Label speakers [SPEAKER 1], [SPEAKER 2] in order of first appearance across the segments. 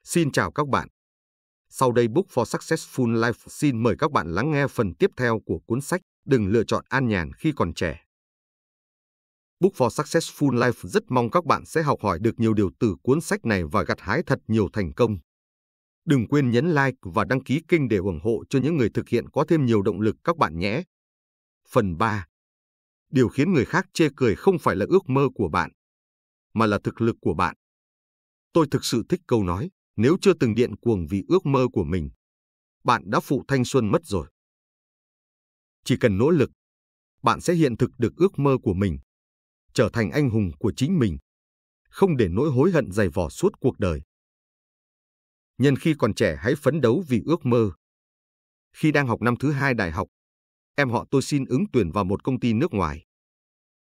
[SPEAKER 1] Xin chào các bạn. Sau đây Book for Successful Life xin mời các bạn lắng nghe phần tiếp theo của cuốn sách Đừng lựa chọn an nhàn khi còn trẻ. Book for Successful Life rất mong các bạn sẽ học hỏi được nhiều điều từ cuốn sách này và gặt hái thật nhiều thành công. Đừng quên nhấn like và đăng ký kênh để ủng hộ cho những người thực hiện có thêm nhiều động lực các bạn nhé. Phần 3. Điều khiến người khác chê cười không phải là ước mơ của bạn, mà là thực lực của bạn. Tôi thực sự thích câu nói, nếu chưa từng điên cuồng vì ước mơ của mình, bạn đã phụ thanh xuân mất rồi. Chỉ cần nỗ lực, bạn sẽ hiện thực được ước mơ của mình, trở thành anh hùng của chính mình, không để nỗi hối hận dày vò suốt cuộc đời. Nhân khi còn trẻ hãy phấn đấu vì ước mơ. Khi đang học năm thứ 2 đại học, em họ tôi xin ứng tuyển vào một công ty nước ngoài.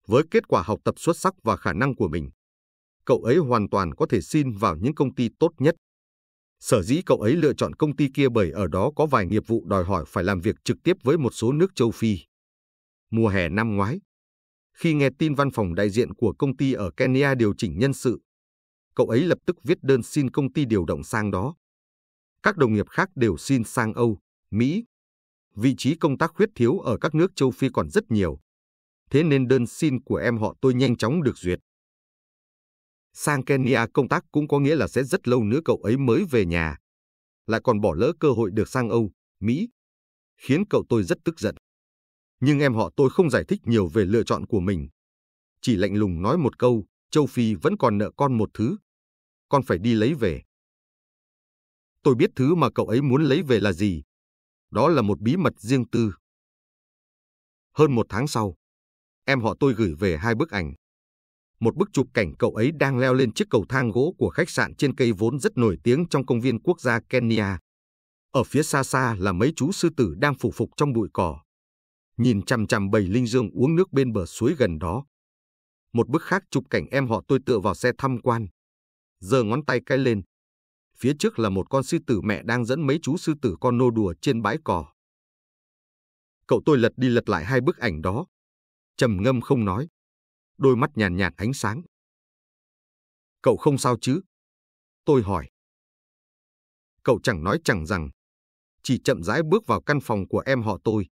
[SPEAKER 1] Với kết quả học tập xuất sắc và khả năng của mình, cậu ấy hoàn toàn có thể xin vào những công ty tốt nhất. Sở dĩ cậu ấy lựa chọn công ty kia bởi ở đó có vài nghiệp vụ đòi hỏi phải làm việc trực tiếp với một số nước châu Phi. Mùa hè năm ngoái, khi nghe tin văn phòng đại diện của công ty ở Kenya điều chỉnh nhân sự, cậu ấy lập tức viết đơn xin công ty điều động sang đó. Các đồng nghiệp khác đều xin sang Âu, Mỹ. Vị trí công tác khuyết thiếu ở các nước châu Phi còn rất nhiều. Thế nên đơn xin của em họ tôi nhanh chóng được duyệt. Sang Kenya công tác cũng có nghĩa là sẽ rất lâu nữa cậu ấy mới về nhà, lại còn bỏ lỡ cơ hội được sang Âu, Mỹ, khiến cậu tôi rất tức giận. Nhưng em họ tôi không giải thích nhiều về lựa chọn của mình, chỉ lạnh lùng nói một câu, châu Phi vẫn còn nợ con một thứ, con phải đi lấy về. Tôi biết thứ mà cậu ấy muốn lấy về là gì, đó là một bí mật riêng tư. Hơn một tháng sau, em họ tôi gửi về 2 bức ảnh. Một bức chụp cảnh cậu ấy đang leo lên chiếc cầu thang gỗ của khách sạn trên cây vốn rất nổi tiếng trong công viên quốc gia Kenya. Ở phía xa xa là mấy chú sư tử đang phủ phục trong bụi cỏ, nhìn chằm chằm bầy linh dương uống nước bên bờ suối gần đó. Một bức khác chụp cảnh em họ tôi tựa vào xe tham quan, giơ ngón tay cái lên. Phía trước là một con sư tử mẹ đang dẫn mấy chú sư tử con nô đùa trên bãi cỏ. Cậu tôi lật đi lật lại 2 bức ảnh đó, trầm ngâm không nói, đôi mắt nhàn nhạt ánh sáng. Cậu không sao chứ? Tôi hỏi. Cậu chẳng nói chẳng rằng, chỉ chậm rãi bước vào căn phòng của em họ tôi,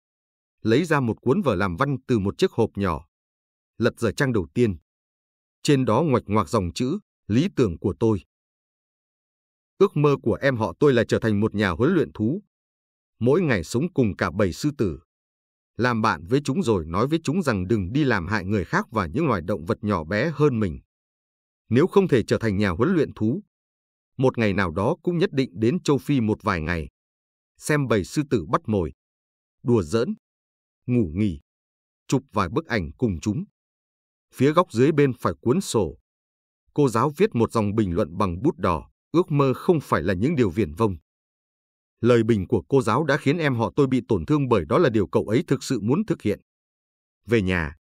[SPEAKER 1] lấy ra một cuốn vở làm văn từ một chiếc hộp nhỏ, lật dở trang đầu tiên. Trên đó ngoạch ngoạc dòng chữ, lý tưởng của tôi. Ước mơ của em họ tôi là trở thành một nhà huấn luyện thú, mỗi ngày sống cùng cả bầy sư tử, làm bạn với chúng rồi nói với chúng rằng đừng đi làm hại người khác và những loài động vật nhỏ bé hơn mình. Nếu không thể trở thành nhà huấn luyện thú, một ngày nào đó cũng nhất định đến châu Phi một vài ngày, xem bầy sư tử bắt mồi, đùa giỡn, ngủ nghỉ, chụp vài bức ảnh cùng chúng. Phía góc dưới bên phải cuốn sổ, cô giáo viết một dòng bình luận bằng bút đỏ, ước mơ không phải là những điều viển vông. Lời bình của cô giáo đã khiến em họ tôi bị tổn thương bởi đó là điều cậu ấy thực sự muốn thực hiện. Về nhà,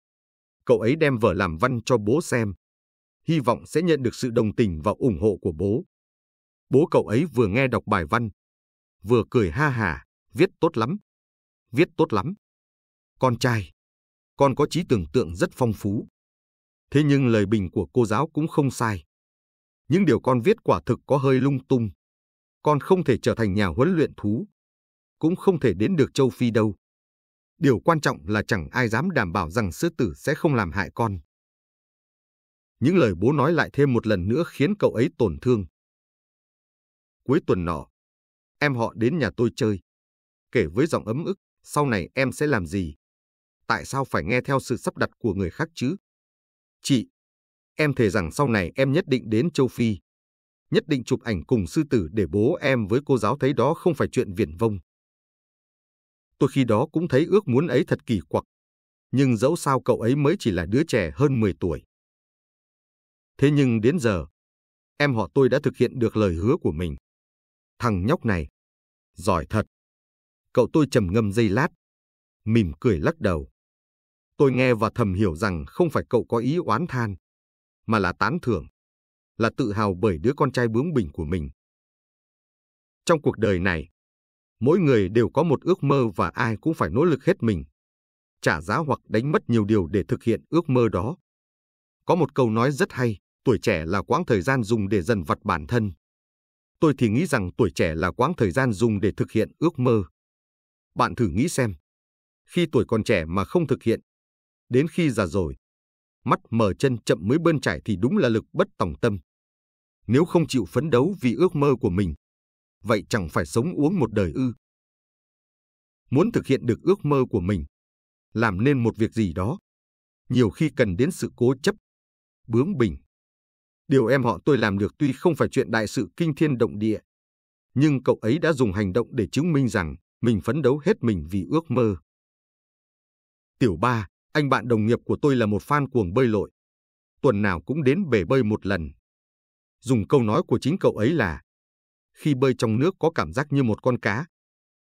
[SPEAKER 1] cậu ấy đem vở làm văn cho bố xem, hy vọng sẽ nhận được sự đồng tình và ủng hộ của bố. Bố cậu ấy vừa nghe đọc bài văn, vừa cười ha hả, viết tốt lắm, viết tốt lắm. Con trai, con có trí tưởng tượng rất phong phú. Thế nhưng lời bình của cô giáo cũng không sai. Những điều con viết quả thực có hơi lung tung. Con không thể trở thành nhà huấn luyện thú, cũng không thể đến được châu Phi đâu. Điều quan trọng là chẳng ai dám đảm bảo rằng sư tử sẽ không làm hại con. Những lời bố nói lại thêm một lần nữa khiến cậu ấy tổn thương. Cuối tuần nọ, em họ đến nhà tôi chơi, kể với giọng ấm ức, sau này em sẽ làm gì? Tại sao phải nghe theo sự sắp đặt của người khác chứ? Chị, em thề rằng sau này em nhất định đến châu Phi, nhất định chụp ảnh cùng sư tử để bố em với cô giáo thấy đó không phải chuyện viển vông. Tôi khi đó cũng thấy ước muốn ấy thật kỳ quặc, nhưng dẫu sao cậu ấy mới chỉ là đứa trẻ hơn 10 tuổi. Thế nhưng đến giờ, em họ tôi đã thực hiện được lời hứa của mình. Thằng nhóc này, giỏi thật. Cậu tôi trầm ngâm giây lát, mỉm cười lắc đầu. Tôi nghe và thầm hiểu rằng không phải cậu có ý oán than, mà là tán thưởng, là tự hào bởi đứa con trai bướng bỉnh của mình. Trong cuộc đời này, mỗi người đều có một ước mơ và ai cũng phải nỗ lực hết mình, trả giá hoặc đánh mất nhiều điều để thực hiện ước mơ đó. Có một câu nói rất hay, tuổi trẻ là quãng thời gian dùng để dần vặt bản thân. Tôi thì nghĩ rằng tuổi trẻ là quãng thời gian dùng để thực hiện ước mơ. Bạn thử nghĩ xem, khi tuổi còn trẻ mà không thực hiện, đến khi già rồi, mắt mờ chân chậm mới bươn chải thì đúng là lực bất tòng tâm. Nếu không chịu phấn đấu vì ước mơ của mình, vậy chẳng phải sống uống một đời ư? Muốn thực hiện được ước mơ của mình, làm nên một việc gì đó, nhiều khi cần đến sự cố chấp, bướng bỉnh. Điều em họ tôi làm được tuy không phải chuyện đại sự kinh thiên động địa, nhưng cậu ấy đã dùng hành động để chứng minh rằng mình phấn đấu hết mình vì ước mơ. Tiểu Ba, anh bạn đồng nghiệp của tôi là một fan cuồng bơi lội. Tuần nào cũng đến bể bơi một lần. Dùng câu nói của chính cậu ấy là: khi bơi trong nước có cảm giác như một con cá,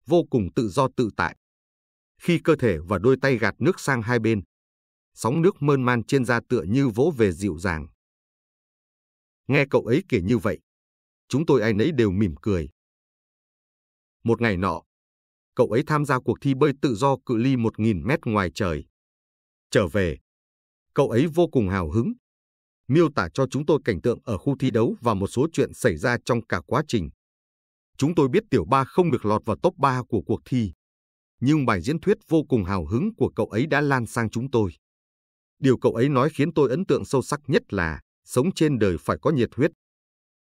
[SPEAKER 1] vô cùng tự do tự tại. Khi cơ thể và đôi tay gạt nước sang hai bên, sóng nước mơn man trên da tựa như vỗ về dịu dàng. Nghe cậu ấy kể như vậy, chúng tôi ai nấy đều mỉm cười. Một ngày nọ, cậu ấy tham gia cuộc thi bơi tự do cự ly 1.000 mét ngoài trời. Trở về, cậu ấy vô cùng hào hứng, miêu tả cho chúng tôi cảnh tượng ở khu thi đấu và một số chuyện xảy ra trong cả quá trình. Chúng tôi biết Tiểu Ba không được lọt vào top 3 của cuộc thi, nhưng bài diễn thuyết vô cùng hào hứng của cậu ấy đã lan sang chúng tôi. Điều cậu ấy nói khiến tôi ấn tượng sâu sắc nhất là sống trên đời phải có nhiệt huyết.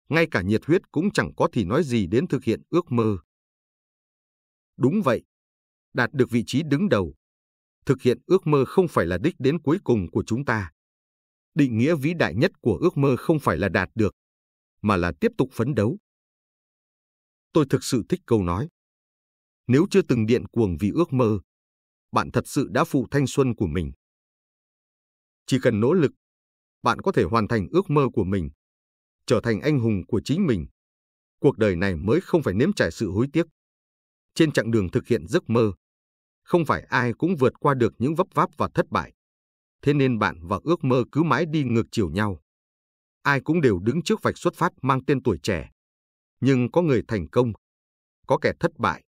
[SPEAKER 1] Ngay cả nhiệt huyết cũng chẳng có thì nói gì đến thực hiện ước mơ. Đúng vậy, đạt được vị trí đứng đầu, thực hiện ước mơ không phải là đích đến cuối cùng của chúng ta. Định nghĩa vĩ đại nhất của ước mơ không phải là đạt được, mà là tiếp tục phấn đấu. Tôi thực sự thích câu nói: nếu chưa từng điên cuồng vì ước mơ, bạn thật sự đã phụ thanh xuân của mình. Chỉ cần nỗ lực, bạn có thể hoàn thành ước mơ của mình, trở thành anh hùng của chính mình. Cuộc đời này mới không phải nếm trải sự hối tiếc. Trên chặng đường thực hiện giấc mơ, không phải ai cũng vượt qua được những vấp váp và thất bại. Thế nên bạn và ước mơ cứ mãi đi ngược chiều nhau. Ai cũng đều đứng trước vạch xuất phát mang tên tuổi trẻ. Nhưng có người thành công, có kẻ thất bại.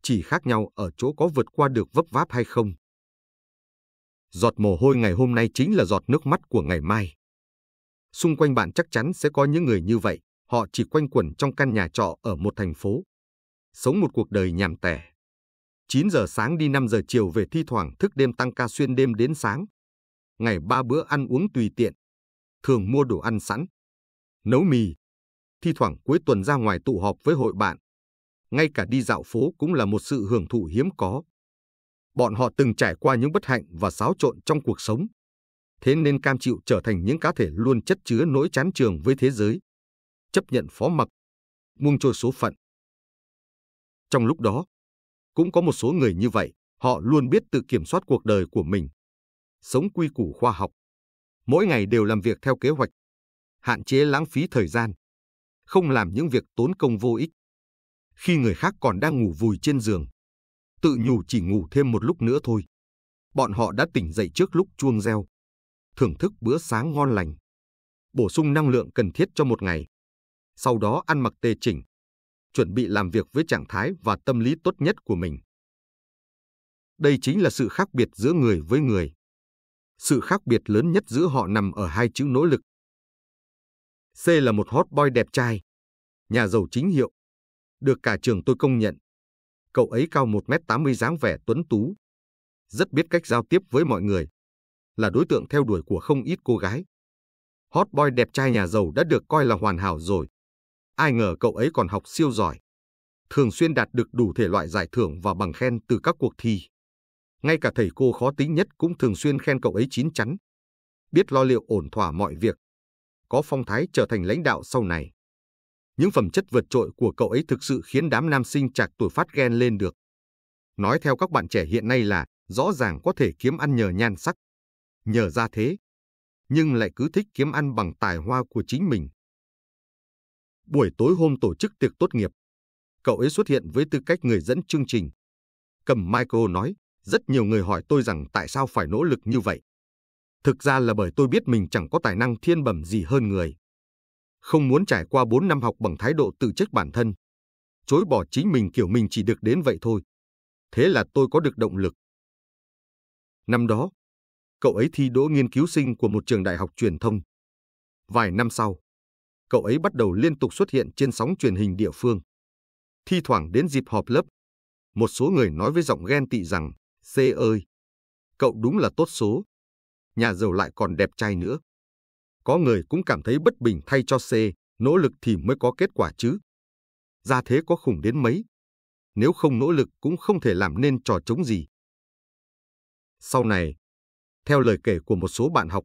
[SPEAKER 1] Chỉ khác nhau ở chỗ có vượt qua được vấp váp hay không. Giọt mồ hôi ngày hôm nay chính là giọt nước mắt của ngày mai. Xung quanh bạn chắc chắn sẽ có những người như vậy, họ chỉ quanh quẩn trong căn nhà trọ ở một thành phố. Sống một cuộc đời nhàm tẻ. 9 giờ sáng đi 5 giờ chiều về, thi thoảng thức đêm tăng ca xuyên đêm đến sáng. Ngày 3 bữa ăn uống tùy tiện. Thường mua đồ ăn sẵn. Nấu mì. Thi thoảng cuối tuần ra ngoài tụ họp với hội bạn. Ngay cả đi dạo phố cũng là một sự hưởng thụ hiếm có. Bọn họ từng trải qua những bất hạnh và xáo trộn trong cuộc sống. Thế nên cam chịu trở thành những cá thể luôn chất chứa nỗi chán chường với thế giới. Chấp nhận phó mặc, buông trôi số phận. Trong lúc đó, cũng có một số người như vậy, họ luôn biết tự kiểm soát cuộc đời của mình. Sống quy củ khoa học. Mỗi ngày đều làm việc theo kế hoạch. Hạn chế lãng phí thời gian. Không làm những việc tốn công vô ích. Khi người khác còn đang ngủ vùi trên giường, tự nhủ chỉ ngủ thêm một lúc nữa thôi, bọn họ đã tỉnh dậy trước lúc chuông reo. Thưởng thức bữa sáng ngon lành. Bổ sung năng lượng cần thiết cho một ngày. Sau đó ăn mặc tề chỉnh. Chuẩn bị làm việc với trạng thái và tâm lý tốt nhất của mình. Đây chính là sự khác biệt giữa người với người. Sự khác biệt lớn nhất giữa họ nằm ở hai chữ nỗ lực. C là một hot boy đẹp trai, nhà giàu chính hiệu. Được cả trường tôi công nhận. Cậu ấy cao 1m80, dáng vẻ tuấn tú. Rất biết cách giao tiếp với mọi người. Là đối tượng theo đuổi của không ít cô gái. Hot boy đẹp trai nhà giàu đã được coi là hoàn hảo rồi. Ai ngờ cậu ấy còn học siêu giỏi. Thường xuyên đạt được đủ thể loại giải thưởng và bằng khen từ các cuộc thi. Ngay cả thầy cô khó tính nhất cũng thường xuyên khen cậu ấy chín chắn. Biết lo liệu ổn thỏa mọi việc. Có phong thái trở thành lãnh đạo sau này. Những phẩm chất vượt trội của cậu ấy thực sự khiến đám nam sinh trạc tuổi phát ghen lên được. Nói theo các bạn trẻ hiện nay là rõ ràng có thể kiếm ăn nhờ nhan sắc, nhờ gia thế, nhưng lại cứ thích kiếm ăn bằng tài hoa của chính mình. Buổi tối hôm tổ chức tiệc tốt nghiệp, cậu ấy xuất hiện với tư cách người dẫn chương trình. Cầm micro nói, rất nhiều người hỏi tôi rằng tại sao phải nỗ lực như vậy. Thực ra là bởi tôi biết mình chẳng có tài năng thiên bẩm gì hơn người. Không muốn trải qua 4 năm học bằng thái độ tự trách bản thân. Chối bỏ chính mình kiểu mình chỉ được đến vậy thôi. Thế là tôi có được động lực. Năm đó, cậu ấy thi đỗ nghiên cứu sinh của một trường đại học truyền thông. Vài năm sau, cậu ấy bắt đầu liên tục xuất hiện trên sóng truyền hình địa phương. Thi thoảng đến dịp họp lớp, một số người nói với giọng ghen tị rằng, C ơi, cậu đúng là tốt số, nhà giàu lại còn đẹp trai nữa. Có người cũng cảm thấy bất bình thay cho C, nỗ lực thì mới có kết quả chứ. Gia thế có khủng đến mấy, nếu không nỗ lực cũng không thể làm nên trò trống gì. Sau này, theo lời kể của một số bạn học,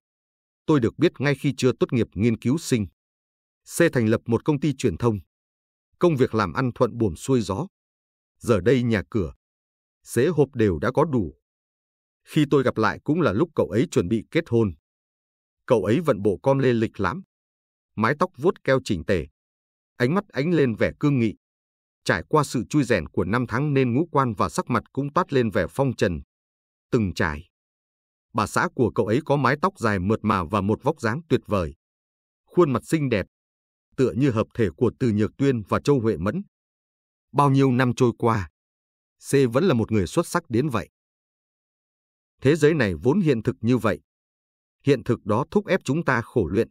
[SPEAKER 1] tôi được biết ngay khi chưa tốt nghiệp nghiên cứu sinh, C thành lập một công ty truyền thông. Công việc làm ăn thuận buồm xuôi gió. Giờ đây nhà cửa, xế hộp đều đã có đủ. Khi tôi gặp lại cũng là lúc cậu ấy chuẩn bị kết hôn. Cậu ấy vận bộ com lê lịch lãm, mái tóc vuốt keo chỉnh tề, ánh mắt ánh lên vẻ cương nghị. Trải qua sự chui rèn của năm tháng nên ngũ quan và sắc mặt cũng toát lên vẻ phong trần, từng trải. Bà xã của cậu ấy có mái tóc dài mượt mà và một vóc dáng tuyệt vời. Khuôn mặt xinh đẹp, tựa như hợp thể của Từ Nhược Tuyên và Châu Huệ Mẫn. Bao nhiêu năm trôi qua, C vẫn là một người xuất sắc đến vậy. Thế giới này vốn hiện thực như vậy. Hiện thực đó thúc ép chúng ta khổ luyện,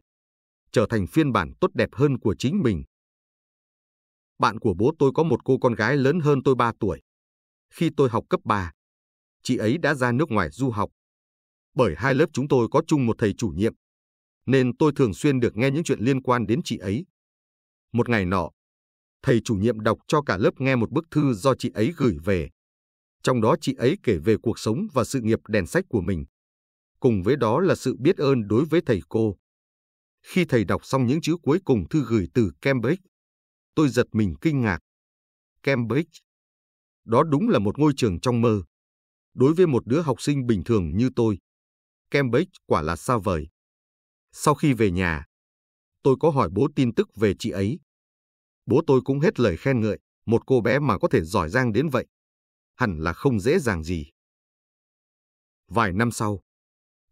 [SPEAKER 1] trở thành phiên bản tốt đẹp hơn của chính mình. Bạn của bố tôi có một cô con gái lớn hơn tôi 3 tuổi. Khi tôi học cấp 3, chị ấy đã ra nước ngoài du học. Bởi hai lớp chúng tôi có chung một thầy chủ nhiệm, nên tôi thường xuyên được nghe những chuyện liên quan đến chị ấy. Một ngày nọ, thầy chủ nhiệm đọc cho cả lớp nghe một bức thư do chị ấy gửi về. Trong đó chị ấy kể về cuộc sống và sự nghiệp đèn sách của mình. Cùng với đó là sự biết ơn đối với thầy cô. Khi thầy đọc xong những chữ cuối cùng thư gửi từ Cambridge, tôi giật mình kinh ngạc. Cambridge? Đó đúng là một ngôi trường trong mơ. Đối với một đứa học sinh bình thường như tôi, Cambridge quả là xa vời. Sau khi về nhà, tôi có hỏi bố tin tức về chị ấy. Bố tôi cũng hết lời khen ngợi, một cô bé mà có thể giỏi giang đến vậy. Hẳn là không dễ dàng gì. Vài năm sau,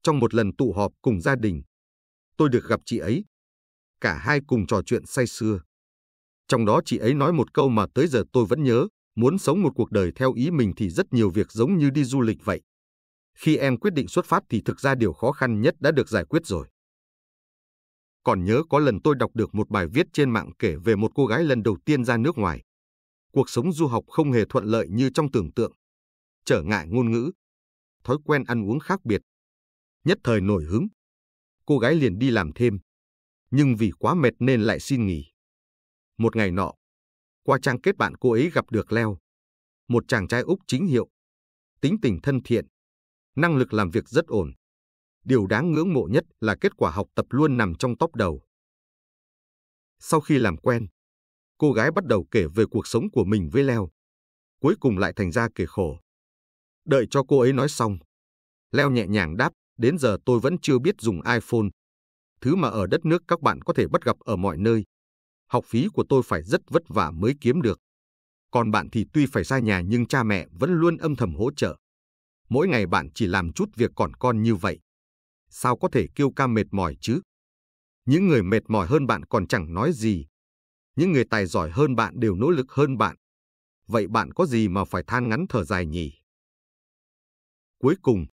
[SPEAKER 1] trong một lần tụ họp cùng gia đình, tôi được gặp chị ấy. Cả hai cùng trò chuyện say sưa. Trong đó chị ấy nói một câu mà tới giờ tôi vẫn nhớ, muốn sống một cuộc đời theo ý mình thì rất nhiều việc giống như đi du lịch vậy. Khi em quyết định xuất phát thì thực ra điều khó khăn nhất đã được giải quyết rồi. Còn nhớ có lần tôi đọc được một bài viết trên mạng kể về một cô gái lần đầu tiên ra nước ngoài. Cuộc sống du học không hề thuận lợi như trong tưởng tượng. Trở ngại ngôn ngữ, thói quen ăn uống khác biệt. Nhất thời nổi hứng, cô gái liền đi làm thêm. Nhưng vì quá mệt nên lại xin nghỉ. Một ngày nọ, qua trang kết bạn cô ấy gặp được Leo, một chàng trai Úc chính hiệu, tính tình thân thiện, năng lực làm việc rất ổn. Điều đáng ngưỡng mộ nhất là kết quả học tập luôn nằm trong top đầu. Sau khi làm quen, cô gái bắt đầu kể về cuộc sống của mình với Leo. Cuối cùng lại thành ra kể khổ. Đợi cho cô ấy nói xong, Leo nhẹ nhàng đáp, đến giờ tôi vẫn chưa biết dùng iPhone. Thứ mà ở đất nước các bạn có thể bắt gặp ở mọi nơi. Học phí của tôi phải rất vất vả mới kiếm được. Còn bạn thì tuy phải xa nhà nhưng cha mẹ vẫn luôn âm thầm hỗ trợ. Mỗi ngày bạn chỉ làm chút việc còn con như vậy. Sao có thể kêu ca mệt mỏi chứ? Những người mệt mỏi hơn bạn còn chẳng nói gì. Những người tài giỏi hơn bạn đều nỗ lực hơn bạn. Vậy bạn có gì mà phải than ngắn thở dài nhỉ? Cuối cùng,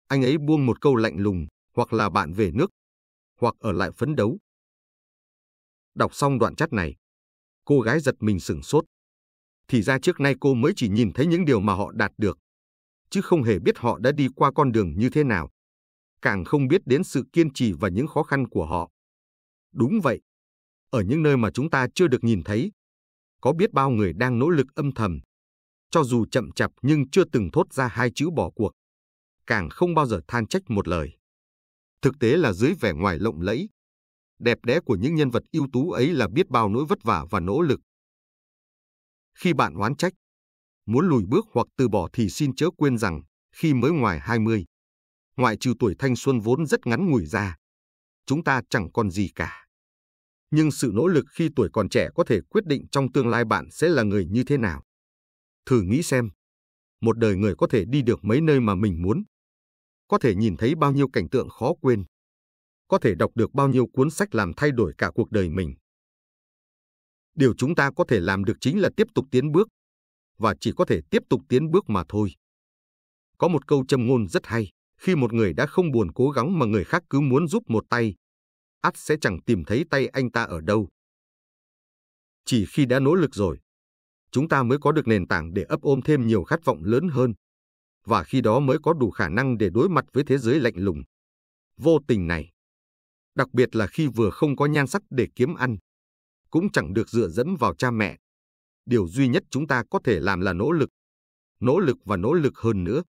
[SPEAKER 1] anh ấy buông một câu lạnh lùng, hoặc là bạn về nước, hoặc ở lại phấn đấu. Đọc xong đoạn chat này, cô gái giật mình sửng sốt. Thì ra trước nay cô mới chỉ nhìn thấy những điều mà họ đạt được, chứ không hề biết họ đã đi qua con đường như thế nào. Càng không biết đến sự kiên trì và những khó khăn của họ. Đúng vậy, ở những nơi mà chúng ta chưa được nhìn thấy, có biết bao người đang nỗ lực âm thầm. Cho dù chậm chạp nhưng chưa từng thốt ra hai chữ bỏ cuộc. Càng không bao giờ than trách một lời. Thực tế là dưới vẻ ngoài lộng lẫy, đẹp đẽ của những nhân vật ưu tú ấy là biết bao nỗi vất vả và nỗ lực. Khi bạn oán trách, muốn lùi bước hoặc từ bỏ thì xin chớ quên rằng, khi mới ngoài 20, ngoại trừ tuổi thanh xuân vốn rất ngắn ngủi ra, chúng ta chẳng còn gì cả. Nhưng sự nỗ lực khi tuổi còn trẻ có thể quyết định trong tương lai bạn sẽ là người như thế nào. Thử nghĩ xem, một đời người có thể đi được mấy nơi mà mình muốn, có thể nhìn thấy bao nhiêu cảnh tượng khó quên, có thể đọc được bao nhiêu cuốn sách làm thay đổi cả cuộc đời mình. Điều chúng ta có thể làm được chính là tiếp tục tiến bước, và chỉ có thể tiếp tục tiến bước mà thôi. Có một câu châm ngôn rất hay, khi một người đã không buồn cố gắng mà người khác cứ muốn giúp một tay, ắt sẽ chẳng tìm thấy tay anh ta ở đâu. Chỉ khi đã nỗ lực rồi, chúng ta mới có được nền tảng để ấp ôm thêm nhiều khát vọng lớn hơn, và khi đó mới có đủ khả năng để đối mặt với thế giới lạnh lùng, vô tình này. Đặc biệt là khi vừa không có nhan sắc để kiếm ăn, cũng chẳng được dựa dẫm vào cha mẹ. Điều duy nhất chúng ta có thể làm là nỗ lực và nỗ lực hơn nữa.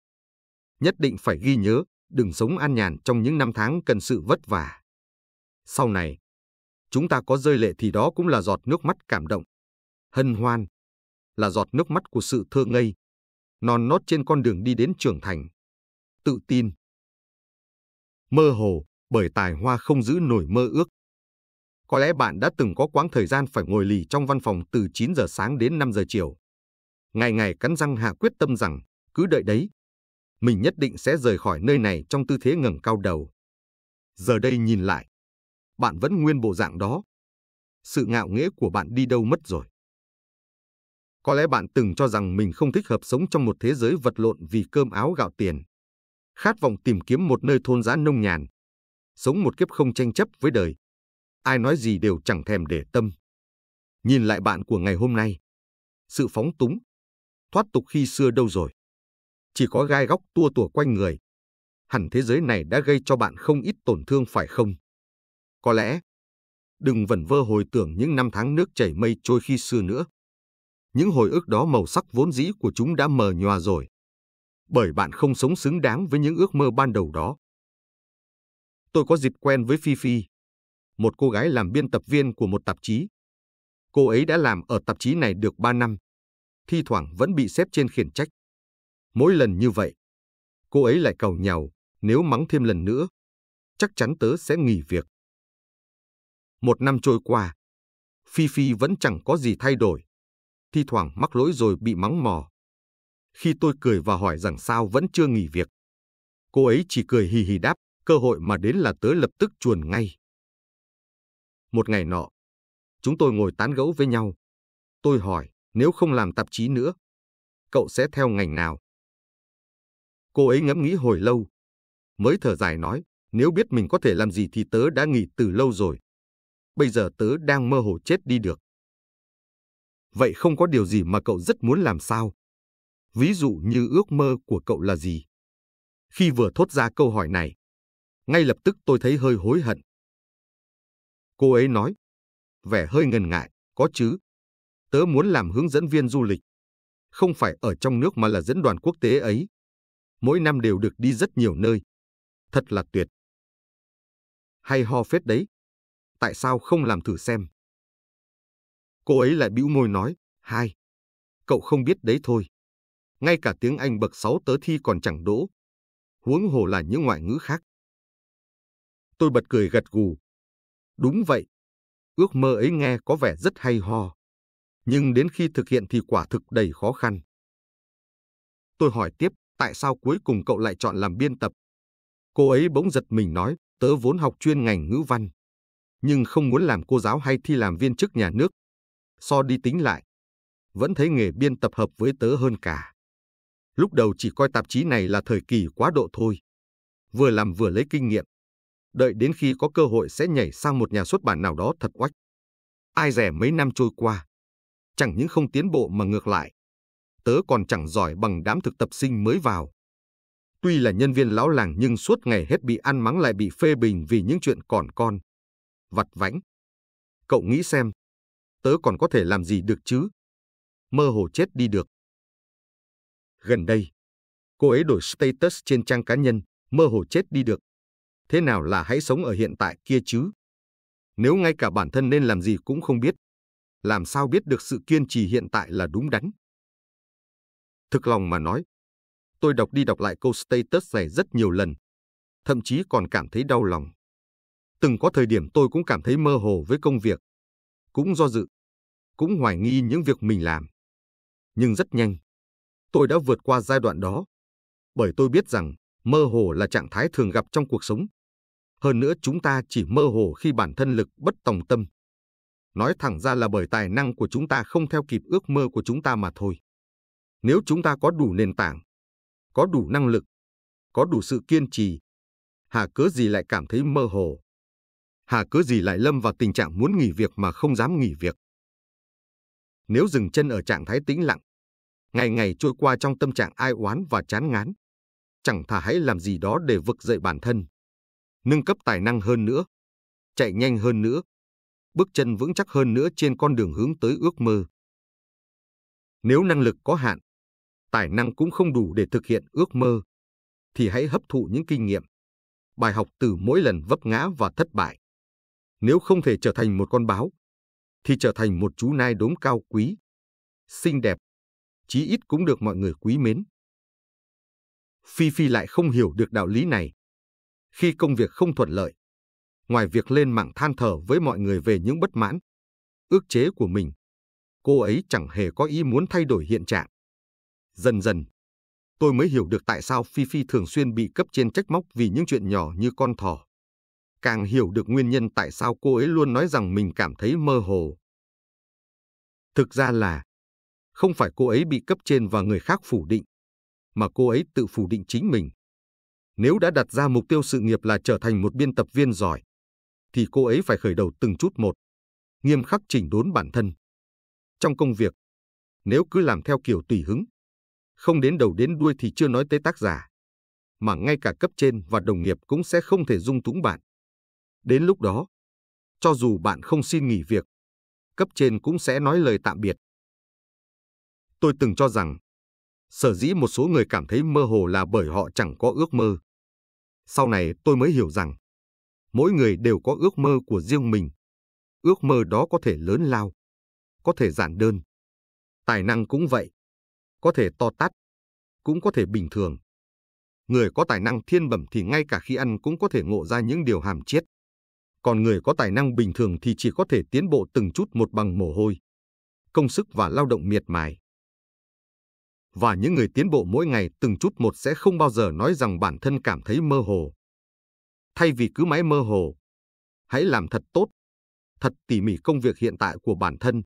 [SPEAKER 1] Nhất định phải ghi nhớ, đừng sống an nhàn trong những năm tháng cần sự vất vả. Sau này, chúng ta có rơi lệ thì đó cũng là giọt nước mắt cảm động, hân hoan, là giọt nước mắt của sự thơ ngây, non nốt trên con đường đi đến trưởng thành. Tự tin. Mơ hồ, bởi tài hoa không giữ nổi mơ ước. Có lẽ bạn đã từng có quãng thời gian phải ngồi lì trong văn phòng từ 9 giờ sáng đến 5 giờ chiều. Ngày ngày cắn răng hạ quyết tâm rằng, cứ đợi đấy, mình nhất định sẽ rời khỏi nơi này trong tư thế ngẩng cao đầu. Giờ đây nhìn lại, bạn vẫn nguyên bộ dạng đó. Sự ngạo nghễ của bạn đi đâu mất rồi? Có lẽ bạn từng cho rằng mình không thích hợp sống trong một thế giới vật lộn vì cơm áo gạo tiền. Khát vọng tìm kiếm một nơi thôn dã nông nhàn. Sống một kiếp không tranh chấp với đời. Ai nói gì đều chẳng thèm để tâm. Nhìn lại bạn của ngày hôm nay. Sự phóng túng, thoát tục khi xưa đâu rồi? Chỉ có gai góc tua tủa quanh người. Hẳn thế giới này đã gây cho bạn không ít tổn thương phải không? Có lẽ, đừng vẩn vơ hồi tưởng những năm tháng nước chảy mây trôi khi xưa nữa. Những hồi ức đó màu sắc vốn dĩ của chúng đã mờ nhòa rồi. Bởi bạn không sống xứng đáng với những ước mơ ban đầu đó. Tôi có dịp quen với Phi Phi, một cô gái làm biên tập viên của một tạp chí. Cô ấy đã làm ở tạp chí này được 3 năm, thi thoảng vẫn bị sếp trên khiển trách. Mỗi lần như vậy, cô ấy lại càu nhàu, nếu mắng thêm lần nữa, chắc chắn tớ sẽ nghỉ việc. Một năm trôi qua, Phi Phi vẫn chẳng có gì thay đổi, thi thoảng mắc lỗi rồi bị mắng mỏ. Khi tôi cười và hỏi rằng sao vẫn chưa nghỉ việc, cô ấy chỉ cười hì hì đáp, cơ hội mà đến là tớ lập tức chuồn ngay. Một ngày nọ, chúng tôi ngồi tán gẫu với nhau. Tôi hỏi, nếu không làm tạp chí nữa, cậu sẽ theo ngành nào? Cô ấy ngẫm nghĩ hồi lâu, mới thở dài nói, nếu biết mình có thể làm gì thì tớ đã nghỉ từ lâu rồi. Bây giờ tớ đang mơ hồ chết đi được. Vậy không có điều gì mà cậu rất muốn làm sao? Ví dụ như ước mơ của cậu là gì? Khi vừa thốt ra câu hỏi này, ngay lập tức tôi thấy hơi hối hận. Cô ấy nói, vẻ hơi ngần ngại, có chứ. Tớ muốn làm hướng dẫn viên du lịch. Không phải ở trong nước mà là dẫn đoàn quốc tế ấy. Mỗi năm đều được đi rất nhiều nơi. Thật là tuyệt. Hay ho phết đấy. Tại sao không làm thử xem? Cô ấy lại bĩu môi nói, hai. Cậu không biết đấy thôi. Ngay cả tiếng Anh bậc 6 tớ thi còn chẳng đỗ. Huống hồ là những ngoại ngữ khác. Tôi bật cười gật gù. Đúng vậy. Ước mơ ấy nghe có vẻ rất hay ho. Nhưng đến khi thực hiện thì quả thực đầy khó khăn. Tôi hỏi tiếp, tại sao cuối cùng cậu lại chọn làm biên tập? Cô ấy bỗng giật mình nói, tớ vốn học chuyên ngành ngữ văn, nhưng không muốn làm cô giáo hay thi làm viên chức nhà nước. So đi tính lại, vẫn thấy nghề biên tập hợp với tớ hơn cả. Lúc đầu chỉ coi tạp chí này là thời kỳ quá độ thôi. Vừa làm vừa lấy kinh nghiệm. Đợi đến khi có cơ hội sẽ nhảy sang một nhà xuất bản nào đó thật oách. Ai dè mấy năm trôi qua, chẳng những không tiến bộ mà ngược lại, tớ còn chẳng giỏi bằng đám thực tập sinh mới vào. Tuy là nhân viên lão làng nhưng suốt ngày hết bị ăn mắng lại bị phê bình vì những chuyện còn con, vặt vãnh. Cậu nghĩ xem, tớ còn có thể làm gì được chứ? Mơ hồ chết đi được. Gần đây, cô ấy đổi status trên trang cá nhân, mơ hồ chết đi được. Thế nào là hãy sống ở hiện tại kia chứ? Nếu ngay cả bản thân nên làm gì cũng không biết, làm sao biết được sự kiên trì hiện tại là đúng đắn? Thực lòng mà nói, tôi đọc đi đọc lại câu status này rất nhiều lần, thậm chí còn cảm thấy đau lòng. Từng có thời điểm tôi cũng cảm thấy mơ hồ với công việc, cũng do dự, cũng hoài nghi những việc mình làm. Nhưng rất nhanh, tôi đã vượt qua giai đoạn đó, bởi tôi biết rằng mơ hồ là trạng thái thường gặp trong cuộc sống. Hơn nữa chúng ta chỉ mơ hồ khi bản thân lực bất tòng tâm. Nói thẳng ra là bởi tài năng của chúng ta không theo kịp ước mơ của chúng ta mà thôi. Nếu chúng ta có đủ nền tảng, có đủ năng lực, có đủ sự kiên trì, hà cớ gì lại cảm thấy mơ hồ? Hà cớ gì lại lâm vào tình trạng muốn nghỉ việc mà không dám nghỉ việc? Nếu dừng chân ở trạng thái tĩnh lặng, ngày ngày trôi qua trong tâm trạng ai oán và chán ngán, chẳng thà hãy làm gì đó để vực dậy bản thân, nâng cấp tài năng hơn nữa, chạy nhanh hơn nữa, bước chân vững chắc hơn nữa trên con đường hướng tới ước mơ. Nếu năng lực có hạn, tài năng cũng không đủ để thực hiện ước mơ, thì hãy hấp thụ những kinh nghiệm, bài học từ mỗi lần vấp ngã và thất bại. Nếu không thể trở thành một con báo, thì trở thành một chú nai đốm cao quý, xinh đẹp, chí ít cũng được mọi người quý mến. Phi Phi lại không hiểu được đạo lý này. Khi công việc không thuận lợi, ngoài việc lên mạng than thở với mọi người về những bất mãn, ức chế của mình, cô ấy chẳng hề có ý muốn thay đổi hiện trạng. Dần dần, tôi mới hiểu được tại sao Phi Phi thường xuyên bị cấp trên trách móc vì những chuyện nhỏ như con thỏ. Càng hiểu được nguyên nhân tại sao cô ấy luôn nói rằng mình cảm thấy mơ hồ. Thực ra là không phải cô ấy bị cấp trên và người khác phủ định, mà cô ấy tự phủ định chính mình. Nếu đã đặt ra mục tiêu sự nghiệp là trở thành một biên tập viên giỏi, thì cô ấy phải khởi đầu từng chút một, nghiêm khắc chỉnh đốn bản thân. Trong công việc, nếu cứ làm theo kiểu tùy hứng, không đến đầu đến đuôi thì chưa nói tới tác giả, mà ngay cả cấp trên và đồng nghiệp cũng sẽ không thể dung túng bạn. Đến lúc đó, cho dù bạn không xin nghỉ việc, cấp trên cũng sẽ nói lời tạm biệt. Tôi từng cho rằng, sở dĩ một số người cảm thấy mơ hồ là bởi họ chẳng có ước mơ. Sau này tôi mới hiểu rằng, mỗi người đều có ước mơ của riêng mình. Ước mơ đó có thể lớn lao, có thể giản đơn. Tài năng cũng vậy, có thể to tát, cũng có thể bình thường. Người có tài năng thiên bẩm thì ngay cả khi ăn cũng có thể ngộ ra những điều hàm chiết. Còn người có tài năng bình thường thì chỉ có thể tiến bộ từng chút một bằng mồ hôi, công sức và lao động miệt mài. Và những người tiến bộ mỗi ngày từng chút một sẽ không bao giờ nói rằng bản thân cảm thấy mơ hồ. Thay vì cứ mãi mơ hồ, hãy làm thật tốt, thật tỉ mỉ công việc hiện tại của bản thân.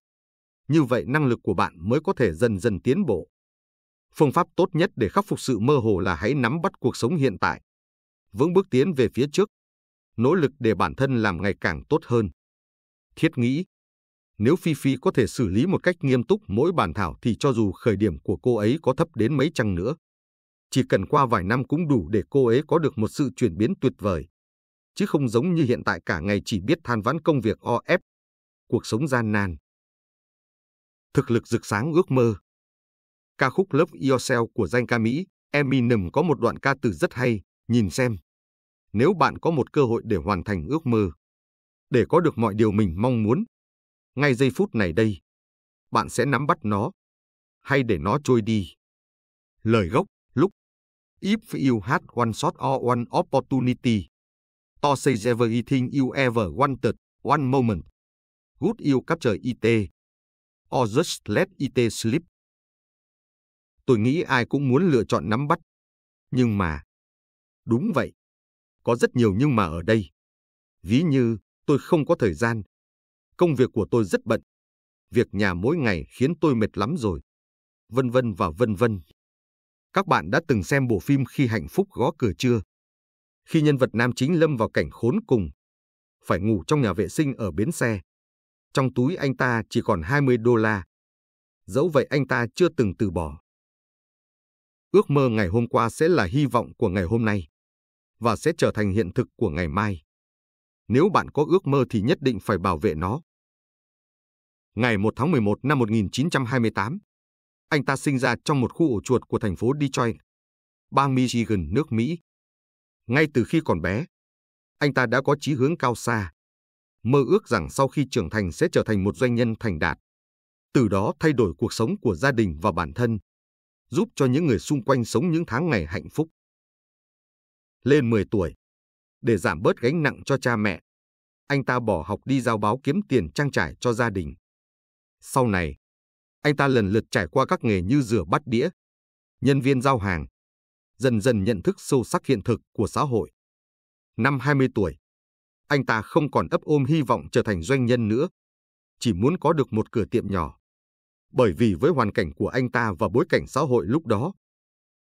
[SPEAKER 1] Như vậy năng lực của bạn mới có thể dần dần tiến bộ. Phương pháp tốt nhất để khắc phục sự mơ hồ là hãy nắm bắt cuộc sống hiện tại, vững bước tiến về phía trước, nỗ lực để bản thân làm ngày càng tốt hơn. Thiết nghĩ, nếu Phi Phi có thể xử lý một cách nghiêm túc mỗi bản thảo thì cho dù khởi điểm của cô ấy có thấp đến mấy chăng nữa, chỉ cần qua vài năm cũng đủ để cô ấy có được một sự chuyển biến tuyệt vời. Chứ không giống như hiện tại cả ngày chỉ biết than vãn công việc o ép, cuộc sống gian nan. Thực lực rực sáng ước mơ. Ca khúc Love Yourself của danh ca Mỹ Eminem có một đoạn ca từ rất hay, nhìn xem. Nếu bạn có một cơ hội để hoàn thành ước mơ, để có được mọi điều mình mong muốn, ngay giây phút này đây, bạn sẽ nắm bắt nó, hay để nó trôi đi. Lời gốc, lúc If you had one shot or one opportunity, to say everything you ever wanted, one moment, would you capture it, or just let it slip? Tôi nghĩ ai cũng muốn lựa chọn nắm bắt. Nhưng mà, đúng vậy, có rất nhiều nhưng mà ở đây. Ví như, tôi không có thời gian. Công việc của tôi rất bận. Việc nhà mỗi ngày khiến tôi mệt lắm rồi. Vân vân và vân vân. Các bạn đã từng xem bộ phim Khi hạnh phúc gõ cửa chưa? Khi nhân vật nam chính lâm vào cảnh khốn cùng, phải ngủ trong nhà vệ sinh ở bến xe. Trong túi anh ta chỉ còn $20. Dẫu vậy anh ta chưa từng từ bỏ. Ước mơ ngày hôm qua sẽ là hy vọng của ngày hôm nay, và sẽ trở thành hiện thực của ngày mai. Nếu bạn có ước mơ thì nhất định phải bảo vệ nó. Ngày 1 tháng 11 năm 1928, anh ta sinh ra trong một khu ổ chuột của thành phố Detroit, bang Michigan, nước Mỹ. Ngay từ khi còn bé, anh ta đã có chí hướng cao xa, mơ ước rằng sau khi trưởng thành sẽ trở thành một doanh nhân thành đạt, từ đó thay đổi cuộc sống của gia đình và bản thân, giúp cho những người xung quanh sống những tháng ngày hạnh phúc. Lên 10 tuổi, để giảm bớt gánh nặng cho cha mẹ, anh ta bỏ học đi giao báo kiếm tiền trang trải cho gia đình. Sau này, anh ta lần lượt trải qua các nghề như rửa bát đĩa, nhân viên giao hàng, dần dần nhận thức sâu sắc hiện thực của xã hội. Năm 20 tuổi, anh ta không còn ấp ôm hy vọng trở thành doanh nhân nữa, chỉ muốn có được một cửa tiệm nhỏ. Bởi vì với hoàn cảnh của anh ta và bối cảnh xã hội lúc đó,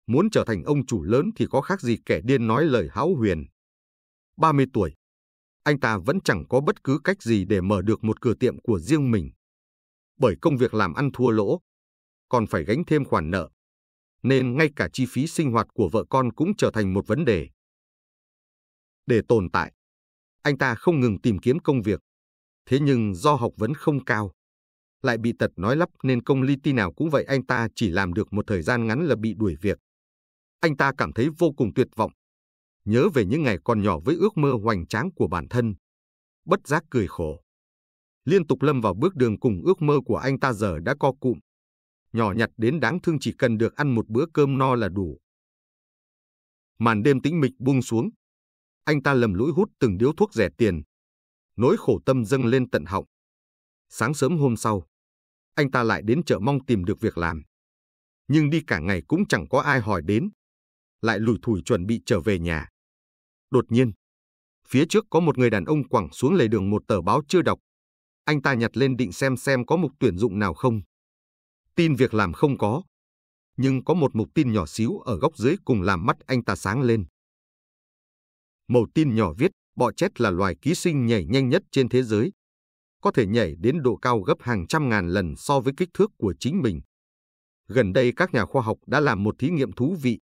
[SPEAKER 1] muốn trở thành ông chủ lớn thì có khác gì kẻ điên nói lời hão huyền. 30 tuổi, anh ta vẫn chẳng có bất cứ cách gì để mở được một cửa tiệm của riêng mình. Bởi công việc làm ăn thua lỗ, còn phải gánh thêm khoản nợ, nên ngay cả chi phí sinh hoạt của vợ con cũng trở thành một vấn đề. Để tồn tại, anh ta không ngừng tìm kiếm công việc. Thế nhưng do học vấn không cao, lại bị tật nói lắp nên công li ti nào cũng vậy, anh ta chỉ làm được một thời gian ngắn là bị đuổi việc. Anh ta cảm thấy vô cùng tuyệt vọng, nhớ về những ngày còn nhỏ với ước mơ hoành tráng của bản thân, bất giác cười khổ. Liên tục lâm vào bước đường cùng ước mơ của anh ta giờ đã co cụm, nhỏ nhặt đến đáng thương, chỉ cần được ăn một bữa cơm no là đủ. Màn đêm tĩnh mịch buông xuống, anh ta lầm lũi hút từng điếu thuốc rẻ tiền, nỗi khổ tâm dâng lên tận họng. Sáng sớm hôm sau, anh ta lại đến chợ mong tìm được việc làm. Nhưng đi cả ngày cũng chẳng có ai hỏi đến, lại lủi thủi chuẩn bị trở về nhà. Đột nhiên, phía trước có một người đàn ông quẳng xuống lề đường một tờ báo chưa đọc. Anh ta nhặt lên định xem có mục tuyển dụng nào không. Tin việc làm không có, nhưng có một mục tin nhỏ xíu ở góc dưới cùng làm mắt anh ta sáng lên. Mẩu tin nhỏ viết, bọ chét là loài ký sinh nhảy nhanh nhất trên thế giới, có thể nhảy đến độ cao gấp hàng trăm ngàn lần so với kích thước của chính mình. Gần đây các nhà khoa học đã làm một thí nghiệm thú vị,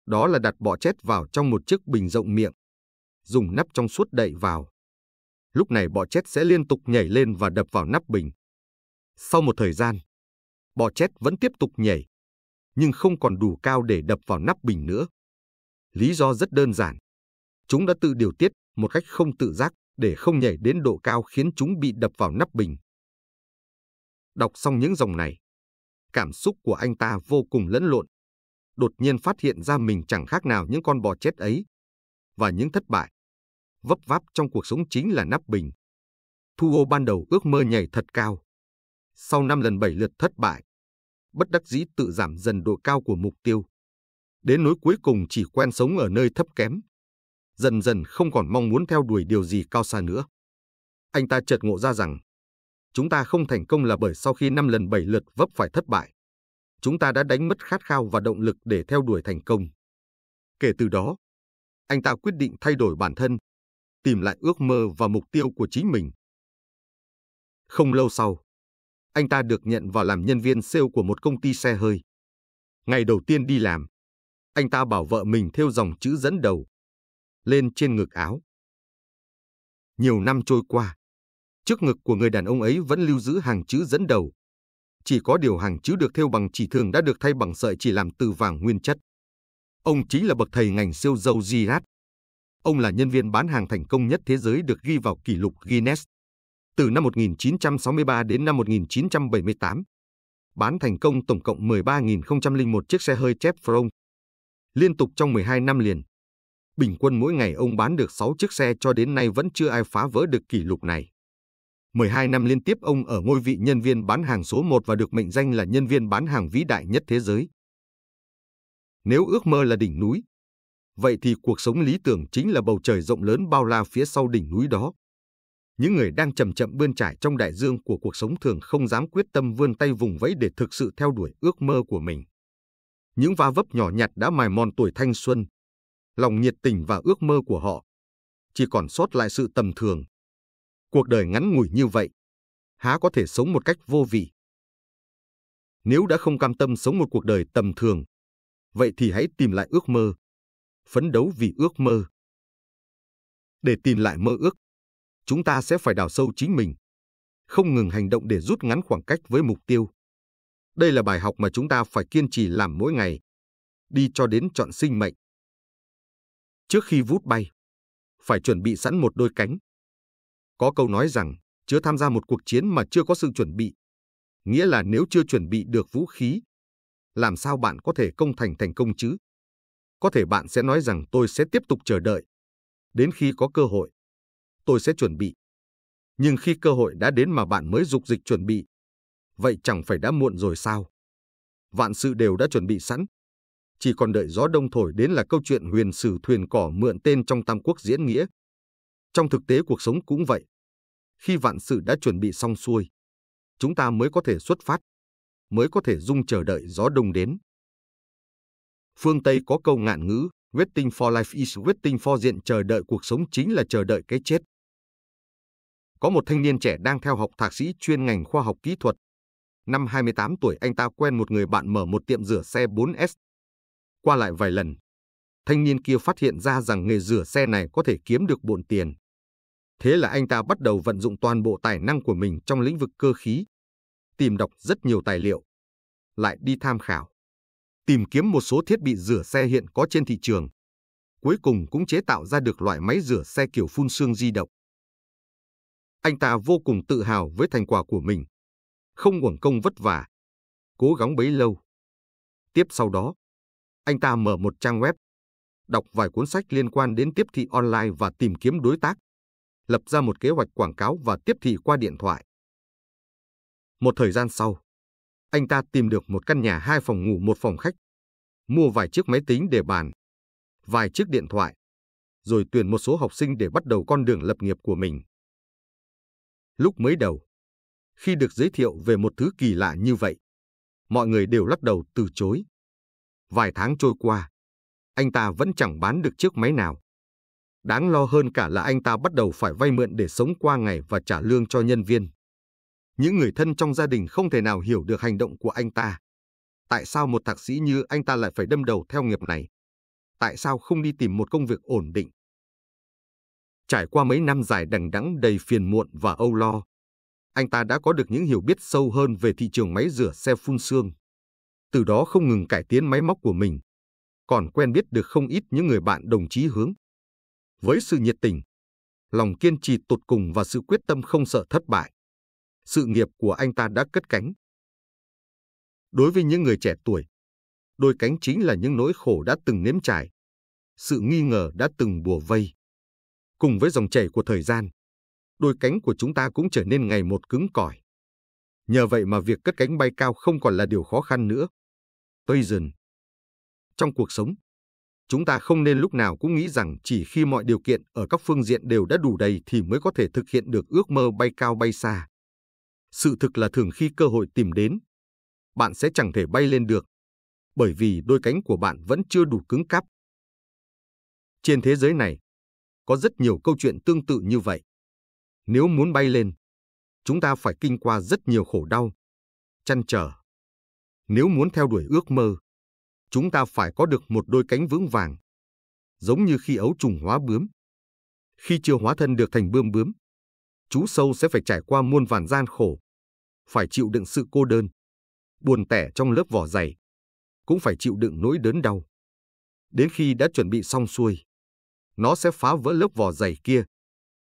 [SPEAKER 1] đó là đặt bọ chét vào trong một chiếc bình rộng miệng, dùng nắp trong suốt đậy vào. Lúc này bọ chét sẽ liên tục nhảy lên và đập vào nắp bình. Sau một thời gian, bọ chét vẫn tiếp tục nhảy, nhưng không còn đủ cao để đập vào nắp bình nữa. Lý do rất đơn giản. Chúng đã tự điều tiết một cách không tự giác để không nhảy đến độ cao khiến chúng bị đập vào nắp bình. Đọc xong những dòng này, cảm xúc của anh ta vô cùng lẫn lộn. Đột nhiên phát hiện ra mình chẳng khác nào những con bò chết ấy. Và những thất bại, vấp váp trong cuộc sống chính là nắp bình. Thu Ô ban đầu ước mơ nhảy thật cao. Sau 5 lần 7 lượt thất bại, bất đắc dĩ tự giảm dần độ cao của mục tiêu. Đến nỗi cuối cùng chỉ quen sống ở nơi thấp kém. Dần dần không còn mong muốn theo đuổi điều gì cao xa nữa. Anh ta chợt ngộ ra rằng, chúng ta không thành công là bởi sau khi 5 lần 7 lượt vấp phải thất bại, chúng ta đã đánh mất khát khao và động lực để theo đuổi thành công. Kể từ đó, anh ta quyết định thay đổi bản thân, tìm lại ước mơ và mục tiêu của chính mình. Không lâu sau, anh ta được nhận vào làm nhân viên sale của một công ty xe hơi. Ngày đầu tiên đi làm, anh ta bảo vợ mình thêu dòng chữ dẫn đầu lên trên ngực áo. Nhiều năm trôi qua, trước ngực của người đàn ông ấy vẫn lưu giữ hàng chữ dẫn đầu. Chỉ có điều hàng chữ được thêu bằng chỉ thường đã được thay bằng sợi chỉ làm từ vàng nguyên chất. Ông chính là bậc thầy ngành sale Joe Girard. Ông là nhân viên bán hàng thành công nhất thế giới được ghi vào kỷ lục Guinness. Từ năm 1963 đến năm 1978, bán thành công tổng cộng 13.001 chiếc xe hơi Chevrolet. Liên tục trong 12 năm liền, bình quân mỗi ngày ông bán được 6 chiếc xe, cho đến nay vẫn chưa ai phá vỡ được kỷ lục này. 12 năm liên tiếp ông ở ngôi vị nhân viên bán hàng số 1 và được mệnh danh là nhân viên bán hàng vĩ đại nhất thế giới. Nếu ước mơ là đỉnh núi, vậy thì cuộc sống lý tưởng chính là bầu trời rộng lớn bao la phía sau đỉnh núi đó. Những người đang chậm chậm bươn trải trong đại dương của cuộc sống thường không dám quyết tâm vươn tay vùng vẫy để thực sự theo đuổi ước mơ của mình. Những va vấp nhỏ nhặt đã mài mòn tuổi thanh xuân, lòng nhiệt tình và ước mơ của họ. Chỉ còn sót lại sự tầm thường. Cuộc đời ngắn ngủi như vậy, há có thể sống một cách vô vị. Nếu đã không cam tâm sống một cuộc đời tầm thường, vậy thì hãy tìm lại ước mơ, phấn đấu vì ước mơ. Để tìm lại mơ ước, chúng ta sẽ phải đào sâu chính mình, không ngừng hành động để rút ngắn khoảng cách với mục tiêu. Đây là bài học mà chúng ta phải kiên trì làm mỗi ngày, đi cho đến trọn sinh mệnh. Trước khi vút bay, phải chuẩn bị sẵn một đôi cánh. Có câu nói rằng, chưa tham gia một cuộc chiến mà chưa có sự chuẩn bị. Nghĩa là nếu chưa chuẩn bị được vũ khí, làm sao bạn có thể thành công chứ? Có thể bạn sẽ nói rằng tôi sẽ tiếp tục chờ đợi. Đến khi có cơ hội, tôi sẽ chuẩn bị. Nhưng khi cơ hội đã đến mà bạn mới dục dịch chuẩn bị, vậy chẳng phải đã muộn rồi sao? Vạn sự đều đã chuẩn bị sẵn. Chỉ còn đợi gió đông thổi đến là câu chuyện huyền sử thuyền cỏ mượn tên trong Tam Quốc diễn nghĩa. Trong thực tế cuộc sống cũng vậy. Khi vạn sự đã chuẩn bị xong xuôi, chúng ta mới có thể xuất phát, mới có thể dung chờ đợi gió đông đến. Phương Tây có câu ngạn ngữ, waiting for life is waiting for diện, chờ đợi cuộc sống chính là chờ đợi cái chết. Có một thanh niên trẻ đang theo học thạc sĩ chuyên ngành khoa học kỹ thuật. Năm 28 tuổi, anh ta quen một người bạn mở một tiệm rửa xe 4S. Qua lại vài lần, thanh niên kia phát hiện ra rằng nghề rửa xe này có thể kiếm được bộn tiền. Thế là anh ta bắt đầu vận dụng toàn bộ tài năng của mình trong lĩnh vực cơ khí, tìm đọc rất nhiều tài liệu, lại đi tham khảo, tìm kiếm một số thiết bị rửa xe hiện có trên thị trường. Cuối cùng cũng chế tạo ra được loại máy rửa xe kiểu phun sương di động. Anh ta vô cùng tự hào với thành quả của mình, không uổng công vất vả, cố gắng bấy lâu. Tiếp sau đó, anh ta mở một trang web, đọc vài cuốn sách liên quan đến tiếp thị online và tìm kiếm đối tác, lập ra một kế hoạch quảng cáo và tiếp thị qua điện thoại. Một thời gian sau, anh ta tìm được một căn nhà 2 phòng ngủ 1 phòng khách, mua vài chiếc máy tính để bàn, vài chiếc điện thoại, rồi tuyển một số học sinh để bắt đầu con đường lập nghiệp của mình. Lúc mới đầu, khi được giới thiệu về một thứ kỳ lạ như vậy, mọi người đều lắc đầu từ chối. Vài tháng trôi qua, anh ta vẫn chẳng bán được chiếc máy nào. Đáng lo hơn cả là anh ta bắt đầu phải vay mượn để sống qua ngày và trả lương cho nhân viên. Những người thân trong gia đình không thể nào hiểu được hành động của anh ta. Tại sao một thạc sĩ như anh ta lại phải đâm đầu theo nghiệp này? Tại sao không đi tìm một công việc ổn định? Trải qua mấy năm dài đằng đẵng đầy phiền muộn và âu lo, anh ta đã có được những hiểu biết sâu hơn về thị trường máy rửa xe phun sương. Từ đó không ngừng cải tiến máy móc của mình, còn quen biết được không ít những người bạn đồng chí hướng. Với sự nhiệt tình, lòng kiên trì tột cùng và sự quyết tâm không sợ thất bại, sự nghiệp của anh ta đã cất cánh. Đối với những người trẻ tuổi, đôi cánh chính là những nỗi khổ đã từng nếm trải, sự nghi ngờ đã từng bủa vây. Cùng với dòng chảy của thời gian, đôi cánh của chúng ta cũng trở nên ngày một cứng cỏi. Nhờ vậy mà việc cất cánh bay cao không còn là điều khó khăn nữa. Passion. Trong cuộc sống, chúng ta không nên lúc nào cũng nghĩ rằng chỉ khi mọi điều kiện ở các phương diện đều đã đủ đầy thì mới có thể thực hiện được ước mơ bay cao bay xa. Sự thực là thường khi cơ hội tìm đến, bạn sẽ chẳng thể bay lên được, bởi vì đôi cánh của bạn vẫn chưa đủ cứng cáp. Trên thế giới này, có rất nhiều câu chuyện tương tự như vậy. Nếu muốn bay lên, chúng ta phải kinh qua rất nhiều khổ đau, trăn trở. Nếu muốn theo đuổi ước mơ, chúng ta phải có được một đôi cánh vững vàng. Giống như khi ấu trùng hóa bướm. Khi chưa hóa thân được thành bươm bướm, chú sâu sẽ phải trải qua muôn vàn gian khổ, phải chịu đựng sự cô đơn, buồn tẻ trong lớp vỏ dày, cũng phải chịu đựng nỗi đớn đau. Đến khi đã chuẩn bị xong xuôi, nó sẽ phá vỡ lớp vỏ dày kia,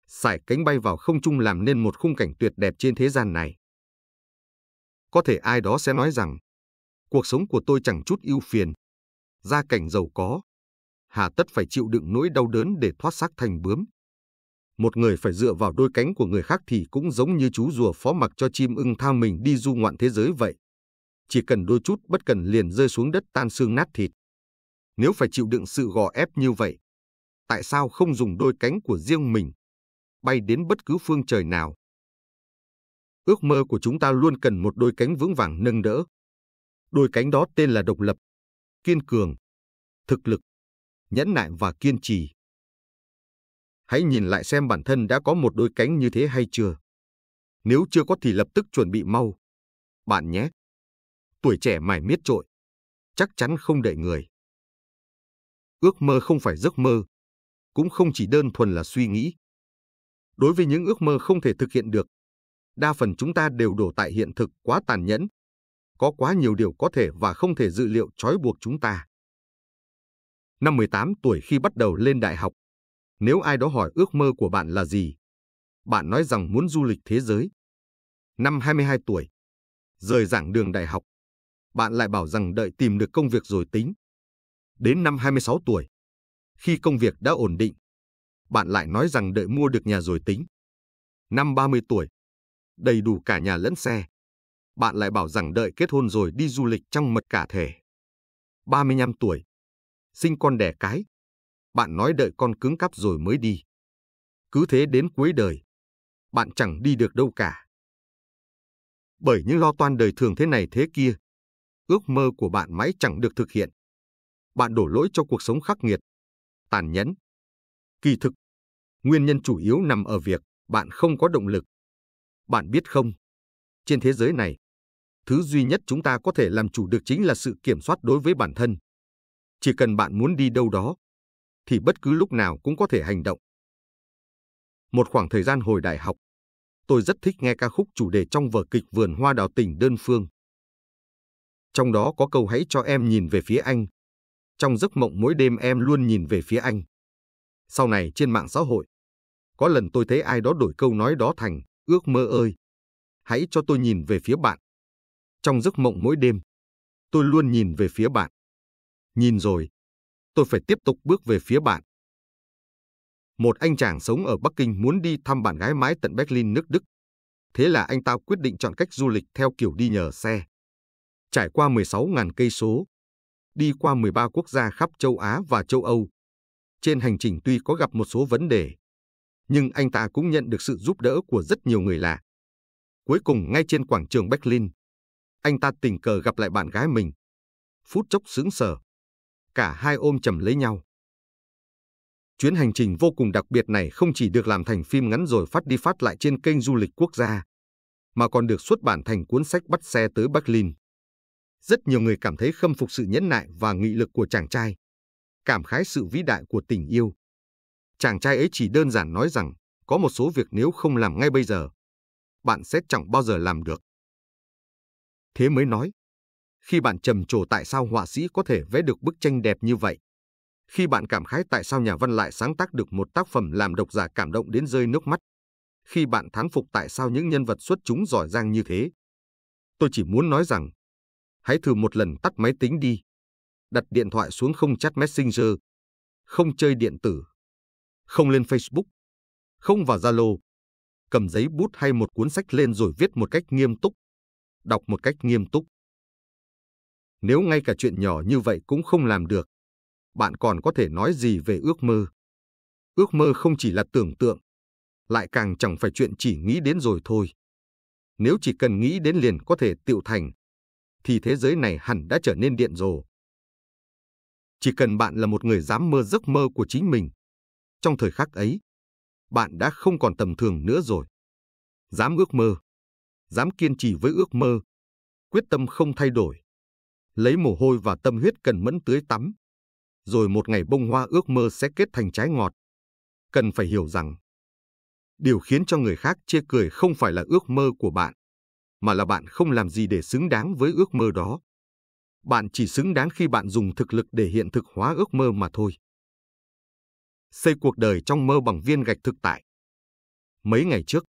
[SPEAKER 1] sải cánh bay vào không trung làm nên một khung cảnh tuyệt đẹp trên thế gian này. Có thể ai đó sẽ nói rằng, cuộc sống của tôi chẳng chút ưu phiền, gia cảnh giàu có, hà tất phải chịu đựng nỗi đau đớn để thoát xác thành bướm. Một người phải dựa vào đôi cánh của người khác thì cũng giống như chú rùa phó mặc cho chim ưng tha mình đi du ngoạn thế giới vậy. Chỉ cần đôi chút bất cần liền rơi xuống đất tan xương nát thịt. Nếu phải chịu đựng sự gò ép như vậy, tại sao không dùng đôi cánh của riêng mình, bay đến bất cứ phương trời nào? Ước mơ của chúng ta luôn cần một đôi cánh vững vàng nâng đỡ. Đôi cánh đó tên là độc lập, kiên cường, thực lực, nhẫn nại và kiên trì. Hãy nhìn lại xem bản thân đã có một đôi cánh như thế hay chưa. Nếu chưa có thì lập tức chuẩn bị mau, bạn nhé. Tuổi trẻ mải miết trội, chắc chắn không đợi người. Ước mơ không phải giấc mơ, cũng không chỉ đơn thuần là suy nghĩ. Đối với những ước mơ không thể thực hiện được, đa phần chúng ta đều đổ tại hiện thực quá tàn nhẫn. Có quá nhiều điều có thể và không thể dự liệu trói buộc chúng ta. Năm 18 tuổi khi bắt đầu lên đại học, nếu ai đó hỏi ước mơ của bạn là gì, bạn nói rằng muốn du lịch thế giới. Năm 22 tuổi, rời giảng đường đại học, bạn lại bảo rằng đợi tìm được công việc rồi tính. Đến năm 26 tuổi, khi công việc đã ổn định, bạn lại nói rằng đợi mua được nhà rồi tính. Năm 30 tuổi, đầy đủ cả nhà lẫn xe, bạn lại bảo rằng đợi kết hôn rồi đi du lịch trong mật cả thể. 35 tuổi, sinh con đẻ cái, bạn nói đợi con cứng cáp rồi mới đi. Cứ thế đến cuối đời, bạn chẳng đi được đâu cả. Bởi những lo toan đời thường thế này thế kia, ước mơ của bạn mãi chẳng được thực hiện. Bạn đổ lỗi cho cuộc sống khắc nghiệt, tàn nhẫn. Kỳ thực, nguyên nhân chủ yếu nằm ở việc bạn không có động lực. Bạn biết không, trên thế giới này, thứ duy nhất chúng ta có thể làm chủ được chính là sự kiểm soát đối với bản thân. Chỉ cần bạn muốn đi đâu đó, thì bất cứ lúc nào cũng có thể hành động. Một khoảng thời gian hồi đại học, tôi rất thích nghe ca khúc chủ đề trong vở kịch Vườn Hoa Đào Tình Đơn Phương. Trong đó có câu hãy cho em nhìn về phía anh. Trong giấc mộng mỗi đêm em luôn nhìn về phía anh. Sau này trên mạng xã hội, có lần tôi thấy ai đó đổi câu nói đó thành ước mơ ơi, hãy cho tôi nhìn về phía bạn. Trong giấc mộng mỗi đêm, tôi luôn nhìn về phía bạn. Nhìn rồi, tôi phải tiếp tục bước về phía bạn. Một anh chàng sống ở Bắc Kinh muốn đi thăm bạn gái mãi tận Berlin nước Đức. Thế là anh ta quyết định chọn cách du lịch theo kiểu đi nhờ xe. Trải qua 16.000 cây số, đi qua 13 quốc gia khắp châu Á và châu Âu. Trên hành trình tuy có gặp một số vấn đề, nhưng anh ta cũng nhận được sự giúp đỡ của rất nhiều người lạ. Cuối cùng ngay trên quảng trường Berlin, anh ta tình cờ gặp lại bạn gái mình. Phút chốc sững sờ, cả hai ôm chầm lấy nhau. Chuyến hành trình vô cùng đặc biệt này không chỉ được làm thành phim ngắn rồi phát đi phát lại trên kênh du lịch quốc gia, mà còn được xuất bản thành cuốn sách bắt xe tới Berlin. Rất nhiều người cảm thấy khâm phục sự nhẫn nại và nghị lực của chàng trai, cảm khái sự vĩ đại của tình yêu. Chàng trai ấy chỉ đơn giản nói rằng, có một số việc nếu không làm ngay bây giờ, bạn sẽ chẳng bao giờ làm được. Thế mới nói, khi bạn trầm trồ tại sao họa sĩ có thể vẽ được bức tranh đẹp như vậy, khi bạn cảm khái tại sao nhà văn lại sáng tác được một tác phẩm làm độc giả cảm động đến rơi nước mắt, khi bạn thán phục tại sao những nhân vật xuất chúng giỏi giang như thế, tôi chỉ muốn nói rằng, hãy thử một lần tắt máy tính đi, đặt điện thoại xuống, không chat Messenger, không chơi điện tử, không lên Facebook, không vào Zalo, cầm giấy bút hay một cuốn sách lên rồi viết một cách nghiêm túc, đọc một cách nghiêm túc. Nếu ngay cả chuyện nhỏ như vậy cũng không làm được, bạn còn có thể nói gì về ước mơ? Ước mơ không chỉ là tưởng tượng, lại càng chẳng phải chuyện chỉ nghĩ đến rồi thôi. Nếu chỉ cần nghĩ đến liền có thể tựu thành, thì thế giới này hẳn đã trở nên điên rồ. Chỉ cần bạn là một người dám mơ giấc mơ của chính mình, trong thời khắc ấy, bạn đã không còn tầm thường nữa rồi. Dám ước mơ, dám kiên trì với ước mơ, quyết tâm không thay đổi, lấy mồ hôi và tâm huyết cần mẫn tưới tắm, rồi một ngày bông hoa ước mơ sẽ kết thành trái ngọt. Cần phải hiểu rằng, điều khiến cho người khác chê cười không phải là ước mơ của bạn, mà là bạn không làm gì để xứng đáng với ước mơ đó. Bạn chỉ xứng đáng khi bạn dùng thực lực để hiện thực hóa ước mơ mà thôi. Xây cuộc đời trong mơ bằng viên gạch thực tại. Mấy ngày trước,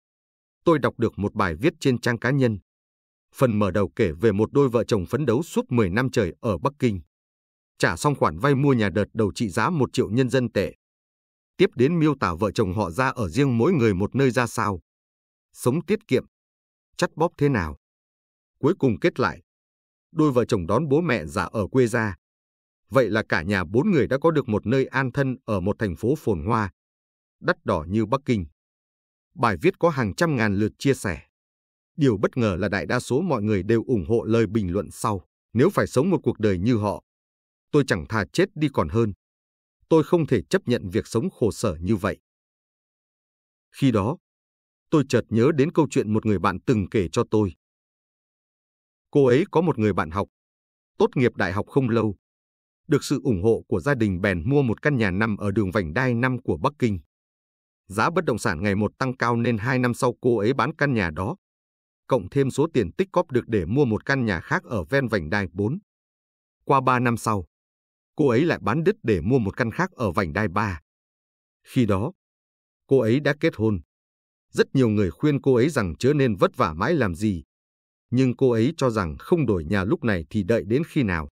[SPEAKER 1] tôi đọc được một bài viết trên trang cá nhân. Phần mở đầu kể về một đôi vợ chồng phấn đấu suốt 10 năm trời ở Bắc Kinh. Trả xong khoản vay mua nhà đợt đầu trị giá 1 triệu nhân dân tệ. Tiếp đến miêu tả vợ chồng họ ra ở riêng mỗi người một nơi ra sao. Sống tiết kiệm, chắt bóp thế nào. Cuối cùng kết lại, đôi vợ chồng đón bố mẹ già ở quê ra. Vậy là cả nhà 4 người đã có được một nơi an thân ở một thành phố phồn hoa, đắt đỏ như Bắc Kinh. Bài viết có hàng trăm ngàn lượt chia sẻ. Điều bất ngờ là đại đa số mọi người đều ủng hộ lời bình luận sau. Nếu phải sống một cuộc đời như họ, tôi chẳng thà chết đi còn hơn. Tôi không thể chấp nhận việc sống khổ sở như vậy. Khi đó, tôi chợt nhớ đến câu chuyện một người bạn từng kể cho tôi. Cô ấy có một người bạn học, tốt nghiệp đại học không lâu. Được sự ủng hộ của gia đình bèn mua một căn nhà nằm ở đường vành đai 5 của Bắc Kinh. Giá bất động sản ngày một tăng cao nên 2 năm sau cô ấy bán căn nhà đó, cộng thêm số tiền tích cóp được để mua một căn nhà khác ở ven vành đai 4. Qua 3 năm sau, cô ấy lại bán đứt để mua một căn khác ở vành đai 3. Khi đó, cô ấy đã kết hôn. Rất nhiều người khuyên cô ấy rằng chớ nên vất vả mãi làm gì. Nhưng cô ấy cho rằng không đổi nhà lúc này thì đợi đến khi nào.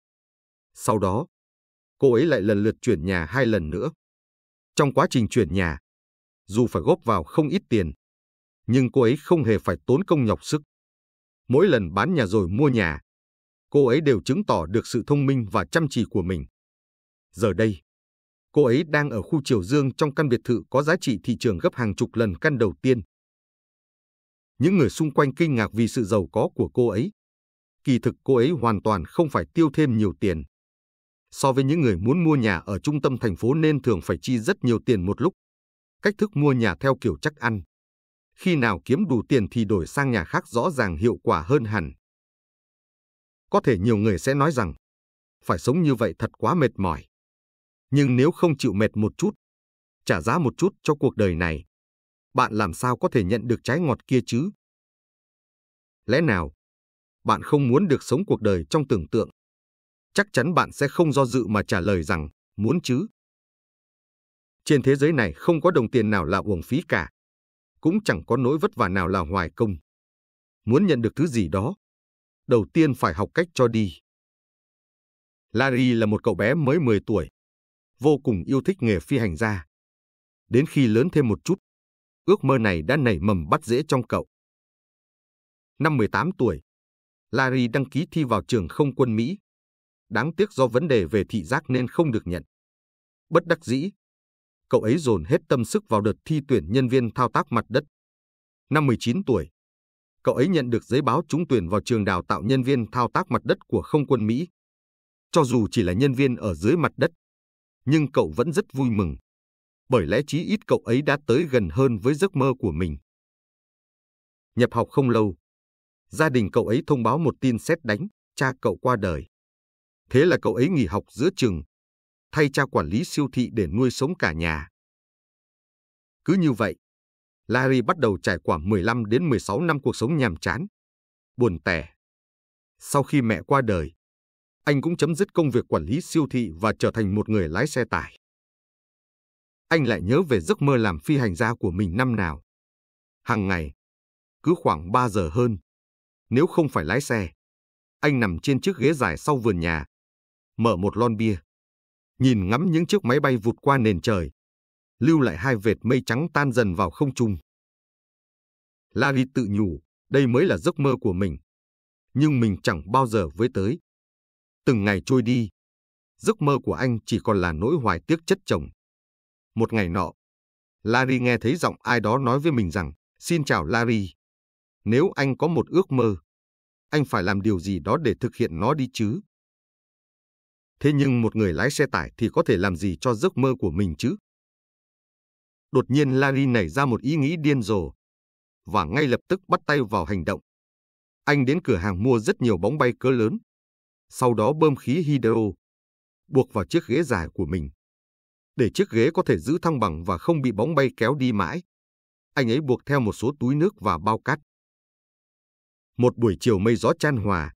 [SPEAKER 1] Sau đó, cô ấy lại lần lượt chuyển nhà 2 lần nữa. Trong quá trình chuyển nhà, dù phải góp vào không ít tiền, nhưng cô ấy không hề phải tốn công nhọc sức. Mỗi lần bán nhà rồi mua nhà, cô ấy đều chứng tỏ được sự thông minh và chăm chỉ của mình. Giờ đây, cô ấy đang ở khu Triều Dương trong căn biệt thự có giá trị thị trường gấp hàng chục lần căn đầu tiên. Những người xung quanh kinh ngạc vì sự giàu có của cô ấy. Kỳ thực cô ấy hoàn toàn không phải tiêu thêm nhiều tiền. So với những người muốn mua nhà ở trung tâm thành phố nên thường phải chi rất nhiều tiền một lúc. Cách thức mua nhà theo kiểu chắc ăn. Khi nào kiếm đủ tiền thì đổi sang nhà khác rõ ràng hiệu quả hơn hẳn. Có thể nhiều người sẽ nói rằng, phải sống như vậy thật quá mệt mỏi. Nhưng nếu không chịu mệt một chút, trả giá một chút cho cuộc đời này, bạn làm sao có thể nhận được trái ngọt kia chứ? Lẽ nào bạn không muốn được sống cuộc đời trong tưởng tượng? Chắc chắn bạn sẽ không do dự mà trả lời rằng, muốn chứ. Trên thế giới này không có đồng tiền nào là uổng phí cả. Cũng chẳng có nỗi vất vả nào là hoài công. Muốn nhận được thứ gì đó, đầu tiên phải học cách cho đi. Larry là một cậu bé mới 10 tuổi, vô cùng yêu thích nghề phi hành gia. Đến khi lớn thêm một chút, ước mơ này đã nảy mầm bắt rễ trong cậu. Năm 18 tuổi, Larry đăng ký thi vào trường không quân Mỹ. Đáng tiếc do vấn đề về thị giác nên không được nhận. Bất đắc dĩ, cậu ấy dồn hết tâm sức vào đợt thi tuyển nhân viên thao tác mặt đất. Năm 19 tuổi, cậu ấy nhận được giấy báo trúng tuyển vào trường đào tạo nhân viên thao tác mặt đất của không quân Mỹ. Cho dù chỉ là nhân viên ở dưới mặt đất, nhưng cậu vẫn rất vui mừng, bởi lẽ chí ít cậu ấy đã tới gần hơn với giấc mơ của mình. Nhập học không lâu, gia đình cậu ấy thông báo một tin sét đánh, cha cậu qua đời. Thế là cậu ấy nghỉ học giữa chừng, thay cha quản lý siêu thị để nuôi sống cả nhà. Cứ như vậy, Larry bắt đầu trải qua 15 đến 16 năm cuộc sống nhàm chán, buồn tẻ. Sau khi mẹ qua đời, anh cũng chấm dứt công việc quản lý siêu thị và trở thành một người lái xe tải. Anh lại nhớ về giấc mơ làm phi hành gia của mình năm nào. Hàng ngày, cứ khoảng 3 giờ hơn, nếu không phải lái xe, anh nằm trên chiếc ghế dài sau vườn nhà, mở một lon bia, nhìn ngắm những chiếc máy bay vụt qua nền trời, lưu lại hai vệt mây trắng tan dần vào không trung. Larry tự nhủ, đây mới là giấc mơ của mình. Nhưng mình chẳng bao giờ với tới. Từng ngày trôi đi, giấc mơ của anh chỉ còn là nỗi hoài tiếc chất chồng. Một ngày nọ, Larry nghe thấy giọng ai đó nói với mình rằng, xin chào Larry, nếu anh có một ước mơ, anh phải làm điều gì đó để thực hiện nó đi chứ. Thế nhưng một người lái xe tải thì có thể làm gì cho giấc mơ của mình chứ? Đột nhiên Larry nảy ra một ý nghĩ điên rồ, và ngay lập tức bắt tay vào hành động. Anh đến cửa hàng mua rất nhiều bóng bay cỡ lớn, sau đó bơm khí hydro, buộc vào chiếc ghế dài của mình. Để chiếc ghế có thể giữ thăng bằng và không bị bóng bay kéo đi mãi, anh ấy buộc theo một số túi nước và bao cát. Một buổi chiều mây gió chan hòa,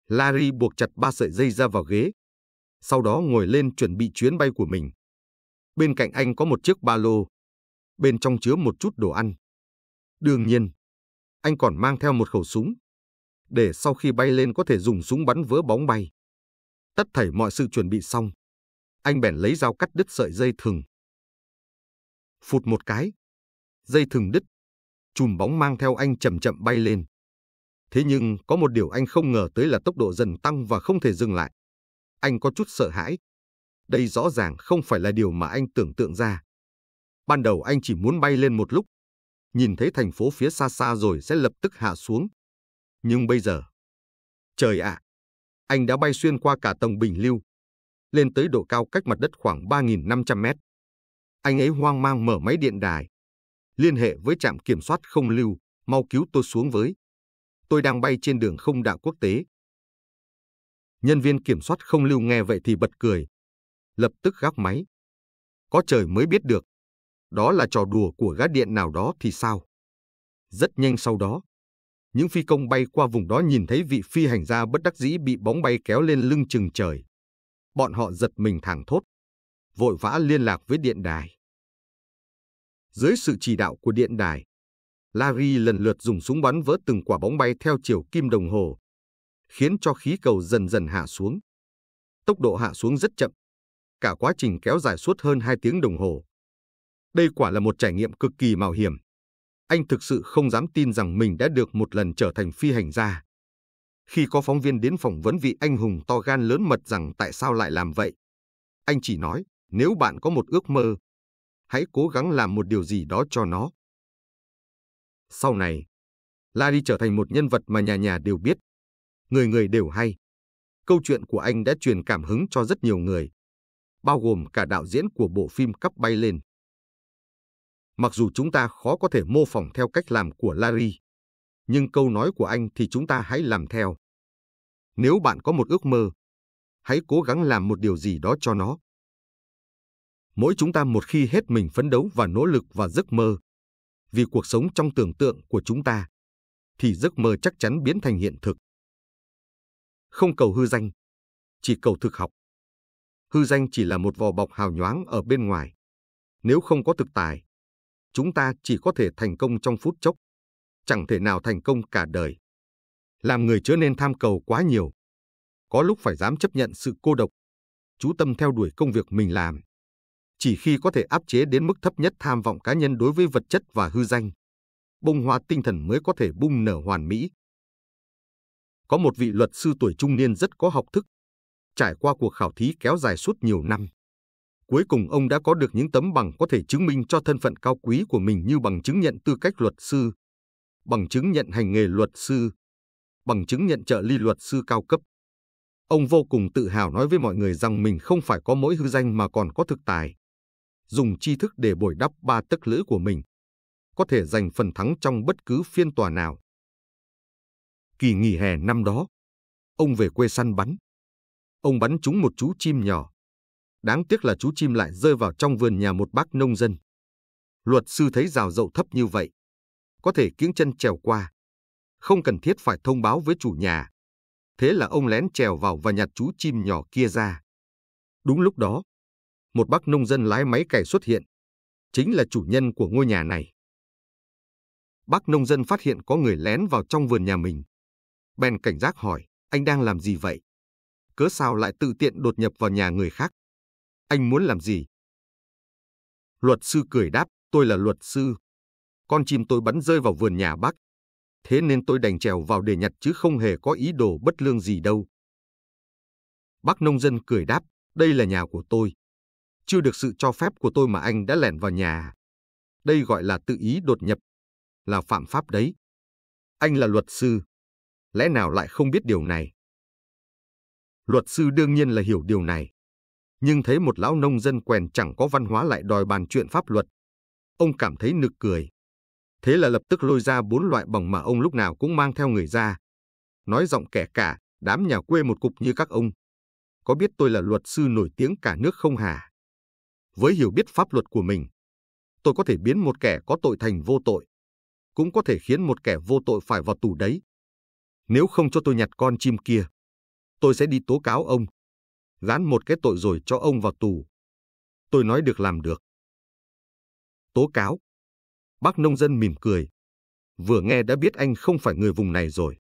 [SPEAKER 1] Larry buộc chặt 3 sợi dây ra vào ghế, sau đó ngồi lên chuẩn bị chuyến bay của mình. Bên cạnh anh có một chiếc ba lô, bên trong chứa một chút đồ ăn. Đương nhiên, anh còn mang theo một khẩu súng, để sau khi bay lên có thể dùng súng bắn vỡ bóng bay. Tất thảy mọi sự chuẩn bị xong, anh bèn lấy dao cắt đứt sợi dây thừng. Phụt một cái, dây thừng đứt, chùm bóng mang theo anh chậm chậm bay lên. Thế nhưng có một điều anh không ngờ tới là tốc độ dần tăng và không thể dừng lại. Anh có chút sợ hãi. Đây rõ ràng không phải là điều mà anh tưởng tượng ra. Ban đầu anh chỉ muốn bay lên một lúc, nhìn thấy thành phố phía xa xa rồi sẽ lập tức hạ xuống. Nhưng bây giờ, trời ạ, anh đã bay xuyên qua cả tầng bình lưu, lên tới độ cao cách mặt đất khoảng 3.500 mét. Anh ấy hoang mang mở máy điện đài, liên hệ với trạm kiểm soát không lưu, mau cứu tôi xuống với. Tôi đang bay trên đường không đạo quốc tế. Nhân viên kiểm soát không lưu nghe vậy thì bật cười, lập tức gác máy. Có trời mới biết được, đó là trò đùa của gã điện nào đó thì sao. Rất nhanh sau đó, những phi công bay qua vùng đó nhìn thấy vị phi hành gia bất đắc dĩ bị bóng bay kéo lên lưng chừng trời. Bọn họ giật mình thảng thốt, vội vã liên lạc với điện đài. Dưới sự chỉ đạo của điện đài, Larry lần lượt dùng súng bắn vỡ từng quả bóng bay theo chiều kim đồng hồ, khiến cho khí cầu dần dần hạ xuống. Tốc độ hạ xuống rất chậm, cả quá trình kéo dài suốt hơn 2 tiếng đồng hồ. Đây quả là một trải nghiệm cực kỳ mạo hiểm. Anh thực sự không dám tin rằng mình đã được một lần trở thành phi hành gia. Khi có phóng viên đến phỏng vấn vị anh hùng to gan lớn mật rằng tại sao lại làm vậy, anh chỉ nói, nếu bạn có một ước mơ, hãy cố gắng làm một điều gì đó cho nó. Sau này, Larry trở thành một nhân vật mà nhà nhà đều biết, người người đều hay. Câu chuyện của anh đã truyền cảm hứng cho rất nhiều người, bao gồm cả đạo diễn của bộ phim Cắp bay lên. Mặc dù chúng ta khó có thể mô phỏng theo cách làm của Larry, nhưng câu nói của anh thì chúng ta hãy làm theo. Nếu bạn có một ước mơ, hãy cố gắng làm một điều gì đó cho nó. Mỗi chúng ta một khi hết mình phấn đấu và nỗ lực vào giấc mơ, vì cuộc sống trong tưởng tượng của chúng ta, thì giấc mơ chắc chắn biến thành hiện thực. Không cầu hư danh, chỉ cầu thực học. Hư danh chỉ là một vỏ bọc hào nhoáng ở bên ngoài. Nếu không có thực tài, chúng ta chỉ có thể thành công trong phút chốc, chẳng thể nào thành công cả đời. Làm người chớ nên tham cầu quá nhiều. Có lúc phải dám chấp nhận sự cô độc, chú tâm theo đuổi công việc mình làm. Chỉ khi có thể áp chế đến mức thấp nhất tham vọng cá nhân đối với vật chất và hư danh, bông hoa tinh thần mới có thể bung nở hoàn mỹ. Có một vị luật sư tuổi trung niên rất có học thức, trải qua cuộc khảo thí kéo dài suốt nhiều năm. Cuối cùng ông đã có được những tấm bằng có thể chứng minh cho thân phận cao quý của mình như bằng chứng nhận tư cách luật sư, bằng chứng nhận hành nghề luật sư, bằng chứng nhận trợ lý luật sư cao cấp. Ông vô cùng tự hào nói với mọi người rằng mình không phải có mỗi hư danh mà còn có thực tài. Dùng tri thức để bồi đắp 3 tấc lưỡi của mình, có thể giành phần thắng trong bất cứ phiên tòa nào. Kỳ nghỉ hè năm đó, ông về quê săn bắn. Ông bắn trúng một chú chim nhỏ. Đáng tiếc là chú chim lại rơi vào trong vườn nhà một bác nông dân. Luật sư thấy rào dậu thấp như vậy, có thể kiễng chân trèo qua, không cần thiết phải thông báo với chủ nhà. Thế là ông lén trèo vào và nhặt chú chim nhỏ kia ra. Đúng lúc đó, một bác nông dân lái máy cày xuất hiện, chính là chủ nhân của ngôi nhà này. Bác nông dân phát hiện có người lén vào trong vườn nhà mình, bèn cảnh giác hỏi, anh đang làm gì vậy? Cớ sao lại tự tiện đột nhập vào nhà người khác? Anh muốn làm gì? Luật sư cười đáp, tôi là luật sư. Con chim tôi bắn rơi vào vườn nhà bác, thế nên tôi đành trèo vào để nhặt chứ không hề có ý đồ bất lương gì đâu. Bác nông dân cười đáp, đây là nhà của tôi. Chưa được sự cho phép của tôi mà anh đã lẻn vào nhà. Đây gọi là tự ý đột nhập, là phạm pháp đấy. Anh là luật sư, lẽ nào lại không biết điều này? Luật sư đương nhiên là hiểu điều này. Nhưng thấy một lão nông dân quèn chẳng có văn hóa lại đòi bàn chuyện pháp luật, ông cảm thấy nực cười. Thế là lập tức lôi ra 4 loại bằng mà ông lúc nào cũng mang theo người ra. Nói giọng kẻ cả, đám nhà quê một cục như các ông. Có biết tôi là luật sư nổi tiếng cả nước không hả? Với hiểu biết pháp luật của mình, tôi có thể biến một kẻ có tội thành vô tội, cũng có thể khiến một kẻ vô tội phải vào tù đấy. Nếu không cho tôi nhặt con chim kia, tôi sẽ đi tố cáo ông, gán một cái tội rồi cho ông vào tù. Tôi nói được làm được. Tố cáo? Bác nông dân mỉm cười. Vừa nghe đã biết anh không phải người vùng này rồi.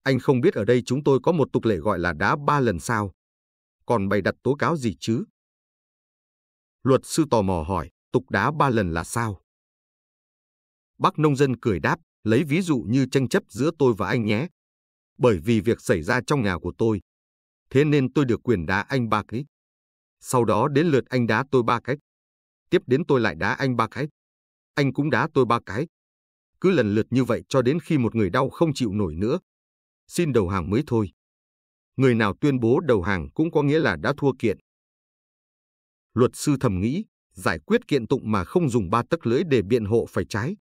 [SPEAKER 1] Anh không biết ở đây chúng tôi có một tục lệ gọi là đá 3 lần sao? Còn bày đặt tố cáo gì chứ? Luật sư tò mò hỏi, tục đá 3 lần là sao? Bác nông dân cười đáp, lấy ví dụ như tranh chấp giữa tôi và anh nhé. Bởi vì việc xảy ra trong nhà của tôi, thế nên tôi được quyền đá anh 3 cái. Sau đó đến lượt anh đá tôi 3 cái. Tiếp đến tôi lại đá anh 3 cái. Anh cũng đá tôi 3 cái. Cứ lần lượt như vậy cho đến khi một người đau không chịu nổi nữa, xin đầu hàng mới thôi. Người nào tuyên bố đầu hàng cũng có nghĩa là đã thua kiện. Luật sư thầm nghĩ, giải quyết kiện tụng mà không dùng 3 tấc lưỡi để biện hộ phải trái,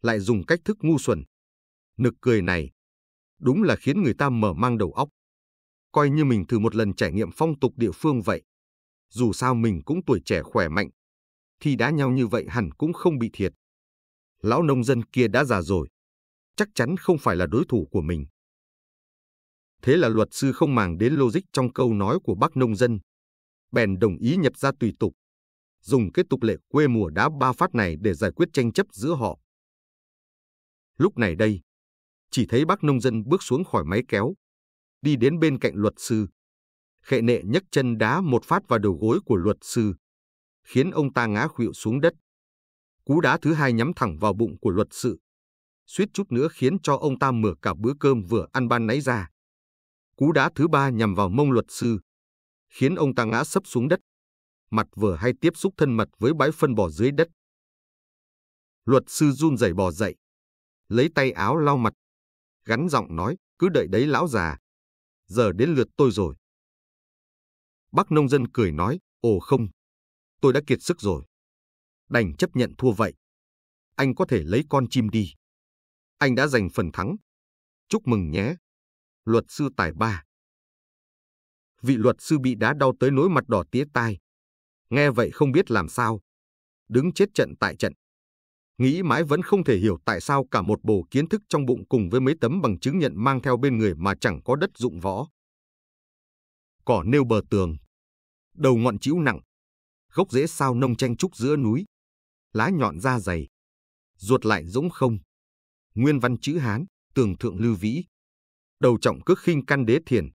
[SPEAKER 1] lại dùng cách thức ngu xuẩn, nực cười này, đúng là khiến người ta mở mang đầu óc. Coi như mình thử một lần trải nghiệm phong tục địa phương vậy. Dù sao mình cũng tuổi trẻ khỏe mạnh, thì đá nhau như vậy hẳn cũng không bị thiệt. Lão nông dân kia đã già rồi, chắc chắn không phải là đối thủ của mình. Thế là luật sư không màng đến logic trong câu nói của bác nông dân, bèn đồng ý nhập ra tùy tục, dùng cái tục lệ quê mùa đá 3 phát này để giải quyết tranh chấp giữa họ. Lúc này đây, chỉ thấy bác nông dân bước xuống khỏi máy kéo, đi đến bên cạnh luật sư, khệ nệ nhấc chân đá một phát vào đầu gối của luật sư, khiến ông ta ngã khuỵu xuống đất. Cú đá thứ hai nhắm thẳng vào bụng của luật sư, suýt chút nữa khiến cho ông ta mửa cả bữa cơm vừa ăn ban nãy ra. Cú đá thứ ba nhằm vào mông luật sư, khiến ông ta ngã sấp xuống đất, mặt vừa hay tiếp xúc thân mật với bãi phân bò dưới đất. Luật sư run rẩy bò dậy, lấy tay áo lau mặt, gắn giọng nói, cứ đợi đấy lão già, giờ đến lượt tôi rồi. Bác nông dân cười nói, ồ không, tôi đã kiệt sức rồi, đành chấp nhận thua vậy. anh có thể lấy con chim đi. Anh đã giành phần thắng. Chúc mừng nhé. Luật sư tài ba. Vị luật sư bị đá đau tới nỗi mặt đỏ tía tai. Nghe vậy không biết làm sao. Đứng chết trận tại trận. Nghĩ mãi vẫn không thể hiểu tại sao cả một bồ kiến thức trong bụng cùng với mấy tấm bằng chứng nhận mang theo bên người mà chẳng có đất dụng võ. Cỏ nêu bờ tường. Đầu ngọn trĩu nặng. Gốc rễ sao nông chen trúc giữa núi. Lá nhọn da dày. Ruột lại rỗng không. Nguyên văn chữ Hán, tường thượng lưu vĩ. Đầu trọng cước khinh căn đế thiền.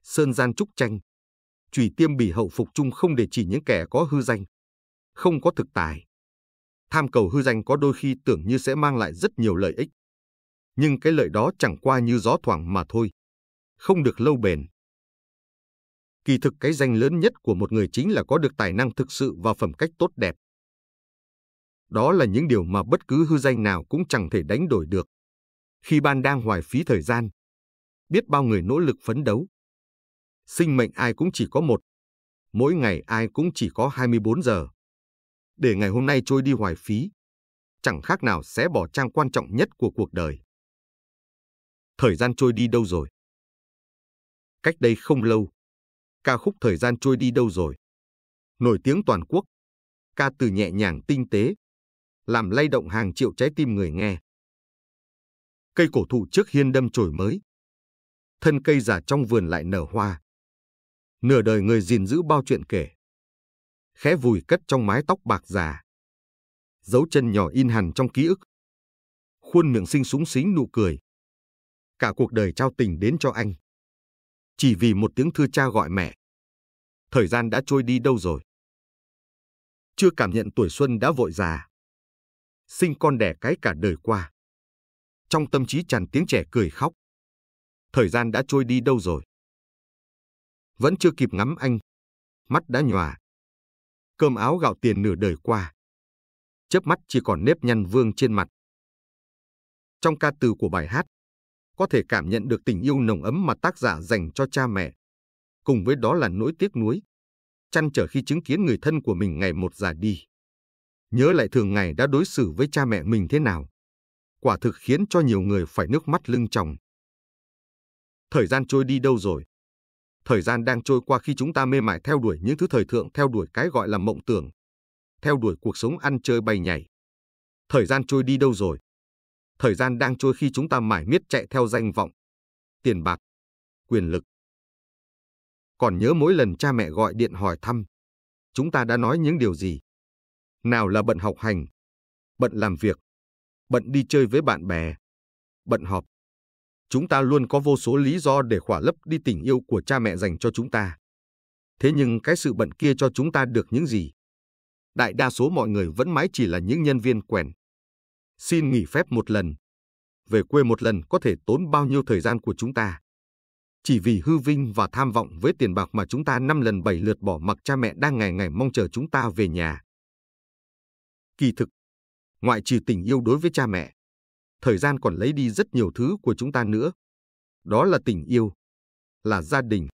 [SPEAKER 1] Sơn gian trúc tranh. Chùy tiêm bỉ hậu phục chung không để chỉ những kẻ có hư danh. Không có thực tài. Tham cầu hư danh có đôi khi tưởng như sẽ mang lại rất nhiều lợi ích. Nhưng cái lợi đó chẳng qua như gió thoảng mà thôi. Không được lâu bền. Kỳ thực cái danh lớn nhất của một người chính là có được tài năng thực sự và phẩm cách tốt đẹp. Đó là những điều mà bất cứ hư danh nào cũng chẳng thể đánh đổi được. Khi ban đang hoài phí thời gian, biết bao người nỗ lực phấn đấu. Sinh mệnh ai cũng chỉ có một. Mỗi ngày ai cũng chỉ có 24 giờ. Để ngày hôm nay trôi đi hoài phí, chẳng khác nào xé bỏ trang quan trọng nhất của cuộc đời. Thời gian trôi đi đâu rồi? Cách đây không lâu, ca khúc Thời gian trôi đi đâu rồi nổi tiếng toàn quốc. Ca từ nhẹ nhàng tinh tế, làm lay động hàng triệu trái tim người nghe. Cây cổ thụ trước hiên đâm chồi mới. Thân cây già trong vườn lại nở hoa. Nửa đời người gìn giữ bao chuyện kể. Khẽ vùi cất trong mái tóc bạc già. Dấu chân nhỏ in hằn trong ký ức. Khuôn miệng xinh xúng xính nụ cười. Cả cuộc đời trao tình đến cho anh. Chỉ vì một tiếng thưa cha gọi mẹ. Thời gian đã trôi đi đâu rồi? Chưa cảm nhận tuổi xuân đã vội già. Sinh con đẻ cái cả đời qua. Trong tâm trí tràn tiếng trẻ cười khóc. Thời gian đã trôi đi đâu rồi? Vẫn chưa kịp ngắm anh. Mắt đã nhòa. Cơm áo gạo tiền nửa đời qua. Chớp mắt chỉ còn nếp nhăn vương trên mặt. Trong ca từ của bài hát, có thể cảm nhận được tình yêu nồng ấm mà tác giả dành cho cha mẹ. Cùng với đó là nỗi tiếc nuối, trăn trở khi chứng kiến người thân của mình ngày một già đi. Nhớ lại thường ngày đã đối xử với cha mẹ mình thế nào. Quả thực khiến cho nhiều người phải nước mắt lưng tròng. Thời gian trôi đi đâu rồi? Thời gian đang trôi qua khi chúng ta mê mải theo đuổi những thứ thời thượng, theo đuổi cái gọi là mộng tưởng, theo đuổi cuộc sống ăn chơi bay nhảy. Thời gian trôi đi đâu rồi? Thời gian đang trôi khi chúng ta mải miết chạy theo danh vọng, tiền bạc, quyền lực. Còn nhớ mỗi lần cha mẹ gọi điện hỏi thăm, chúng ta đã nói những điều gì? Nào là bận học hành, bận làm việc, bận đi chơi với bạn bè, bận họp. Chúng ta luôn có vô số lý do để khỏa lấp đi tình yêu của cha mẹ dành cho chúng ta. Thế nhưng cái sự bận kia cho chúng ta được những gì? Đại đa số mọi người vẫn mãi chỉ là những nhân viên quèn. Xin nghỉ phép một lần, về quê một lần có thể tốn bao nhiêu thời gian của chúng ta. Chỉ vì hư vinh và tham vọng với tiền bạc mà chúng ta 5 lần 7 lượt bỏ mặc cha mẹ đang ngày ngày mong chờ chúng ta về nhà. Kỳ thực, ngoại trừ tình yêu đối với cha mẹ, thời gian còn lấy đi rất nhiều thứ của chúng ta nữa. Đó là tình yêu, là gia đình,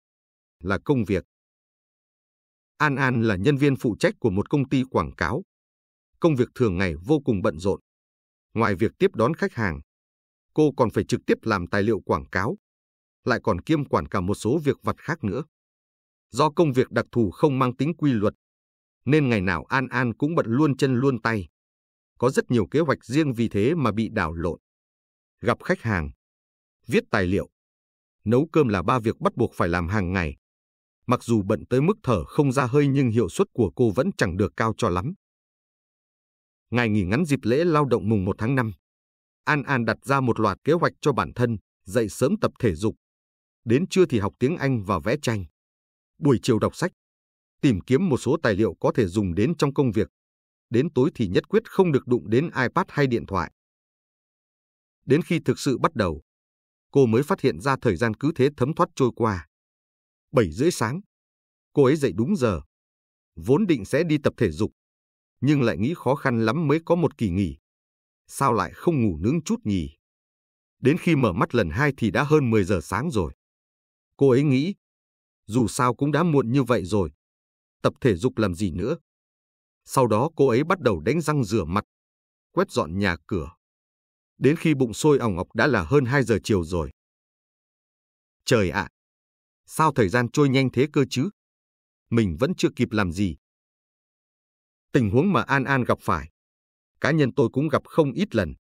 [SPEAKER 1] là công việc. An An là nhân viên phụ trách của một công ty quảng cáo. Công việc thường ngày vô cùng bận rộn. Ngoài việc tiếp đón khách hàng, cô còn phải trực tiếp làm tài liệu quảng cáo, lại còn kiêm quản cả một số việc vặt khác nữa. Do công việc đặc thù không mang tính quy luật, nên ngày nào An An cũng bận luôn chân luôn tay. Có rất nhiều kế hoạch riêng vì thế mà bị đảo lộn. Gặp khách hàng, viết tài liệu, nấu cơm là 3 việc bắt buộc phải làm hàng ngày. Mặc dù bận tới mức thở không ra hơi nhưng hiệu suất của cô vẫn chẳng được cao cho lắm. Ngày nghỉ ngắn dịp lễ lao động mùng 1 tháng 5, An An đặt ra một loạt kế hoạch cho bản thân, dậy sớm tập thể dục. Đến trưa thì học tiếng Anh và vẽ tranh. Buổi chiều đọc sách, tìm kiếm một số tài liệu có thể dùng đến trong công việc. Đến tối thì nhất quyết không được đụng đến iPad hay điện thoại. Đến khi thực sự bắt đầu, cô mới phát hiện ra thời gian cứ thế thấm thoát trôi qua. 7:30 sáng, cô ấy dậy đúng giờ. Vốn định sẽ đi tập thể dục, nhưng lại nghĩ khó khăn lắm mới có một kỳ nghỉ. Sao lại không ngủ nướng chút nhỉ? Đến khi mở mắt lần 2 thì đã hơn 10 giờ sáng rồi. Cô ấy nghĩ, dù sao cũng đã muộn như vậy rồi, tập thể dục làm gì nữa. Sau đó cô ấy bắt đầu đánh răng rửa mặt, quét dọn nhà cửa. Đến khi bụng sôi ỏng ọc đã là hơn 2 giờ chiều rồi. Trời ạ! Sao thời gian trôi nhanh thế cơ chứ? Mình vẫn chưa kịp làm gì. Tình huống mà An An gặp phải, cá nhân tôi cũng gặp không ít lần.